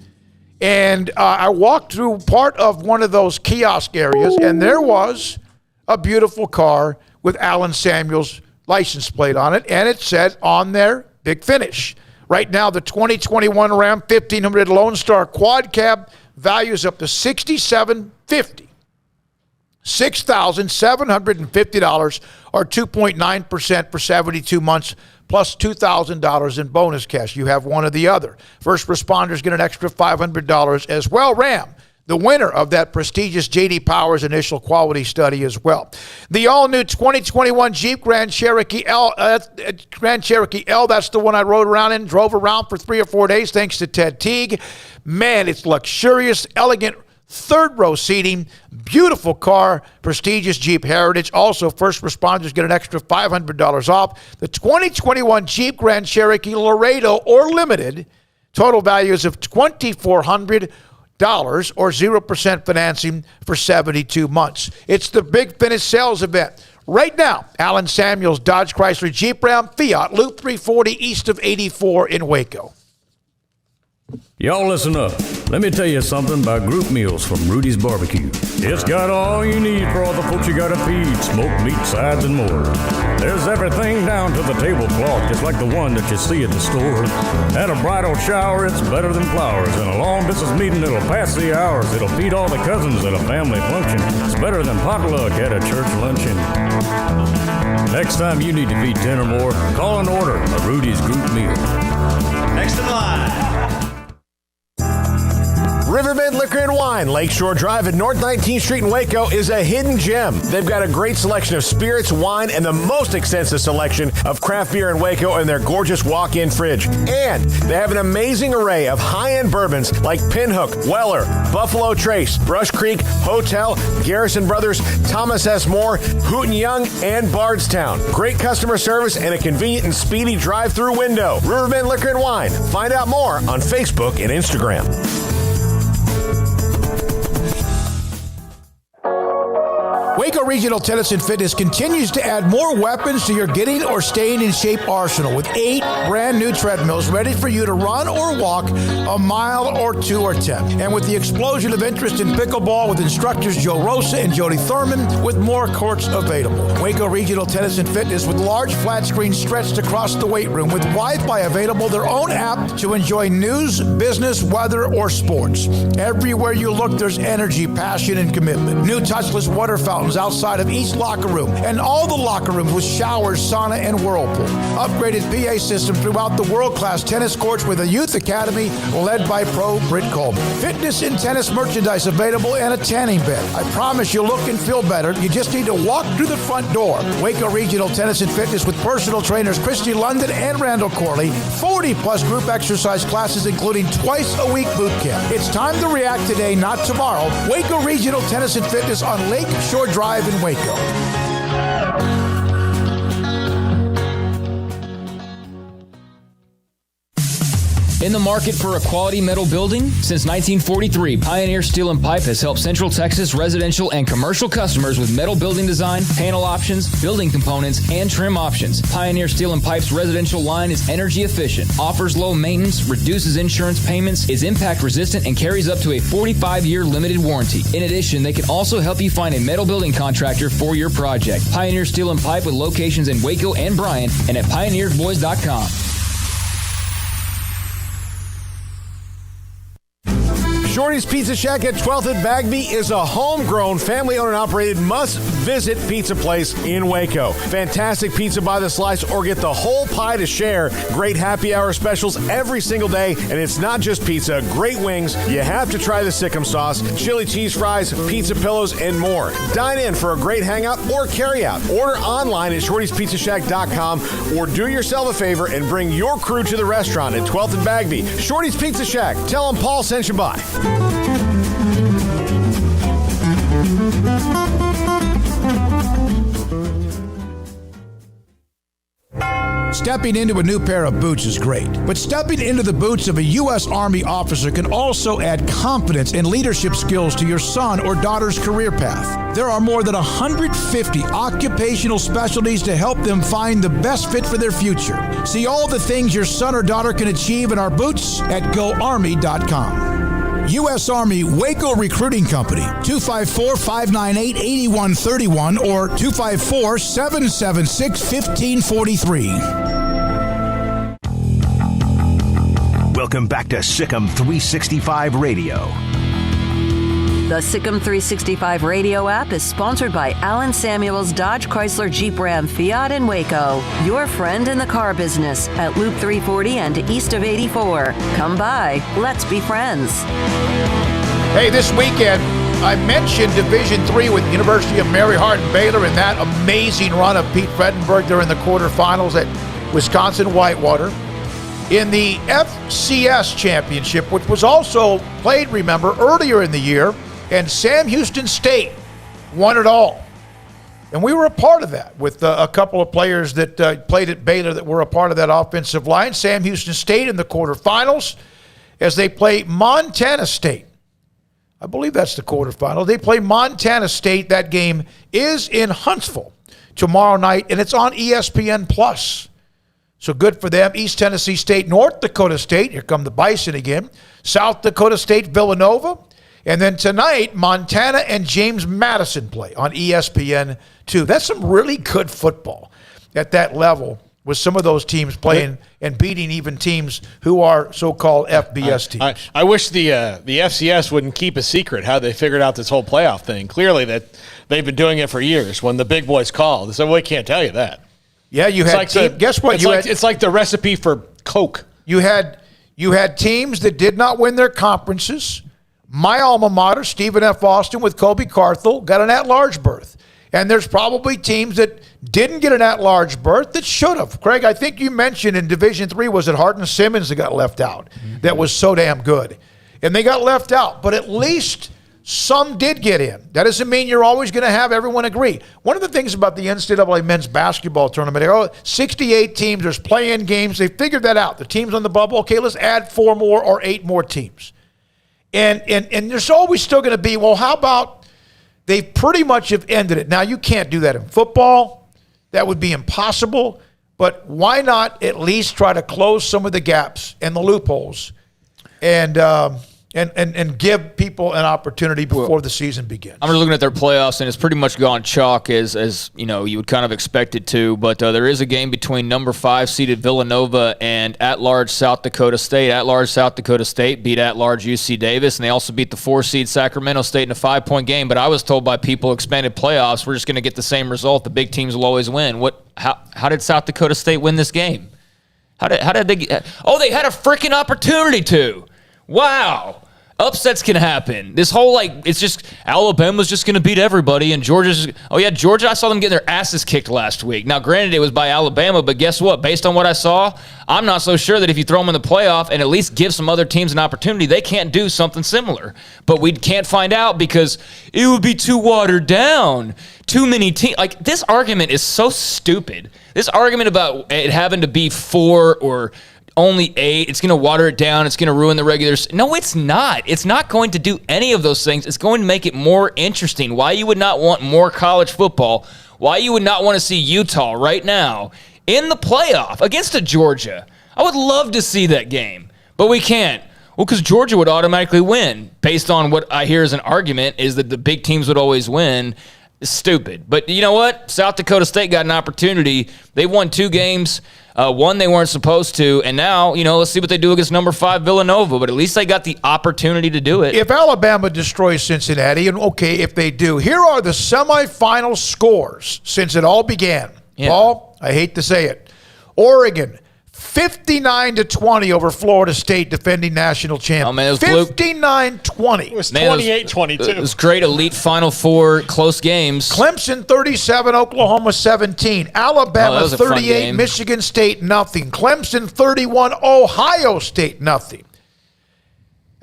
and I walked through part of one of those kiosk areas, and there was a beautiful car with Alan Samuels' license plate on it, and it said on there, big finish. Right now, the 2021 Ram 1500 Lone Star Quad Cab values up to $6,750. $6,750 or 2.9% for 72 months plus $2,000 in bonus cash. You have one or the other. First responders get an extra $500 as well. Ram, the winner of that prestigious J.D. Powers initial quality study as well. The all-new 2021 Jeep Grand Cherokee L, that's the one I drove around for 3 or 4 days thanks to Ted Teague. Man, it's luxurious, elegant, third-row seating, beautiful car, prestigious Jeep heritage. Also, first responders get an extra $500 off. The 2021 Jeep Grand Cherokee Laredo or Limited, total values of $2,400 or 0% financing for 72 months. It's the big finish sales event. Right now, Alan Samuels, Dodge, Chrysler, Jeep, Ram, Fiat, Loop 340 east of 84 in Waco. Y'all listen up. Let me tell you something about group meals from Rudy's Barbecue. It's got all you need for all the folks you gotta feed, smoked meat, sides, and more. There's everything down to the tablecloth, just like the one that you see at the store. At a bridal shower, it's better than flowers. And a long distance meeting, it'll pass the hours. It'll feed all the cousins at a family function. It's better than potluck at a church luncheon. Next time you need to feed 10 or more, call and order a Rudy's group meal. Next in line. Riverbend Liquor and Wine, Lakeshore Drive at North 19th Street in Waco is a hidden gem. They've got a great selection of spirits, wine, and the most extensive selection of craft beer in Waco in their gorgeous walk-in fridge. And they have an amazing array of high-end bourbons like Pinhook, Weller, Buffalo Trace, Brush Creek, Hotel, Garrison Brothers, Thomas S. Moore, Hooten Young, and Bardstown. Great customer service and a convenient and speedy drive-through window. Riverbend Liquor and Wine. Find out more on Facebook and Instagram. Waco Regional Tennis and Fitness continues to add more weapons to your getting or staying in shape arsenal with 8 brand new treadmills ready for you to run or walk a mile or 2 or 10. And with the explosion of interest in pickleball with instructors Joe Rosa and Jody Thurman with more courts available. Waco Regional Tennis and Fitness with large flat screens stretched across the weight room with Wi-Fi available, their own app to enjoy news, business, weather, or sports. Everywhere you look, there's energy, passion, and commitment. New touchless water fountains outside of each locker room, and all the locker rooms with showers, sauna, and whirlpool. Upgraded PA system throughout the world-class tennis courts with a youth academy led by pro Britt Coleman. Fitness and tennis merchandise available and a tanning bed. I promise you'll look and feel better. You just need to walk through the front door. Waco Regional Tennis and Fitness with personal trainers Christy London and Randall Corley. 40-plus group exercise classes, including twice-a-week boot camp. It's time to react today, not tomorrow. Waco Regional Tennis and Fitness on Lake Shore Drive in Waco. In the market for a quality metal building? Since 1943, Pioneer Steel and Pipe has helped Central Texas residential and commercial customers with metal building design, panel options, building components, and trim options. Pioneer Steel and Pipe's residential line is energy efficient, offers low maintenance, reduces insurance payments, is impact resistant, and carries up to a 45-year limited warranty. In addition, they can also help you find a metal building contractor for your project. Pioneer Steel and Pipe with locations in Waco and Bryan and at pioneersboys.com. Shorty's Pizza Shack at 12th and Bagby is a homegrown, family-owned and operated must-visit pizza place in Waco. Fantastic pizza by the slice or get the whole pie to share. Great happy hour specials every single day, and it's not just pizza. Great wings. You have to try the Sikkim sauce, chili cheese fries, pizza pillows, and more. Dine in for a great hangout or carry-out. Order online at shortyspizzashack.com or do yourself a favor and bring your crew to the restaurant at 12th and Bagby. Shorty's Pizza Shack. Tell them Paul sent you by. Stepping into a new pair of boots is great, but stepping into the boots of a U.S. Army officer can also add confidence and leadership skills to your son or daughter's career path. There are more than 150 occupational specialties to help them find the best fit for their future. See all the things your son or daughter can achieve in our boots at GoArmy.com. U.S. Army Waco Recruiting Company, 254-598-8131 or 254-776-1543. Welcome back to Sikkim 365 Radio. The Sikkim 365 radio app is sponsored by Alan Samuels Dodge Chrysler Jeep Ram Fiat in Waco, your friend in the car business at Loop 340 and east of 84. Come by. Let's be friends. Hey, this weekend, I mentioned Division III with University of Mary Hardin Baylor and that amazing run of Pete Fredenberg during the quarterfinals at Wisconsin Whitewater. In the FCS Championship, which was also played, remember, earlier in the year, and Sam Houston State won it all. And we were a part of that with a couple of players that played at Baylor that were a part of that offensive line. Sam Houston State in the quarterfinals as they play Montana State. I believe that's the quarterfinal. They play Montana State. That game is in Huntsville tomorrow night, and it's on ESPN+. So good for them. East Tennessee State, North Dakota State. Here come the Bison again. South Dakota State, Villanova. And then tonight, Montana and James Madison play on ESPN2. That's some really good football at that level with some of those teams playing and beating even teams who are so-called FBS teams. I wish the FCS wouldn't keep a secret how they figured out this whole playoff thing. Clearly that they've been doing it for years. When the big boys call, they said, well, we can't tell you that. Yeah, you had guess what? It's like the recipe for Coke. You had teams that did not win their conferences. My alma mater, Stephen F. Austin with Kobe Carthel, got an at-large berth. And there's probably teams that didn't get an at-large berth that should have. Craig, I think you mentioned in Division III, was it Hardin Simmons that got left out? That was so damn good. And they got left out. But at least some did get in. That doesn't mean you're always going to have everyone agree. One of the things about the NCAA men's basketball tournament, 68 teams, there's play-in games. They figured that out. The teams on the bubble, okay, let's add 4 more or 8 more teams. And there's always still going to be, well, how about they pretty much have ended it. Now, you can't do that in football. That would be impossible. But why not at least try to close some of the gaps and the loopholes and give people an opportunity before the season begins? I'm just looking at their playoffs, and it's pretty much gone chalk as you know you would kind of expect it to. But there is a game between number 5 seeded Villanova and at-large South Dakota State. At-large South Dakota State beat at-large UC Davis, and they also beat the 4 seed Sacramento State in a 5-point game. But I was told by people expanded playoffs, we're just going to get the same result. The big teams will always win. How did South Dakota State win this game? How did they? They had a freaking opportunity to. Wow. Upsets can happen. This whole, it's just Alabama's just going to beat everybody, and Georgia, I saw them getting their asses kicked last week. Now, granted, it was by Alabama, but guess what? Based on what I saw, I'm not so sure that if you throw them in the playoff and at least give some other teams an opportunity, they can't do something similar. But we can't find out because it would be too watered down. Too many teams. This argument is so stupid. This argument about it having to be 4 or only 8, it's going to water it down, it's going to ruin the regular. No, it's not. It's not going to do any of those things. It's going to make it more interesting. Why you would not want more college football, why you would not want to see Utah right now in the playoff against a Georgia. I would love to see that game, but we can't. Well, because Georgia would automatically win based on what I hear as an argument is that the big teams would always win. It's stupid. But you know what? South Dakota State got an opportunity. They won 2 games. One they weren't supposed to, and now, let's see what they do against number 5 Villanova, but at least they got the opportunity to do it. If Alabama destroys Cincinnati, and okay, if they do, here are the semifinal scores since it all began. Yeah. Paul, I hate to say it. Oregon, 59-20 over Florida State, defending national champion. Oh, man, it was 59-20. It was 28-22. It was great Elite Final Four close games. Clemson 37, Oklahoma 17. Alabama 38, Michigan State nothing. Clemson 31, Ohio State nothing.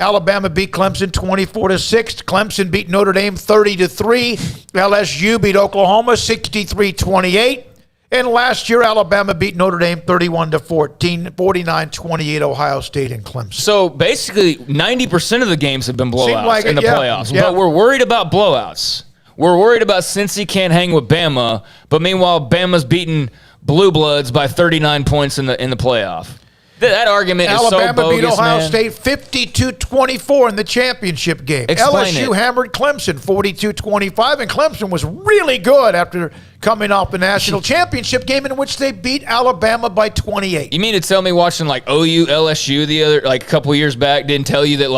Alabama beat Clemson 24-6. Clemson beat Notre Dame 30-3. LSU beat Oklahoma 63-28. And last year, Alabama beat Notre Dame 31-14, 49-28, Ohio State and Clemson. So basically, 90% of the games have been blowouts in the playoffs. Yeah. But we're worried about blowouts. We're worried about Cincy can't hang with Bama, but meanwhile, Bama's beating Blue Bloods by 39 points in the playoff. That argument is so bogus, Alabama beat Ohio State 52-24 in the championship game. LSU hammered Clemson 42-25, and Clemson was really good after coming off the national championship game in which they beat Alabama by 28. You mean to tell me watching OU LSU a couple years back didn't tell you that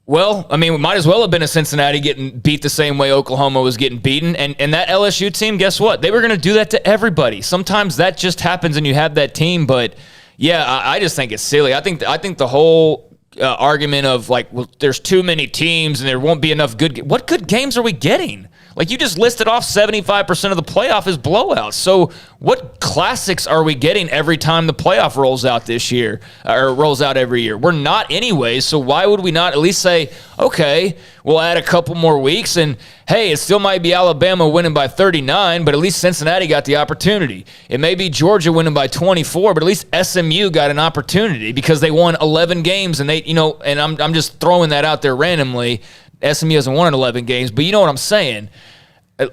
it might as well have been a Cincinnati getting beat the same way Oklahoma was getting beaten. And that LSU team, guess what? They were going to do that to everybody. Sometimes that just happens and you have that team, but yeah, I just think it's silly. I think the whole argument of there's too many teams and there won't be enough what good games are we getting? You just listed off 75% of the playoff is blowouts. So what classics are we getting every time the playoff rolls out this year or rolls out every year? We're not anyways, so why would we not at least say, okay, we'll add a couple more weeks and, hey, it still might be Alabama winning by 39, but at least Cincinnati got the opportunity. It may be Georgia winning by 24, but at least SMU got an opportunity because they won 11 games and and I'm just throwing that out there randomly. SMU hasn't won in 11 games, but you know what I'm saying.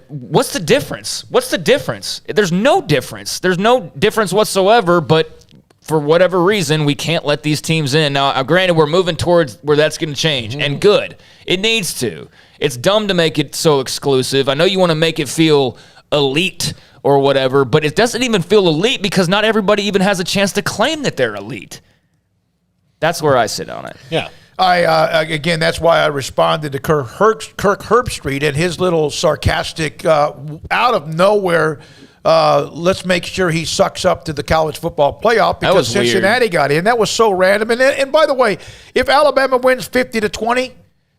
What's the difference? There's no difference. There's no difference whatsoever, but for whatever reason, we can't let these teams in. Now, granted, we're moving towards where that's going to change, and good. It needs to. It's dumb to make it so exclusive. I know you want to make it feel elite or whatever, but it doesn't even feel elite because not everybody even has a chance to claim that they're elite. That's where I sit on it. Yeah. Again, that's why I responded to Kirk Herbstreit and his little sarcastic, out of nowhere, let's make sure he sucks up to the college football playoff because Cincinnati got in. That was so random. And by the way, if Alabama wins 50-20,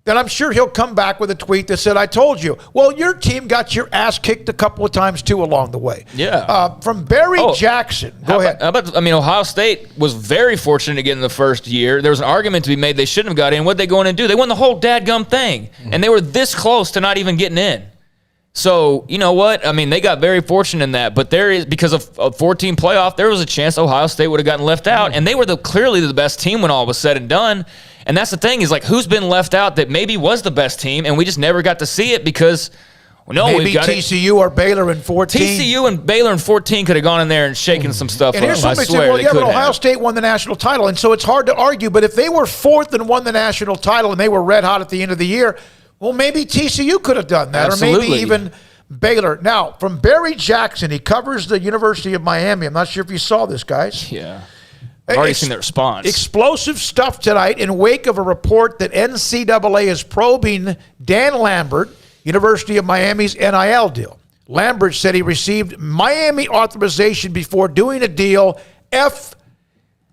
then I'm sure he'll come back with a tweet that said, I told you. Well, your team got your ass kicked a couple of times, too, along the way. Yeah. From Barry Jackson. Go ahead. Ohio State was very fortunate to get in the first year. There was an argument to be made they shouldn't have got in. What'd they go in and do? They won the whole dadgum thing. And they were this cleose to not even getting in. So, you know what? They got very fortunate in that. But there is, because of a 14 playoff, there was a chance Ohio State would have gotten left out. And they were clearly the best team when all was said and done. And that's the thing is, who's been left out that maybe was the best team, and we just never got to see it because, maybe we've got TCU or Baylor in 14. TCU and Baylor in 14 could have gone in there and shaken some stuff and up. Here's somebody saying, well, but Ohio State won the national title, and so it's hard to argue. But if they were fourth and won the national title and they were red hot at the end of the year, well, maybe TCU could have done that, Absolutely. Or maybe even Baylor. Now, from Barry Jackson, he covers the University of Miami. I'm not sure if you saw this, guys. Yeah. I've already seen the response. Explosive stuff tonight in wake of a report that NCAA is probing Dan Lambert, University of Miami's NIL deal. Lambert said he received Miami authorization before doing a deal.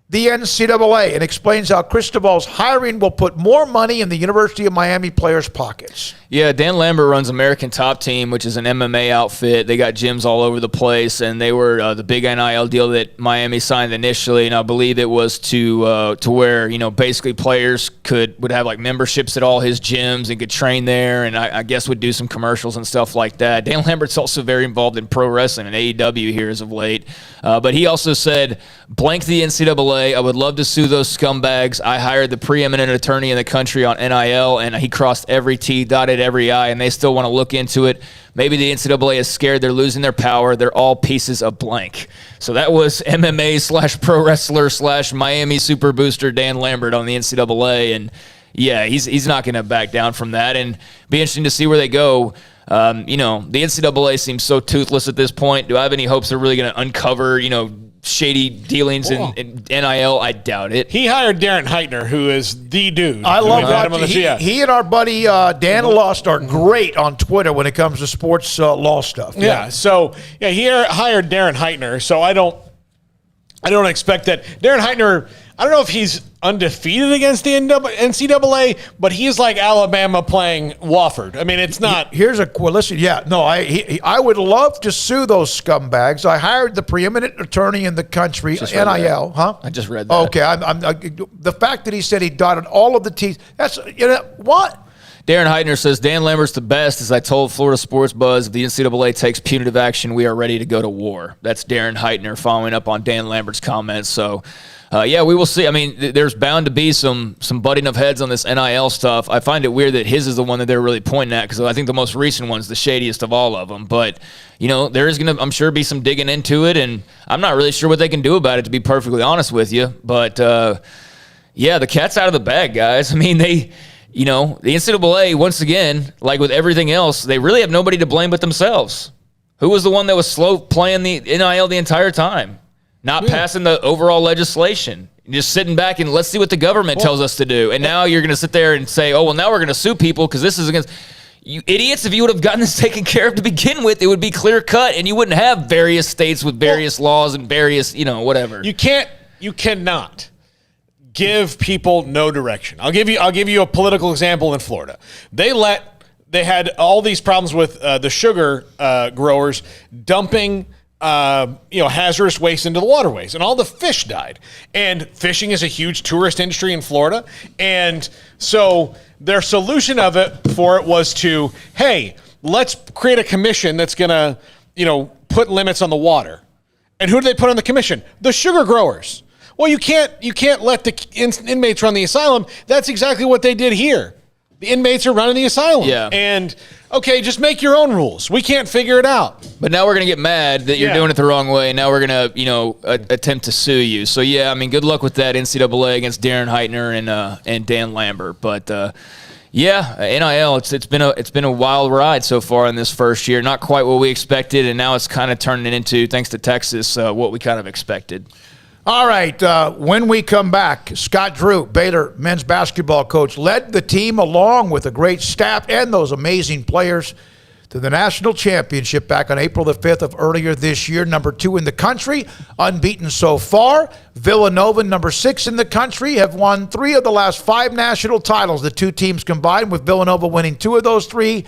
The NCAA, and explains how Cristobal's hiring will put more money in the University of Miami players' pockets. Yeah, Dan Lambert runs American Top Team, which is an MMA outfit. They got gyms all over the place, and they were the big NIL deal that Miami signed initially, and I believe it was to where basically players would have memberships at all his gyms and could train there, and I guess would do some commercials and stuff like that. Dan Lambert's also very involved in pro wrestling and AEW here as of late, but he also said, blank the NCAA. I would love to sue those scumbags. I hired the preeminent attorney in the country on NIL, and he crossed every T, dotted every I, and they still want to look into it. Maybe the NCAA is scared they're losing their power. They're all pieces of blank. So that was MMA /pro wrestler / Miami super booster Dan Lambert on the NCAA, and yeah, he's not going to back down from that, and be interesting to see where they go. You know, the NCAA seems so toothless at this point. Do I have any hopes they're really going to uncover, you know, shady dealings in NIL? I doubt it. He hired Darren Heitner, who is the dude. I love that. He and our buddy Dan Lost are great on Twitter when it comes to sports law stuff. Yeah. So he hired Darren Heitner. So I don't expect that. Darren Heitner, I don't know if he's undefeated against the NCAA, but he's like Alabama playing Wofford. I mean, it's not. Listen. Yeah, no, I would love to sue those scumbags. I hired the preeminent attorney in the country, NIL, huh? I just read that. Okay, the fact that he said he dotted all of the T's. That's what. Darren Heitner says, Dan Lambert's the best. As I told Florida Sports Buzz, if the NCAA takes punitive action, we are ready to go to war. That's Darren Heitner following up on Dan Lambert's comments. So, we will see. I mean, there's bound to be some butting of heads on this NIL stuff. I find it weird that his is the one that they're really pointing at, because I think the most recent one's the shadiest of all of them. But, you know, there is going to, I'm sure, be some digging into it, and I'm not really sure what they can do about it, to be perfectly honest with you. But, the cat's out of the bag, guys. I mean, you know, the NCAA, once again, like with everything else, they really have nobody to blame but themselves. Who was the one that was slow playing the NIL the entire time? Not passing the overall legislation. Just sitting back and let's see what the government tells us to do. And now you're going to sit there and say, oh, well, now we're going to sue people because this is against... You idiots, if you would have gotten this taken care of to begin with, it would be clear cut, and you wouldn't have various states with various laws and various, you know, whatever. You cannot give people no direction. I'll give you a political example in Florida. They had all these problems with the sugar growers dumping hazardous waste into the waterways, and all the fish died. And fishing is a huge tourist industry in Florida, and so their solution for it was to, hey, let's create a commission that's gonna put limits on the water. And who do they put on the commission? The sugar growers. Well, you can't let the inmates run the asylum. That's exactly what they did here. The inmates are running the asylum. Yeah. And, okay, just make your own rules. We can't figure it out. But now we're going to get mad that you're doing it the wrong way, and now we're going to, attempt to sue you. So, yeah, I mean, good luck with that, NCAA, against Darren Heitner and Dan Lambert. But, NIL, it's been a wild ride so far in this first year. Not quite what we expected, and now it's kind of turning into, thanks to Texas, what we kind of expected. All right, when we come back, Scott Drew, Baylor men's basketball coach, led the team along with a great staff and those amazing players to the national championship back on April the 5th of earlier this year, number 2 in the country, unbeaten so far. Villanova, number 6 in the country, have won 3 of the last 5 national titles. The two teams combined, with Villanova winning 2 of those 3,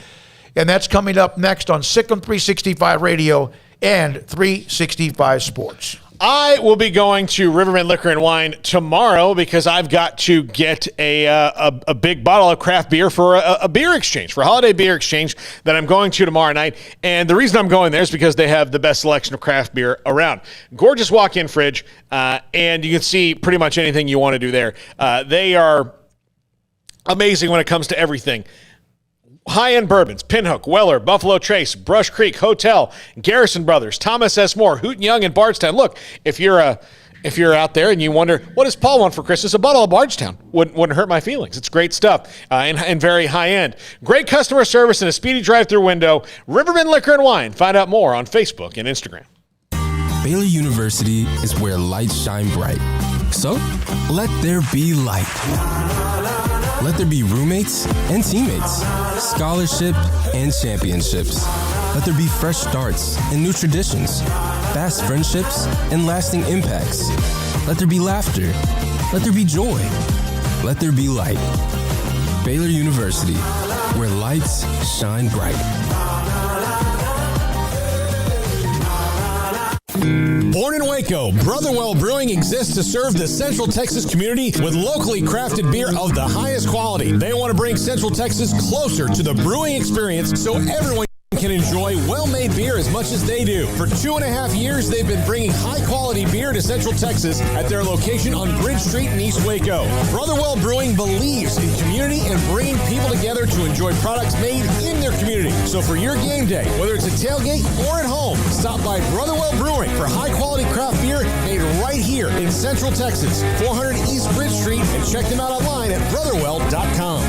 and that's coming up next on Sikkim 365 Radio and 365 Sports. I will be going to Riverman Liquor and Wine tomorrow because I've got to get a big bottle of craft beer for a beer exchange, for a holiday beer exchange that I'm going to tomorrow night. And the reason I'm going there is because they have the best selection of craft beer around. Gorgeous walk-in fridge, and you can see pretty much anything you want to do there. They are amazing when it comes to everything. High-end bourbons, Pinhook, Weller, Buffalo Trace, Brush Creek, Hotel, Garrison Brothers, Thomas S. Moore, Hooten Young, and Bardstown. Look, if you're out there and you wonder, what does Paul want for Christmas? A bottle of Bardstown wouldn't hurt my feelings. It's great stuff and very high-end. Great customer service and a speedy drive-through window. Riverman Liquor and Wine. Find out more on Facebook and Instagram. Baylor University is where lights shine bright. So, let there be light. Let there be roommates and teammates, scholarship and championships. Let there be fresh starts and new traditions, fast friendships and lasting impacts. Let there be laughter. Let there be joy. Let there be light. Baylor University, where lights shine bright. Born in Waco, Brotherwell Brewing exists to serve the Central Texas community with locally crafted beer of the highest quality. They want to bring Central Texas closer to the brewing experience so everyone can enjoy well-made beer as much as they do. For 2.5 years, they've been bringing high-quality beer to Central Texas at their location on Bridge Street in East Waco. Brotherwell Brewing believes in community and bringing people together to enjoy products made in their community. So for your game day, whether it's a tailgate or at home, stop by Brotherwell Brewing for high-quality craft beer made right here in Central Texas, 400 East Bridge Street, and check them out online at brotherwell.com.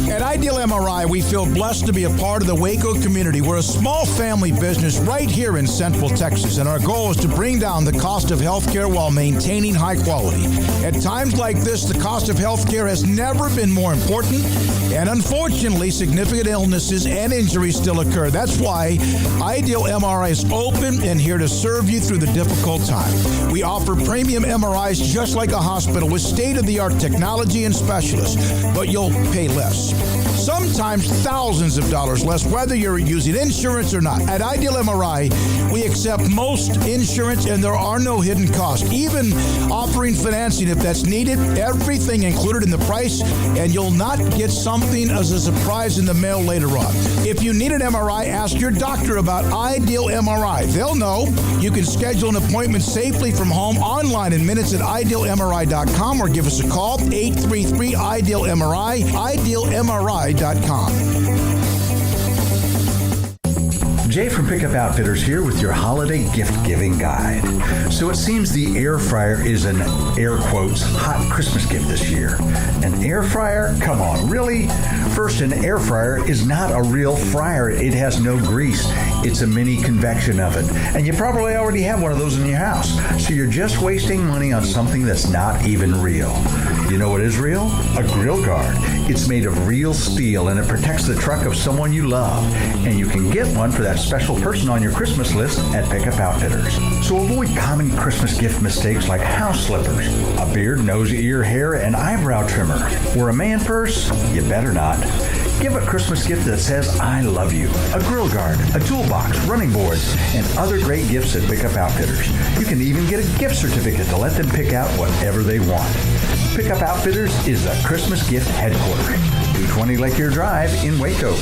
At Ideal MRI, we feel blessed to be a part of the Waco community. We're a small family business right here in Central Texas, and our goal is to bring down the cost of health care while maintaining high quality. At times like this, the cost of health care has never been more important, and unfortunately, significant illnesses and injuries still occur. That's why Ideal MRI is open and here to serve you through the difficult time. We offer premium MRIs just like a hospital with state-of-the-art technology and specialists, but you'll pay less. Sometimes thousands of dollars less, whether you're using insurance or not. At Ideal MRI, we accept most insurance and there are no hidden costs. Even offering financing if that's needed, everything included in the price, and you'll not get something as a surprise in the mail later on. If you need an MRI, ask your doctor about Ideal MRI. They'll know. You can schedule an appointment safely from home online in minutes at idealmri.com or give us a call, 833-IDEAL-MRI, idealmri.com. Jay from Pickup Outfitters here with your holiday gift-giving guide. So it seems the air fryer is an, air quotes, hot Christmas gift this year. An air fryer? Come on, really? First, an air fryer is not a real fryer. It has no grease. It's a mini convection oven. And you probably already have one of those in your house. So you're just wasting money on something that's not even real. You know what is real? A grill guard. It's made of real steel and it protects the truck of someone you love. And you can get one for that special person on your Christmas list at Pickup Outfitters. So avoid common Christmas gift mistakes like house slippers, a beard, nose, ear, hair, and eyebrow trimmer, or a man purse. You better not. Give a Christmas gift that says, I love you. A grill guard, a toolbox, running boards, and other great gifts at Pickup Outfitters. You can even get a gift certificate to let them pick out whatever they want. Pickup Outfitters is a Christmas gift headquarters. 220 Lake Erie Drive in Waco.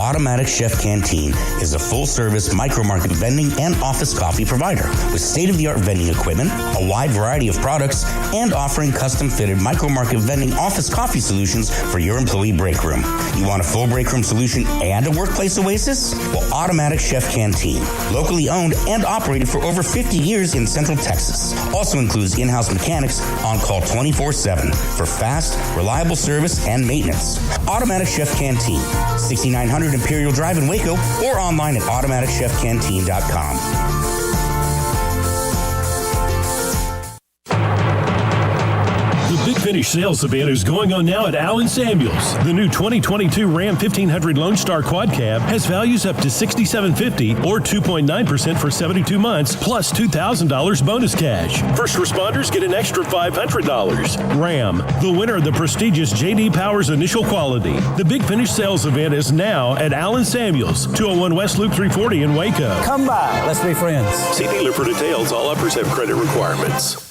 Automatic Chef Canteen is a full-service micro-market vending and office coffee provider with state-of-the-art vending equipment, a wide variety of products, and offering custom-fitted micro-market vending office coffee solutions for your employee break room. You want a full break room solution and a workplace oasis? Well, Automatic Chef Canteen, locally owned and operated for over 50 years in Central Texas, also includes in-house mechanics on call 24/7 for fast, reliable service and maintenance. Automatic Chef Canteen, 6900 Imperial Drive in Waco, or online at automaticchefcanteen.com. The Big Finish sales event is going on now at Allen Samuels. The new 2022 Ram 1500 Lone Star Quad Cab has values up to $6,750 or 2.9% for 72 months, plus $2,000 bonus cash. First responders get an extra $500. Ram, the winner of the prestigious J.D. Powers Initial Quality. The Big Finish sales event is now at Allen Samuels, 201 West Loop 340 in Waco. Come by. Let's be friends. See dealer for details. All offers have credit requirements.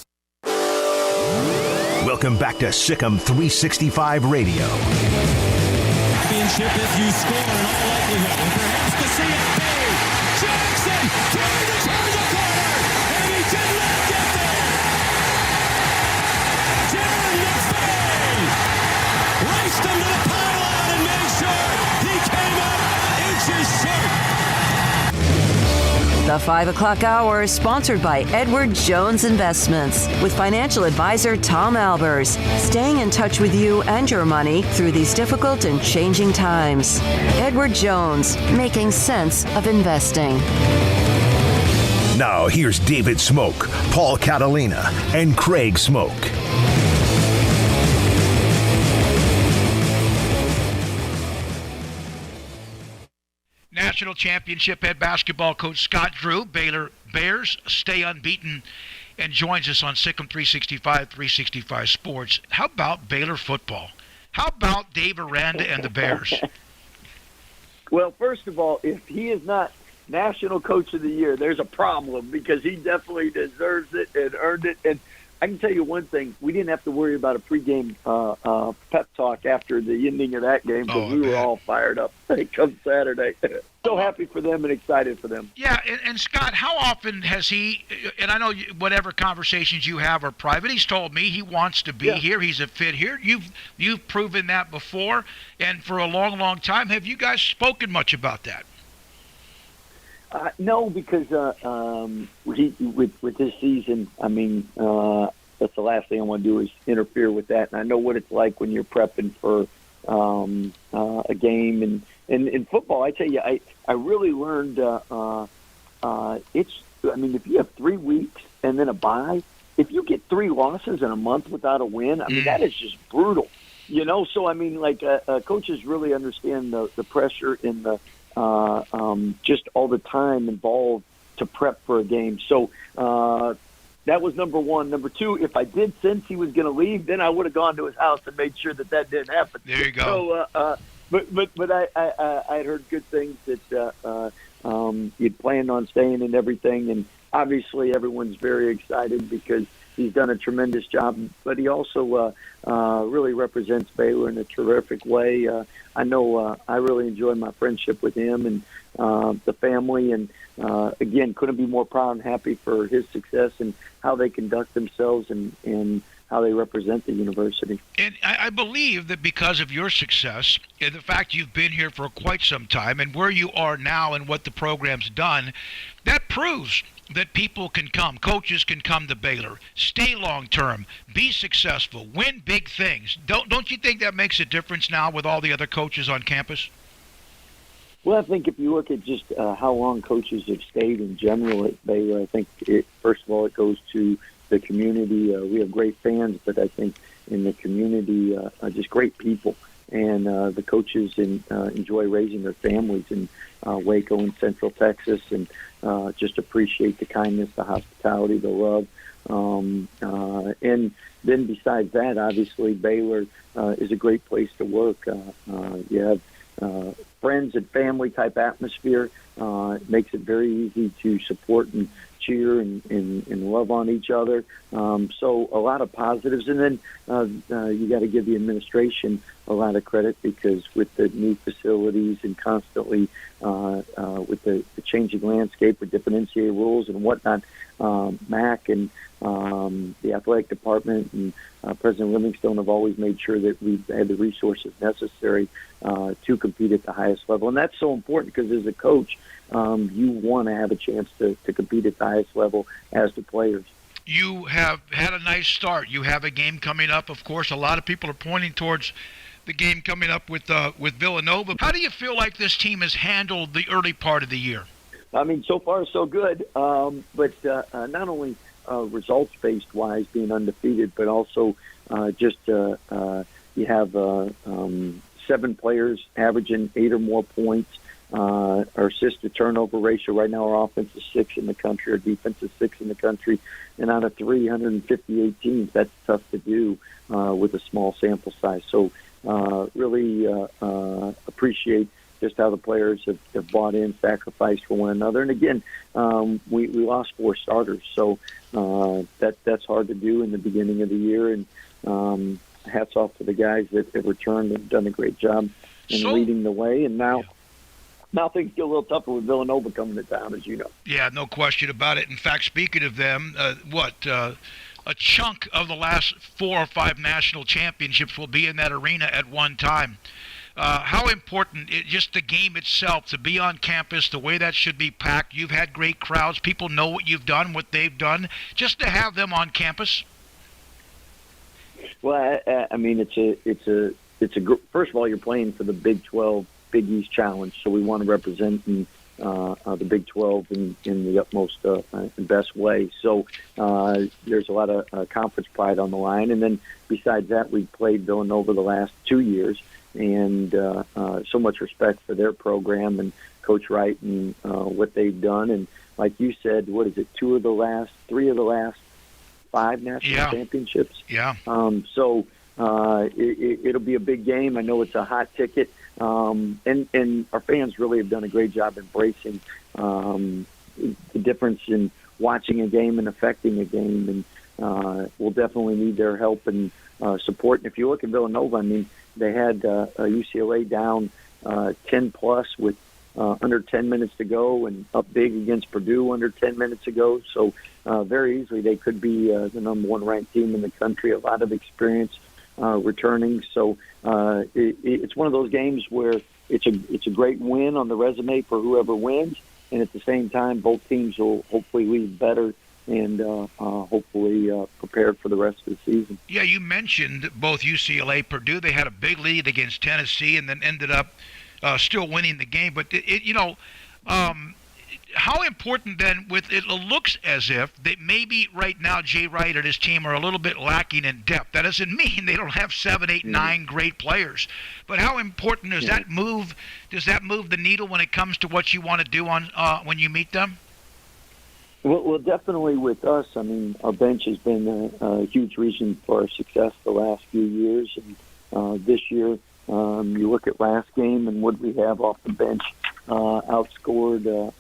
Welcome back to Sikkim 365 Radio. Championship if you score in all likelihood. And perhaps to see it paid. Jackson trying to turn the corner, and he did not get there. Darren McFay raced him to the pylon and made sure he came up inches short. The 5 o'clock hour is sponsored by Edward Jones Investments with financial advisor Tom Albers, staying in touch with you and your money through these difficult and changing times. Edward Jones, making sense of investing. Now here's David Smoak, Paul Catalina, and Craig Smoak. National championship head basketball coach Scott Drew, Baylor Bears, stay unbeaten, and joins us on Sikkim 365 Sports. How about Baylor football? How about Dave Aranda and the Bears? Well, first of all, if he is not National Coach of the Year, there's a problem because he definitely deserves it and earned it. And I can tell you one thing: we didn't have to worry about a pregame pep talk after the ending of that game because we were all fired up. Come Saturday, so happy for them and excited for them. Yeah, and Scott, how often has he? And I know whatever conversations you have are private. He's told me he wants to be here. He's a fit here. You've proven that before, and for a long, long time. Have you guys spoken much about that? No, because with this season, I mean, that's the last thing I want to do is interfere with that. And I know what it's like when you're prepping for a game. And in football, I tell you, I really learned if you have 3 weeks and then a bye, if you get 3 losses in a month without a win, I mean, that is just brutal. So I mean, coaches really understand the pressure and the just all the time involved to prep for a game. So that was number one. Number two, if I did sense he was going to leave, then I would have gone to his house and made sure that didn't happen. There you go. So, but I had heard good things that you'd planned on staying and everything, and obviously everyone's very excited because he's done a tremendous job. But he also really represents Baylor in a terrific way. I know I really enjoyed my friendship with him and the family, and again, couldn't be more proud and happy for his success and how they conduct themselves and how they represent the university. And I believe that because of your success and the fact you've been here for quite some time and where you are now and what the program's done, that proves that people can come, coaches can come to Baylor, stay long-term, be successful, win big things. Don't you think that makes a difference now with all the other coaches on campus? Well, I think if you look at just how long coaches have stayed in general at Baylor, I think, first of all, it goes to the community. We have great fans, but I think in the community, just great people. And the coaches enjoy raising their families in Waco and Central Texas, and just appreciate the kindness, the hospitality, the love. And then besides that, obviously, Baylor is a great place to work. You have friends and family type atmosphere. It makes it very easy to support and cheer and love on each other. So a lot of positives. And then you got to give the administration a lot of credit because with the new facilities and constantly with the changing landscape with different NCAA rules and whatnot, Mac and the athletic department and President Livingstone have always made sure that we've had the resources necessary to compete at the highest level. And that's so important because as a coach, you want to have a chance to compete at the highest level as the players. You have had a nice start. You have a game coming up. Of course, a lot of people are pointing towards the game coming up with Villanova. How do you feel like this team has handled the early part of the year? I mean, so far so good. But not only results-based wise, being undefeated, but also you have 7 players averaging 8 or more points. Our assist-to-turnover ratio right now, our offense is 6th in the country, our defense is 6th in the country, and out of 358 teams, that's tough to do with a small sample size. So really appreciate just how the players have bought in, sacrificed for one another. And again, we lost 4 starters, so that's hard to do in the beginning of the year. And hats off to the guys that have returned and done a great job in leading the way. And now things get a little tougher with Villanova coming to town, as you know. Yeah, no question about it. In fact, speaking of them, a chunk of the last 4 or 5 national championships will be in that arena at one time. How important, just the game itself, to be on campus, the way that should be packed. You've had great crowds. People know what you've done, what they've done. Just to have them on campus. Well, I mean, it's a first of all, you're playing for the Big 12 Big East Challenge, so we want to represent the Big 12 in the utmost and best way. So there's a lot of conference pride on the line. And then besides that, we played Villanova the last 2 years, and so much respect for their program and Coach Wright and what they've done. And like you said, 3 of the last 5 national championships? Yeah. So it'll be a big game. I know it's a hot ticket. And our fans really have done a great job embracing the difference in watching a game and affecting a game. we'll definitely need their help and support. And if you look at Villanova, I mean, they had UCLA down 10-plus with under 10 minutes to go and up big against Purdue under 10 minutes ago. So very easily they could be the number one ranked team in the country, a lot of experience returning. So it's one of those games where it's a great win on the resume for whoever wins, and at the same time, both teams will hopefully leave better and hopefully prepared for the rest of the season. Yeah, you mentioned both UCLA, Purdue. They had a big lead against Tennessee and then ended up still winning the game. But, how important then, with it looks as if that maybe right now Jay Wright and his team are a little bit lacking in depth. That doesn't mean they don't have 7, 8, 9 great players. But how important does that move? Does that move the needle when it comes to what you want to do on when you meet them? Well, definitely with us. I mean, our bench has been a huge reason for our success the last few years. And this year, you look at last game and what we have off the bench. Outscored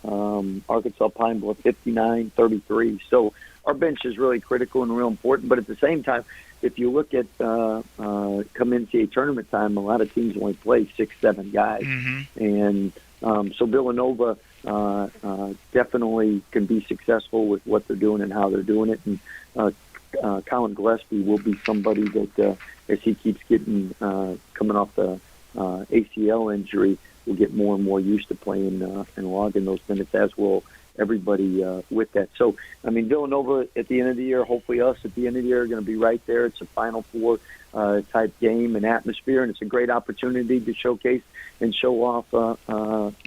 Arkansas Pine Bluff 59-33. So our bench is really critical and real important. But at the same time, if you look at come NCAA tournament time, a lot of teams only play 6, 7 guys. Mm-hmm. And so Villanova definitely can be successful with what they're doing and how they're doing it. And Colin Gillespie will be somebody that, as he keeps getting coming off the ACL injury, will get more and more used to playing and logging those minutes, as will everybody with that. So, I mean, Villanova at the end of the year, hopefully us at the end of the year, are going to be right there. It's a Final Four type game and atmosphere, and it's a great opportunity to showcase and show off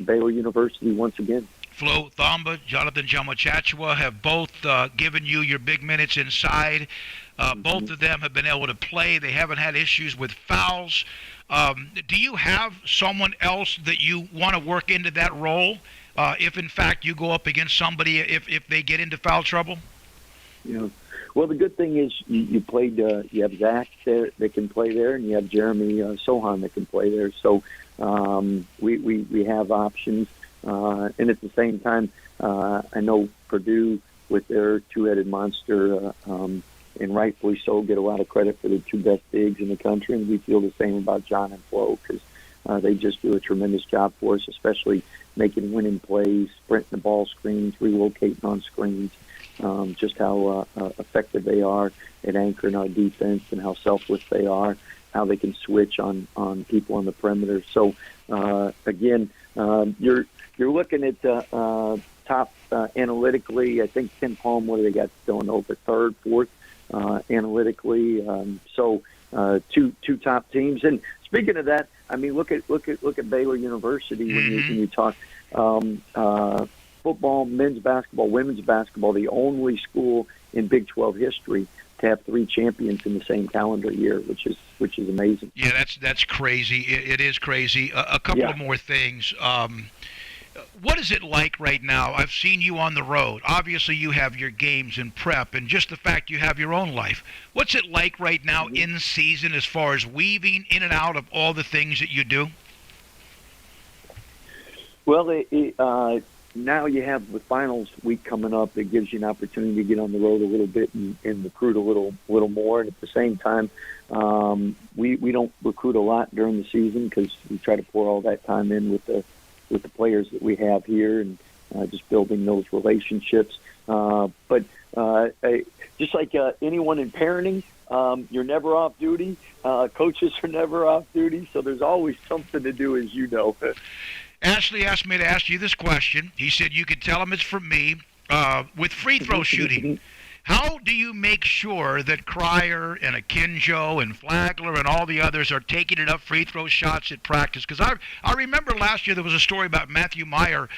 Baylor University once again. Flo Thamba, Jonathan Jamachachua have both given you your big minutes inside. Both of them have been able to play. They haven't had issues with fouls. Do you have someone else that you want to work into that role if, in fact, you go up against somebody if they get into foul trouble? Yeah. Well, the good thing is you played. You have Zach there that can play there, and you have Jeremy Sohan that can play there. So we have options. And at the same time, I know Purdue, with their two-headed monster, and rightfully so, get a lot of credit for the two best bigs in the country, and we feel the same about John and Flo, because they just do a tremendous job for us, especially making winning plays, sprinting the ball screens, relocating on screens, just how effective they are at anchoring our defense and how selfless they are, how they can switch on people on the perimeter. So, again, you're looking at top analytically. I think Ken Palm, what do they got going over third, fourth analytically? So two top teams. And speaking of that, I mean, look at Baylor University when you talk football, men's basketball, women's basketball. The only school in Big 12 history to have 3 champions in the same calendar year, which is amazing. Yeah, that's crazy. It is crazy. A couple of more things. What is it like right now? I've seen you on the road. Obviously, you have your games and prep, and just the fact you have your own life. What's it like right now in season as far as weaving in and out of all the things that you do? Well, now you have the finals week coming up. It gives you an opportunity to get on the road a little bit and recruit a little more. And at the same time, we don't recruit a lot during the season because we try to pour all that time in with the players that we have here and just building those relationships. But just like anyone in parenting, you're never off duty. Coaches are never off duty, so there's always something to do, as you know. Ashley asked me to ask you this question. He said you could tell him it's from me. With free throw shooting, how do you make sure that Cryer and Akinjo and Flagler and all the others are taking enough free throw shots at practice? Because I remember last year there was a story about Matthew Meyer,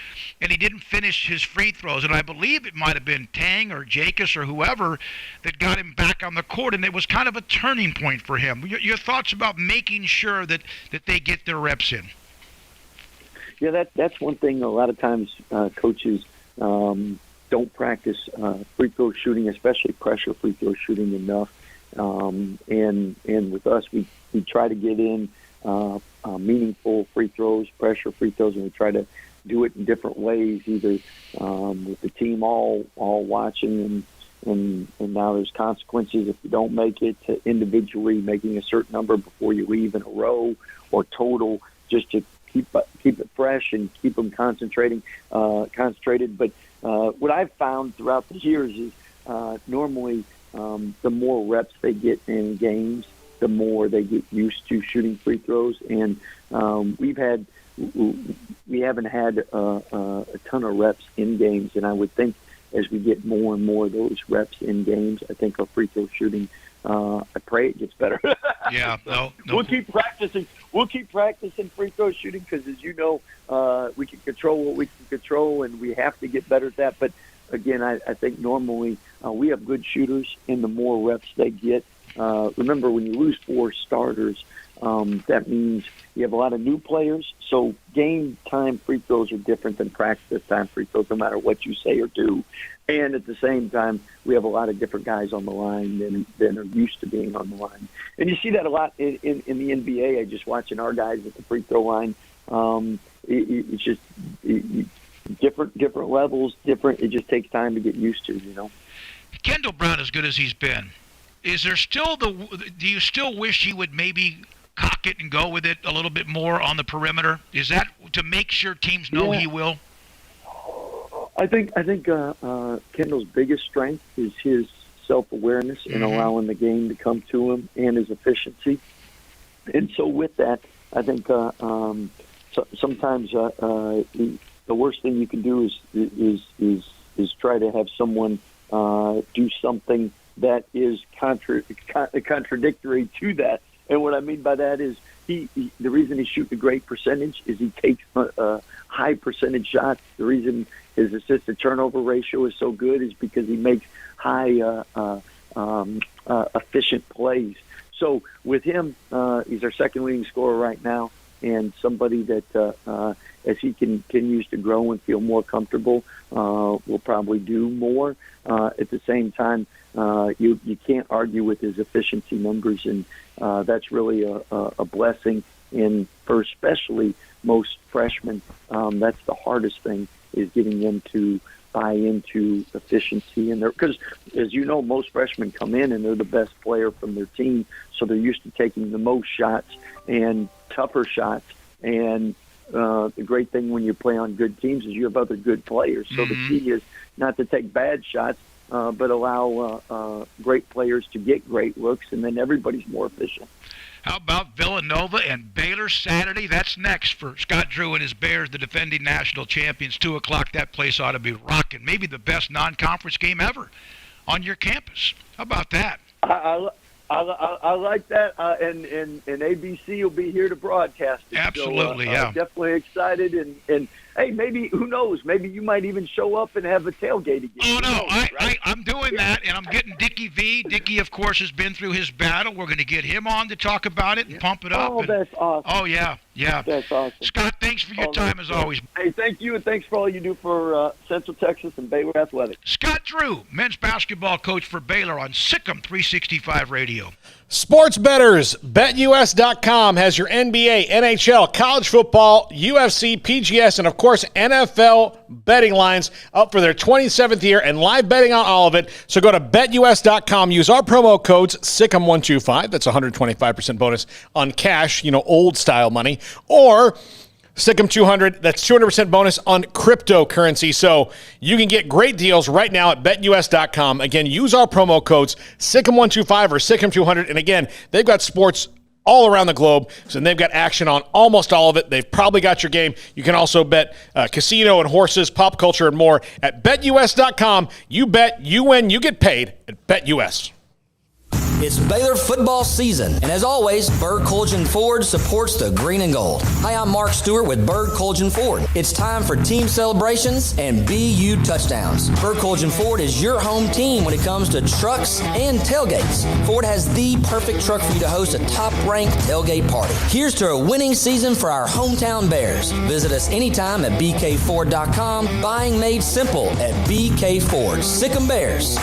and he didn't finish his free throws, and I believe it might have been Tang or Jacobs or whoever that got him back on the court, and it was kind of a turning point for him. Your thoughts about making sure that they get their reps in? Yeah, that's one thing. A lot of times coaches don't practice free throw shooting, especially pressure free throw shooting, enough. And with us, we try to get in meaningful free throws, pressure free throws, and we try to do it in different ways, either with the team all watching and now there's consequences if you don't make it, to individually making a certain number before you leave in a row or total, just to keep it fresh and keep them concentrated. But what I've found throughout the years is normally the more reps they get in games, the more they get used to shooting free throws. And we haven't had a ton of reps in games, and I would think as we get more and more of those reps in games, I think our free throw shooting, I pray it gets better. Yeah, no. We'll keep practicing. We'll keep practicing free throw shooting because, as you know, we can control what we can control, and we have to get better at that. But again, I think normally we have good shooters, and the more reps they get. Remember, when you lose 4 starters, that means you have a lot of new players. So game time free throws are different than practice time free throws, no matter what you say or do. And at the same time, we have a lot of different guys on the line than are used to being on the line. And you see that a lot in the NBA. I just watching our guys at the free throw line. It's just different levels, different. It just takes time to get used to, you know. Kendall Brown, as good as he's been, is there still do you still wish he would maybe cock it and go with it a little bit more on the perimeter? Is that to make sure teams know he will? I think Kendall's biggest strength is his self-awareness and allowing the game to come to him, and his efficiency. And so with that, I think sometimes the worst thing you can do is try to have someone do something that is contradictory to that. And what I mean by that is the reason he's shooting a great percentage is he takes a high percentage shots. The reason his assist-to-turnover ratio is so good is because he makes high efficient plays. So with him, he's our second leading scorer right now, and somebody that as he continues to grow and feel more comfortable, will probably do more. At the same time, you can't argue with his efficiency numbers, and that's really a blessing. And for especially most freshmen, that's the hardest thing, is getting them to buy into efficiency. And because, as you know, most freshmen come in and they're the best player from their team, so they're used to taking the most shots and tougher shots. And the great thing when you play on good teams is you have other good players. So the key is not to take bad shots, but allow great players to get great looks, and then everybody's more efficient. How about Villanova and Baylor Saturday? That's next for Scott Drew and his Bears, the defending national champions. 2 o'clock, that place ought to be rocking. Maybe the best non-conference game ever on your campus. How about that? I like that, and ABC will be here to broadcast it. Absolutely, so, yeah. Definitely excited, and hey, maybe, who knows, maybe you might even show up and have a tailgate again. Oh, no, I'm doing that, and I'm getting Dickie V. Dickie, of course, has been through his battle. We're going to get him on to talk about it and pump it up. Oh, that's awesome. Oh, yeah. That's awesome. Scott, thanks for your time as always. Hey, thank you, and thanks for all you do for Central Texas and Baylor Athletics. Scott Drew, men's basketball coach for Baylor on Sikkim 365 Radio. Sports bettors, BetUS.com has your NBA, NHL, college football, UFC, PGS, and of course NFL betting lines up for their 27th year and live betting on all of it. So go to BetUS.com, use our promo codes SICKM125, that's 125% bonus on cash, old style money, or Sikkim200, that's 200% bonus on cryptocurrency. So you can get great deals right now at BetUS.com. Again, use our promo codes Sikkim125 or Sikkim200. And again, they've got sports all around the globe, so they've got action on almost all of it. They've probably got your game. You can also bet casino and horses, pop culture, and more at BetUS.com. You bet, you win, you get paid at BetUS. It's Baylor football season, and as always, Bird Colgin Ford supports the green and gold. Hi, I'm Mark Stewart with Bird Colgin Ford. It's time for team celebrations and BU touchdowns. Bird Colgin Ford is your home team when it comes to trucks and tailgates. Ford has the perfect truck for you to host a top-ranked tailgate party. Here's to a winning season for our hometown Bears. Visit us anytime at bkford.com. Buying made simple at BK Ford. Sick 'em Bears.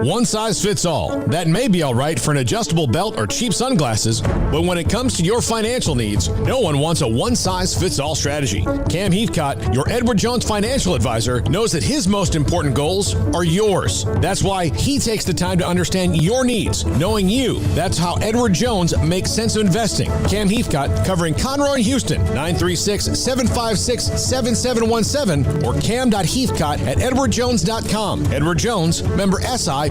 One size fits all. That may be all right for an adjustable belt or cheap sunglasses, but when it comes to your financial needs, no one wants a one-size-fits-all strategy. Cam Heathcott, your Edward Jones financial advisor, knows that his most important goals are yours. That's why he takes the time to understand your needs, knowing you. That's how Edward Jones makes sense of investing. Cam Heathcott, covering Conroe and Houston, 936-756-7717 or cam.heathcott@edwardjones.com. Edward Jones, member SIPC.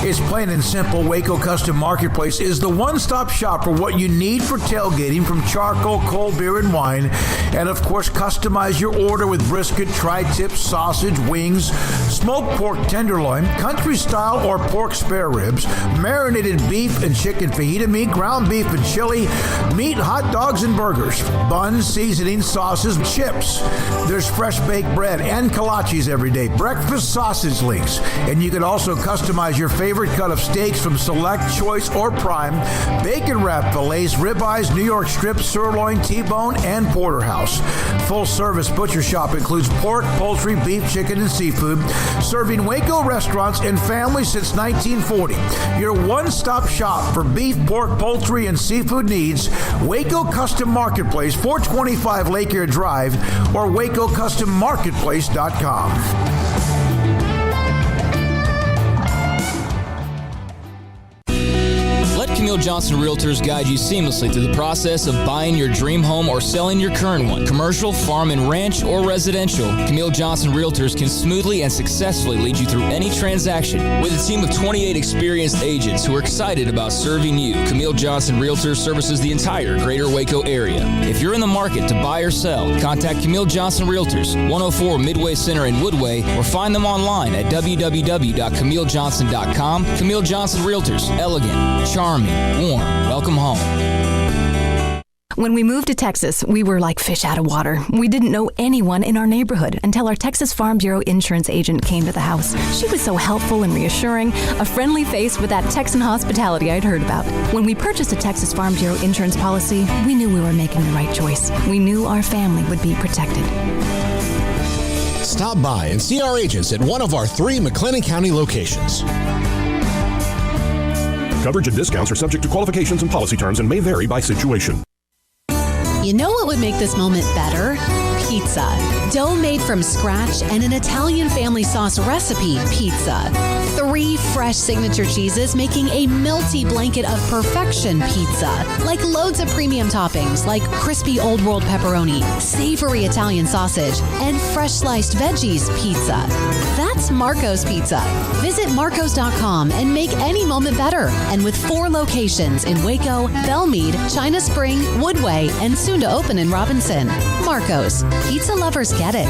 It's plain and simple. Waco Custom Marketplace is the one-stop shop for what you need for tailgating, from charcoal, cold beer, and wine. And, of course, customize your order with brisket, tri-tip, sausage, wings, smoked pork tenderloin, country-style or pork spare ribs, marinated beef and chicken fajita meat, ground beef and chili, meat, hot dogs, and burgers, buns, seasoning, sauces, chips. There's fresh baked bread and kolaches every day, breakfast sausage links. And you can also customize your favorite cut of steaks from Select, Choice, or Prime, bacon wrap fillets, ribeyes, New York strip, sirloin, T-bone, and porterhouse. Full service butcher shop includes pork, poultry, beef, chicken, and seafood, serving Waco restaurants and families since 1940. Your one-stop shop for beef, pork, poultry, and seafood needs. Waco Custom Marketplace, 425 Lake Erie Drive, or WacoCustomMarketplace.com. Camille Johnson Realtors guide you seamlessly through the process of buying your dream home or selling your current one. Commercial, farm and ranch, or residential, Camille Johnson Realtors can smoothly and successfully lead you through any transaction. With a team of 28 experienced agents who are excited about serving you, Camille Johnson Realtors services the entire greater Waco area. If you're in the market to buy or sell, contact Camille Johnson Realtors, 104 Midway Center in Woodway, or find them online at www.camillejohnson.com. Camille Johnson Realtors, elegant, charming, warm. Welcome home. When we moved to Texas, we were like fish out of water. We didn't know anyone in our neighborhood until our Texas Farm Bureau insurance agent came to the house. She was so helpful and reassuring, a friendly face with that Texan hospitality I'd heard about. When we purchased a Texas Farm Bureau insurance policy, we knew we were making the right choice. We knew our family would be protected. Stop by and see our agents at one of our 3 McLennan County locations. Coverage and discounts are subject to qualifications and policy terms and may vary by situation. You know what would make this moment better? Pizza. Dough made from scratch and an Italian family sauce recipe pizza. 3 fresh signature cheeses making a melty blanket of perfection pizza. Like loads of premium toppings like crispy Old World pepperoni, savory Italian sausage, and fresh sliced veggies pizza. That's Marco's Pizza. Visit marcos.com and make any moment better. And with 4 locations in Waco, Belmead, China Spring, Woodway, and soon to open in Robinson. Marco's. Pizza lovers get it.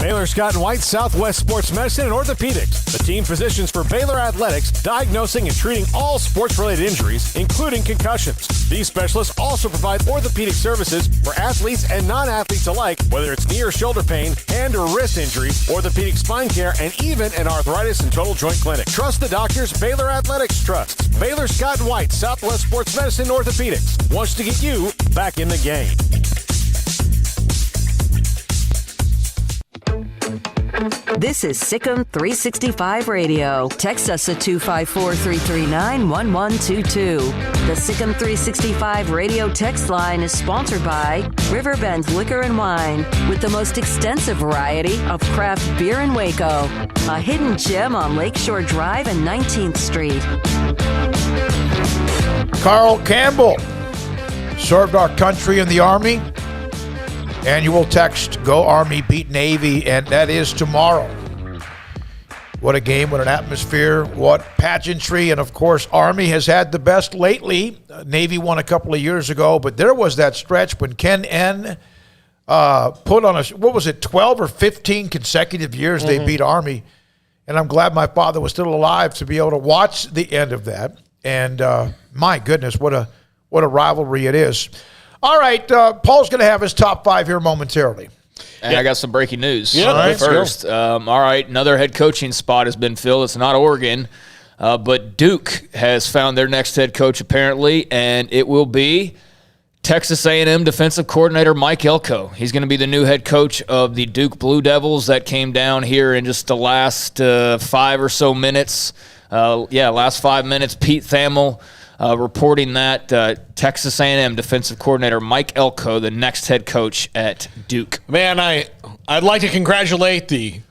Baylor Scott and White, Southwest Sports Medicine and Orthopedics, the team physicians for Baylor Athletics, diagnosing and treating all sports-related injuries, including concussions. These specialists also provide orthopedic services for athletes and non-athletes alike, whether it's knee or shoulder pain, hand or wrist injury, orthopedic spine care, and even an arthritis and total joint clinic. Trust the doctors Baylor Athletics trusts. Baylor Scott and White, Southwest Sports Medicine and Orthopedics wants to get you back in the game. This is Sikkim 365 Radio. Text us at 254-339-1122. The Sikkim 365 Radio text line is sponsored by Riverbend Liquor and Wine, with the most extensive variety of craft beer in Waco. A hidden gem on Lakeshore Drive and 19th Street. Carl Campbell served our country in the Army. Annual text, Go Army, beat Navy, and that is tomorrow. What a game, what an atmosphere, what pageantry, and of course, Army has had the best lately. Navy won a couple of years ago, but there was that stretch when Ken N put on 12 or 15 consecutive years they beat Army, and I'm glad my father was still alive to be able to watch the end of that, and my goodness, what a rivalry it is. All right, Paul's going to have his top 5 here momentarily. And I got some breaking news. Yeah, right, first. All right, another head coaching spot has been filled. It's not Oregon, but Duke has found their next head coach apparently, and it will be Texas A&M defensive coordinator Mike Elko. He's going to be the new head coach of the Duke Blue Devils. That came down here in just the last 5 or so minutes. Last 5 minutes. Pete Thamel reporting that Texas A&M defensive coordinator Mike Elko, the next head coach at Duke. Man, I'd like to congratulate the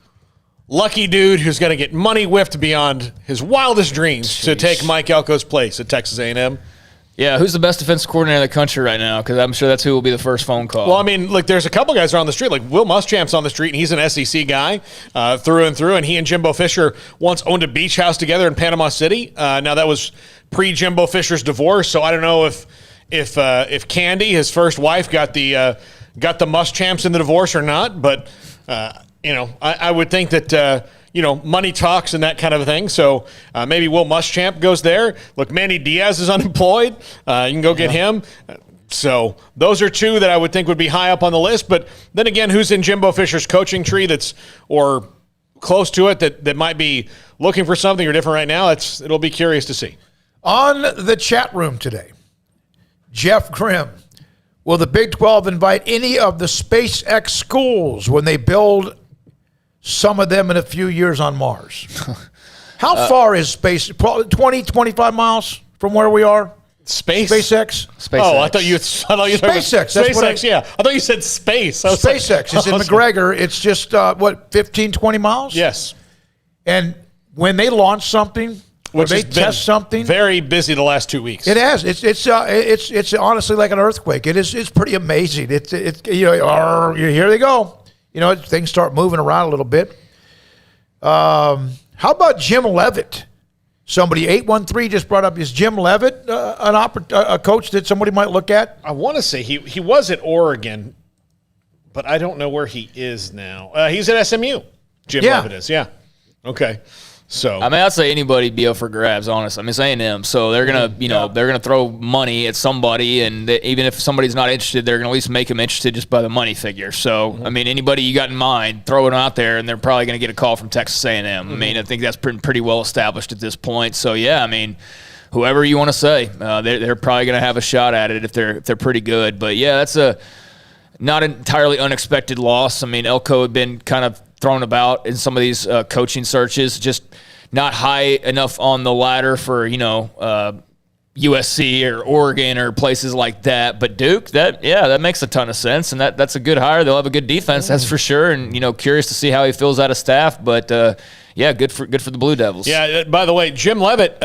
lucky dude who's going to get money whiffed beyond his wildest dreams to take Mike Elko's place at Texas A&M. Yeah, who's the best defensive coordinator in the country right now? Because I'm sure that's who will be the first phone call. Well, I mean, look, there's a couple guys around the street. Like Will Muschamp's on the street, and he's an SEC guy through and through. And he and Jimbo Fisher once owned a beach house together in Panama City. Now that was pre-Jimbo Fisher's divorce, so I don't know if Candy, his first wife, got the Muschamps in the divorce or not. But I would think that. Money talks and that kind of a thing. So maybe Will Muschamp goes there. Look, Manny Diaz is unemployed. You can go get him. So those are two that I would think would be high up on the list. But then again, who's in Jimbo Fisher's coaching tree or close to it that might be looking for something or different right now? It'll be curious to see. On the chat room today, Jeff Grimm. Will the Big 12 invite any of the SpaceX schools when they build some of them in a few years on Mars? How far is space? Probably 20, 25 miles from where we are? SpaceX? Oh, I thought you were SpaceX. SpaceX, I thought you said space. SpaceX is in McGregor. It's just, 15, 20 miles? Yes. And when they launch something, or they test something, very busy the last 2 weeks. It has. It's honestly like an earthquake. It's pretty amazing. Here they go. Things start moving around a little bit. How about Jim Leavitt? Somebody, 813 just brought up, is Jim Leavitt a coach that somebody might look at? I want to say he was at Oregon, but I don't know where he is now. He's at SMU. Jim Leavitt is, yeah. Okay. So I mean, I'd say anybody be up for grabs, honestly. I mean, it's A&M, so they're gonna, they're gonna throw money at somebody, and even if somebody's not interested, they're gonna at least make them interested just by the money figure. So, I mean, anybody you got in mind, throw it out there, and they're probably gonna get a call from Texas A&M. I mean, I think that's pretty well established at this point. So, yeah, I mean, whoever you want to say, they're probably gonna have a shot at it if they're pretty good. But yeah, that's a not entirely unexpected loss. I mean, Elko had been kind of thrown about in some of these coaching searches, not high enough on the ladder for, USC or Oregon or places like that. But Duke, that makes a ton of sense, and that's a good hire. They'll have a good defense, that's for sure. And curious to see how he fills out a staff. But good for the Blue Devils. Yeah. By the way, Jim Leavitt,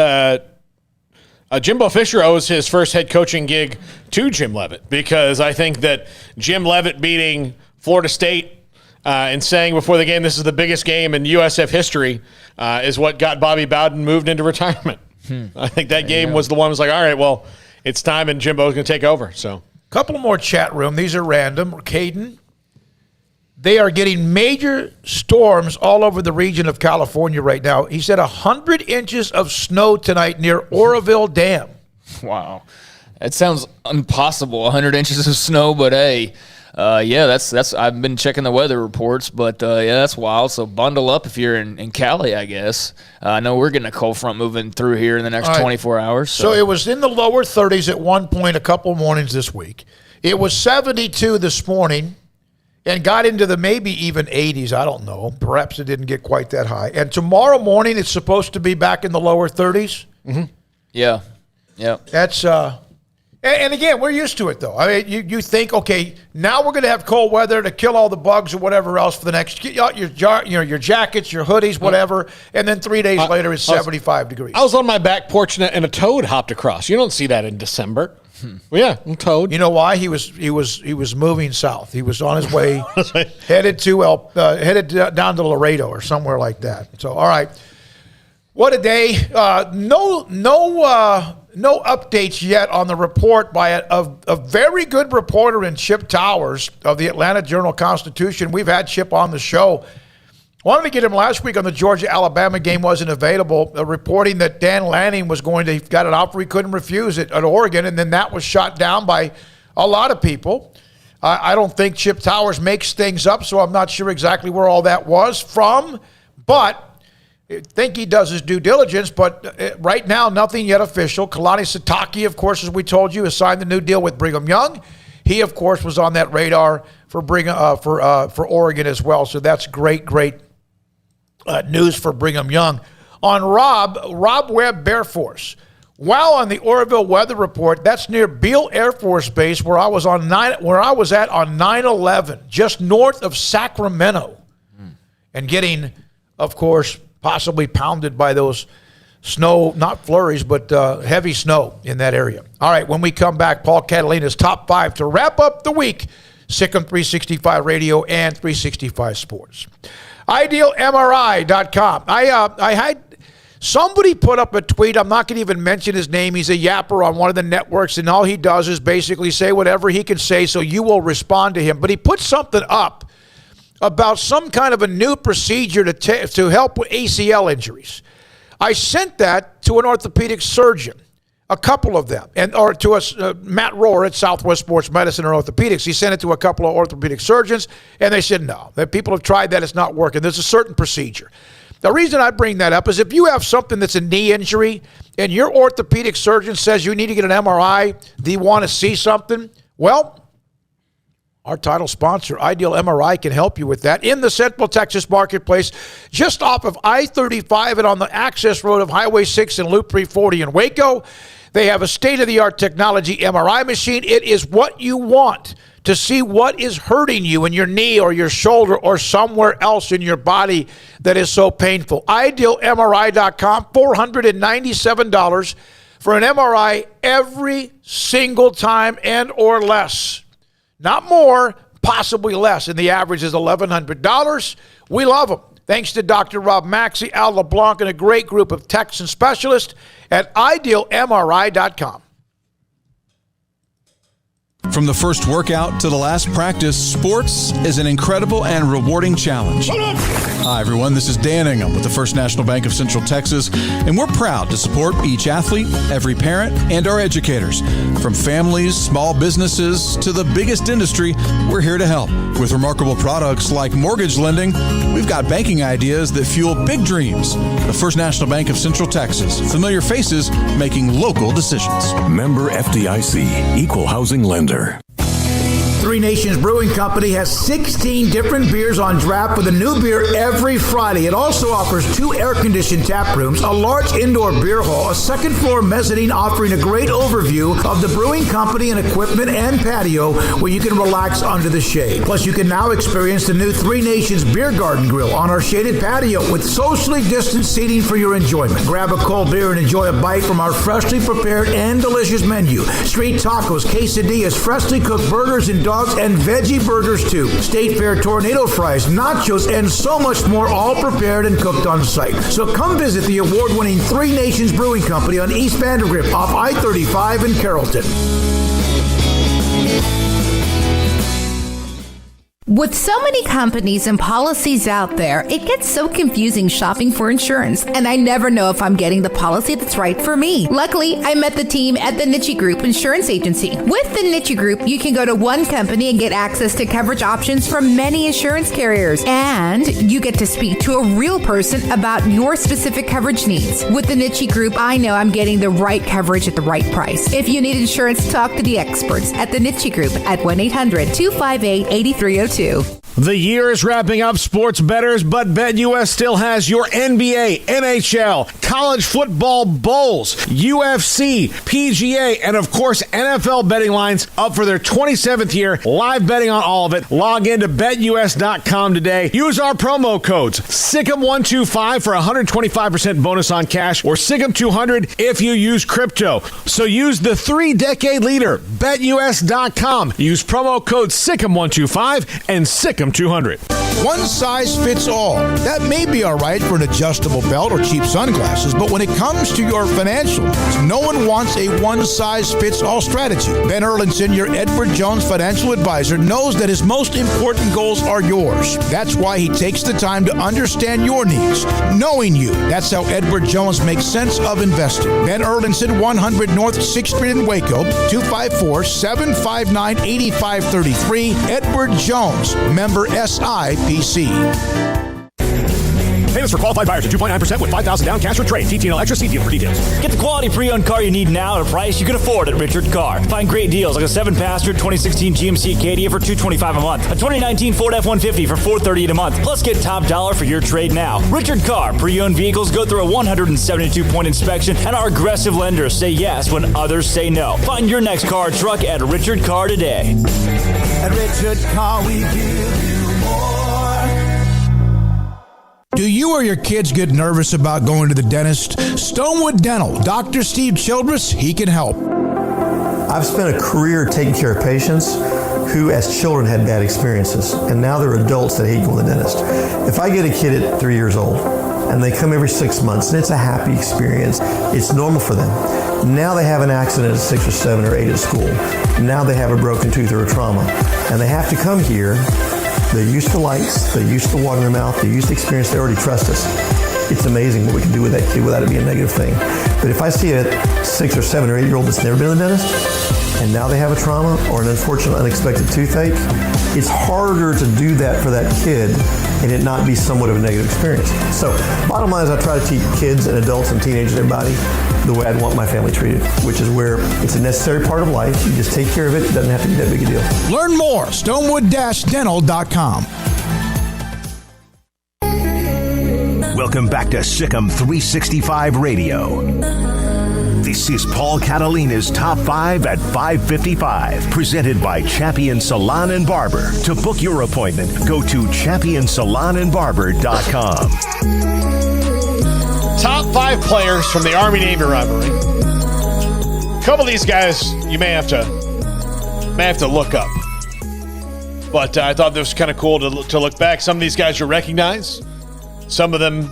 Jimbo Fisher owes his first head coaching gig to Jim Leavitt, because I think that Jim Leavitt beating Florida State and saying before the game this is the biggest game in USF history is what got Bobby Bowden moved into retirement. I think that game was the one was like, all right, well, it's time, and Jimbo's going to take over. So, couple more chat room. These are random. Caden, they are getting major storms all over the region of California right now. He said 100 inches of snow tonight near Oroville Dam. Wow. That sounds impossible, 100 inches of snow, but hey, that's. I've been checking the weather reports, but that's wild. So bundle up if you're in Cali, I guess. I know we're getting a cold front moving through here in the next 24 hours. So it was in the lower 30s at one point a couple mornings this week. It was 72 this morning and got into the maybe even 80s. I don't know. Perhaps it didn't get quite that high. And tomorrow morning it's supposed to be back in the lower 30s. Mm-hmm. Yeah. That's and again, we're used to it, though. I mean, you think, okay, now we're going to have cold weather to kill all the bugs or whatever else for the next, your jackets, your hoodies, whatever, and then 3 days later it's 75 degrees. I was on my back porch and a toad hopped across. You don't see that in December. Well, yeah, a toad. You know why? He was moving south. He was on his way, headed down to Laredo or somewhere like that. So, all right. What a day. No updates yet on the report by a very good reporter in Chip Towers of the Atlanta Journal-Constitution. We've had Chip on the show. Wanted to get him last week on the Georgia-Alabama game, wasn't available, reporting that Dan Lanning got an offer he couldn't refuse at Oregon, and then that was shot down by a lot of people. I don't think Chip Towers makes things up, so I'm not sure exactly where all that was from, but think he does his due diligence, but right now, nothing yet official. Kalani Sitake, of course, as we told you, has signed the new deal with Brigham Young. He, of course, was on that radar for for Oregon as well. So that's great news for Brigham Young. On Rob Webb Bear Force. While on the Oroville Weather Report, that's near Beale Air Force Base, where I was at on 9/11, just north of Sacramento, and getting, of course, possibly pounded by those snow, not flurries, but heavy snow in that area. All right, when we come back, Paul Catalina's top 5 to wrap up the week. Sikkim 365 Radio and 365 Sports. IdealMRI.com. I had somebody put up a tweet. I'm not going to even mention his name. He's a yapper on one of the networks, and all he does is basically say whatever he can say, so you will respond to him. But he put something up about some kind of a new procedure to help with ACL injuries. I sent that to an orthopedic surgeon, a couple of them, or to us, Matt Rohr at Southwest Sports Medicine and Orthopedics. He sent it to a couple of orthopedic surgeons, and they said no. That people have tried that, it's not working. There's a certain procedure. The reason I bring that up is if you have something that's a knee injury and your orthopedic surgeon says you need to get an MRI, do you want to see something? Well, our title sponsor, Ideal MRI, can help you with that in the Central Texas marketplace, just off of I-35 and on the access road of Highway 6 and Loop 340 in Waco. They have a state-of-the-art technology MRI machine. It is what you want to see what is hurting you in your knee or your shoulder or somewhere else in your body that is so painful. IdealMRI.com, $497 for an MRI every single time and or less. Not more, possibly less, and the average is $1,100. We love them. Thanks to Dr. Rob Maxey, Al LeBlanc, and a great group of Texan specialists at IdealMRI.com. From the first workout to the last practice, sports is an incredible and rewarding challenge. Hi, everyone. This is Dan Ingham with the First National Bank of Central Texas, and we're proud to support each athlete, every parent, and our educators. From families, small businesses, to the biggest industry, we're here to help. With remarkable products like mortgage lending, we've got banking ideas that fuel big dreams. The First National Bank of Central Texas. Familiar faces making local decisions. Member FDIC, Equal Housing Lender. Three Nations Brewing Company has 16 different beers on draft with a new beer every Friday. It also offers 2 air-conditioned tap rooms, a large indoor beer hall, a second-floor mezzanine offering a great overview of the brewing company and equipment and patio where you can relax under the shade. Plus, you can now experience the new Three Nations Beer Garden Grill on our shaded patio with socially distanced seating for your enjoyment. Grab a cold beer and enjoy a bite from our freshly prepared and delicious menu. Street tacos, quesadillas, freshly cooked burgers and dogs and veggie burgers too. State Fair tornado fries, nachos, and so much more, all prepared and cooked on site. So come visit the award-winning Three Nations Brewing Company on East Vandergrift off I-35 in Carrollton. With so many companies and policies out there, it gets so confusing shopping for insurance, and I never know if I'm getting the policy that's right for me. Luckily, I met the team at the Niche Group Insurance Agency. With the Niche Group, you can go to one company and get access to coverage options from many insurance carriers, and you get to speak to a real person about your specific coverage needs. With the Niche Group, I know I'm getting the right coverage at the right price. If you need insurance, talk to the experts at the Niche Group at 1-800-258-8302. The year is wrapping up, sports bettors, but BetUS still has your NBA, NHL, college football bowls, UFC, PGA, and of course NFL betting lines up for their 27th year. Live betting on all of it. Log in to BetUS.com today. Use our promo codes SICK'EM125 for 125% bonus on cash, or SICK'EM200 if you use crypto. So use the 3-decade leader, BetUS.com. Use promo code SICK'EM125 and SICK'EM200. One size fits all. That may be all right for an adjustable belt or cheap sunglasses, but when it comes to your financial needs, no one wants a one-size-fits-all strategy. Ben Erlinson, your Edward Jones financial advisor, knows that his most important goals are yours. That's why he takes the time to understand your needs, knowing you. That's how Edward Jones makes sense of investing. Ben Erlinson, 100 North 6th Street in Waco, 254-759-8533. Edward Jones, member SIPC. Payments for qualified buyers at 2.9% with $5,000 down, cash or trade. TTL Extra. See dealer for details. Get the quality pre-owned car you need now at a price you can afford at Richard Car. Find great deals like a 7-passenger 2016 GMC Acadia for $225 a month, a 2019 Ford F-150 for $438 a month. Plus, get top dollar for your trade now. Richard Car. Pre-owned vehicles go through a 172-point inspection, and our aggressive lenders say yes when others say no. Find your next car or truck at Richard Car today. At Richard Car, we give you more. Do you or your kids get nervous about going to the dentist? Stonewood Dental. Dr. Steve Childress, he can help. I've spent a career taking care of patients who as children had bad experiences, and now they're adults that hate going to the dentist. If I get a kid at 3 years old and they come every 6 months and it's a happy experience, it's normal for them. Now they have an accident at 6 or 7 or 8 at school. Now they have a broken tooth or a trauma, and they have to come here. They're used to lights, they're used to water in their mouth, they're used to experience, they already trust us. It's amazing what we can do with that kid without it being a negative thing. But if I see a 6 or 7 or 8 year old that's never been to the dentist, and now they have a trauma or an unfortunate unexpected toothache, it's harder to do that for that kid and it not be somewhat of a negative experience. So bottom line is I try to teach kids and adults and teenagers and everybody the way I'd want my family treated, which is where it's a necessary part of life. You just take care of it. It doesn't have to be that big a deal. Learn more, stonewood-dental.com. Welcome back to Sikkim 365 Radio. This is Paul Catalina's Top 5 at 5:55, presented by Champion Salon and Barber. To book your appointment, go to championsalonandbarber.com. Top 5 players from the Army-Navy rivalry. A couple of these guys you may have to look up. But I thought this was kind of cool to look back. Some of these guys you recognize. Some of them,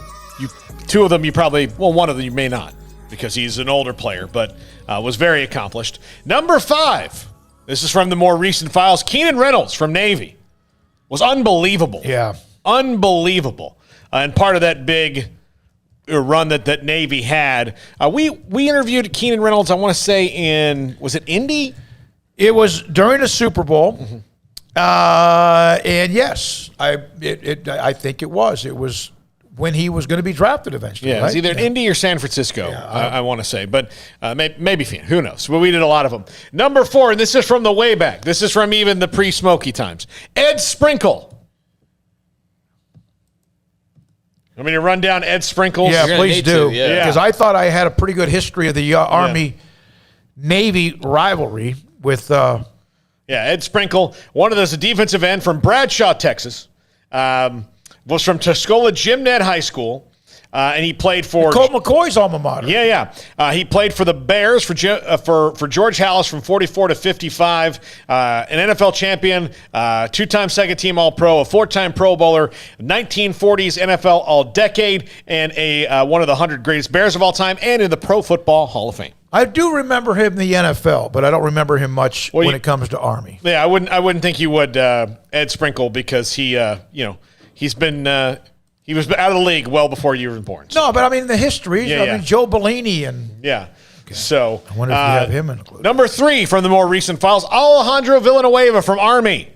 two of them you probably, well, one of them you may not, because he's an older player, but was very accomplished. Number 5, this is from the more recent files. Keenan Reynolds from Navy was unbelievable. Yeah. Unbelievable. And part of that big run that Navy had. We interviewed Keenan Reynolds, I want to say was it Indy? It was during a Super Bowl. Mm-hmm. And yes, I think it was. It was when he was going to be drafted eventually. Yeah, right? it's either Indy or San Francisco, I want to say. But maybe Phoenix. Who knows? But we did a lot of them. Number 4, and this is from the way back. This is from even the pre-Smokey times. Ed Sprinkle. I'm going to run down Ed Sprinkle's. Yeah, please do. Because I thought I had a pretty good history of the Army-Navy rivalry with... Ed Sprinkle, one of those, a defensive end from Bradshaw, Texas. Was from Tuscola Gymnet High School, and he played for Colt McCoy's alma mater. He played for the Bears for George Halas from 44 to 55. An NFL champion, 2-time second-team All-Pro, a 4-time Pro Bowler, 1940s NFL All-Decade, and one of the 100 greatest Bears of all time, and in the Pro Football Hall of Fame. I do remember him in the NFL, but I don't remember him much when it comes to Army. Yeah, I wouldn't think you would, Ed Sprinkle, because he was out of the league well before you were born. So. No, but I mean the history. I mean Joe Bellini and So I wonder if you have him included. Number 3 from the more recent files, Alejandro Villanueva from Army.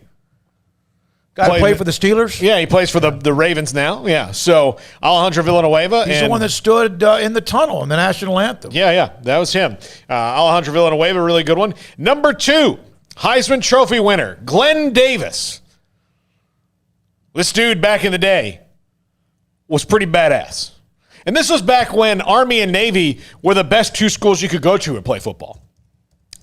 Guy played for the Steelers? Yeah, he plays for the Ravens now. Yeah, so Alejandro Villanueva. He's the one that stood in the tunnel in the national anthem. Yeah, that was him. Alejandro Villanueva, really good one. Number 2, Heisman Trophy winner, Glenn Davis. This dude back in the day was pretty badass. And this was back when Army and Navy were the best 2 schools you could go to and play football.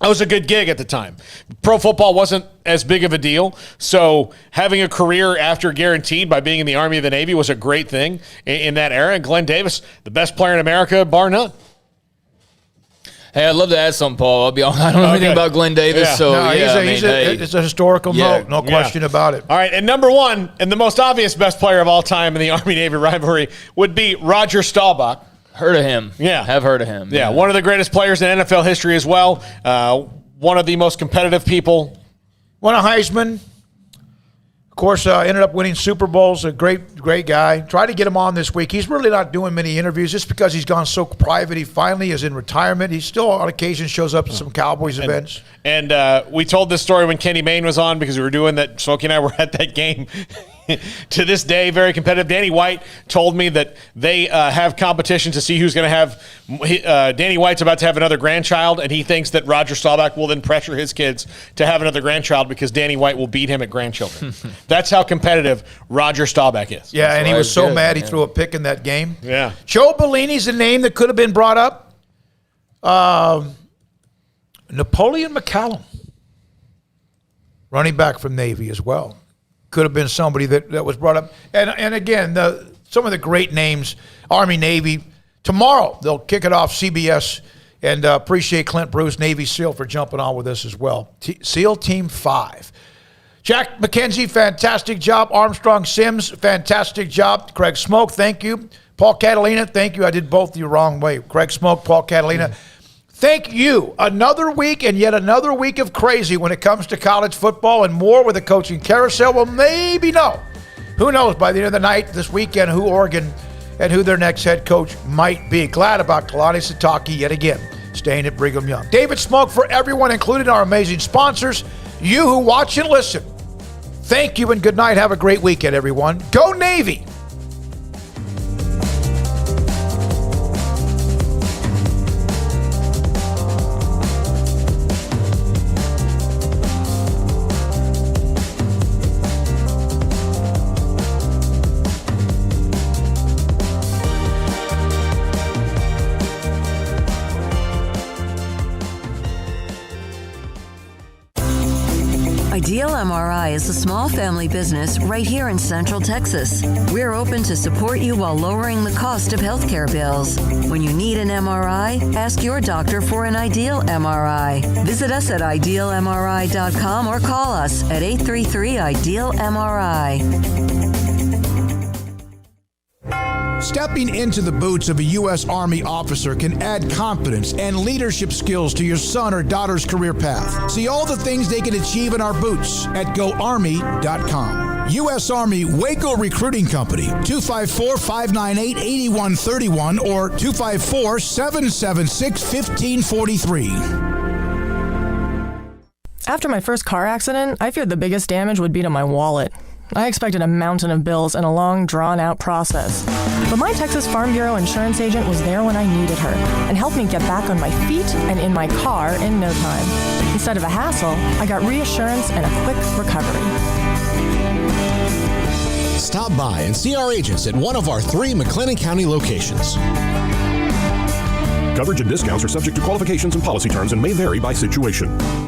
That was a good gig at the time. Pro football wasn't as big of a deal, so having a career after guaranteed by being in the Army or the Navy was a great thing in that era. And Glenn Davis, the best player in America, bar none. Hey, I'd love to add something, Paul. I'll be honest. I don't know anything about Glenn Davis, it's a historical note, no question about it. All right, and number 1, and the most obvious best player of all time in the Army-Navy rivalry would be Roger Staubach. Heard of him. Yeah. Have heard of him. Yeah, one of the greatest players in NFL history as well. One of the most competitive people. Won a Heisman. Of course, ended up winning Super Bowls. A great Great guy. Try to get him on this week. He's really not doing many interviews just because he's gone so private. He finally is in retirement. He still on occasion shows up at some Cowboys events. And we told this story when Kenny Mayne was on because we were doing that. Smokey and I were at that game. To this day, very competitive. Danny White told me that they have competition to see who's going to have. Danny White's about to have another grandchild, and he thinks that Roger Staubach will then pressure his kids to have another grandchild because Danny White will beat him at grandchildren. That's how competitive Roger Staubach is. Yeah, and he was so mad he threw a pick in that game. Yeah. Joe Bellini's a name that could have been brought up. Napoleon McCallum, running back from Navy as well. Could have been somebody that was brought up. And again, some of the great names, Army, Navy. Tomorrow, they'll kick it off, CBS, and appreciate Clint Bruce, Navy SEAL, for jumping on with us as well. SEAL Team 5. Jack McKenzie, fantastic job. Armstrong Sims, fantastic job. Craig Smoak, thank you. Paul Catalina, thank you. I did both the wrong way. Craig Smoak, Paul Catalina. Thank you. Another week and yet another week of crazy when it comes to college football, and more with the coaching carousel. We'll maybe know. Who knows by the end of the night this weekend who Oregon and who their next head coach might be. Glad about Kalani Sitake yet again, staying at Brigham Young. David Smoak for everyone, including our amazing sponsors. You who watch and listen, thank you and good night. Have a great weekend, everyone. Go Navy! Ideal MRI is a small family business right here in Central Texas. We're open to support you while lowering the cost of healthcare bills. When you need an MRI, ask your doctor for an Ideal MRI. Visit us at idealmri.com or call us at 833-IDEAL-MRI. Stepping into the boots of a U.S. Army officer can add confidence and leadership skills to your son or daughter's career path. See all the things they can achieve in our boots at GoArmy.com. U.S. Army Waco Recruiting Company, 254-598-8131 or 254-776-1543. After my first car accident, I feared the biggest damage would be to my wallet. I expected a mountain of bills and a long, drawn-out process. But my Texas Farm Bureau insurance agent was there when I needed her and helped me get back on my feet and in my car in no time. Instead of a hassle, I got reassurance and a quick recovery. Stop by and see our agents at one of our 3 McLennan County locations. Coverage and discounts are subject to qualifications and policy terms and may vary by situation.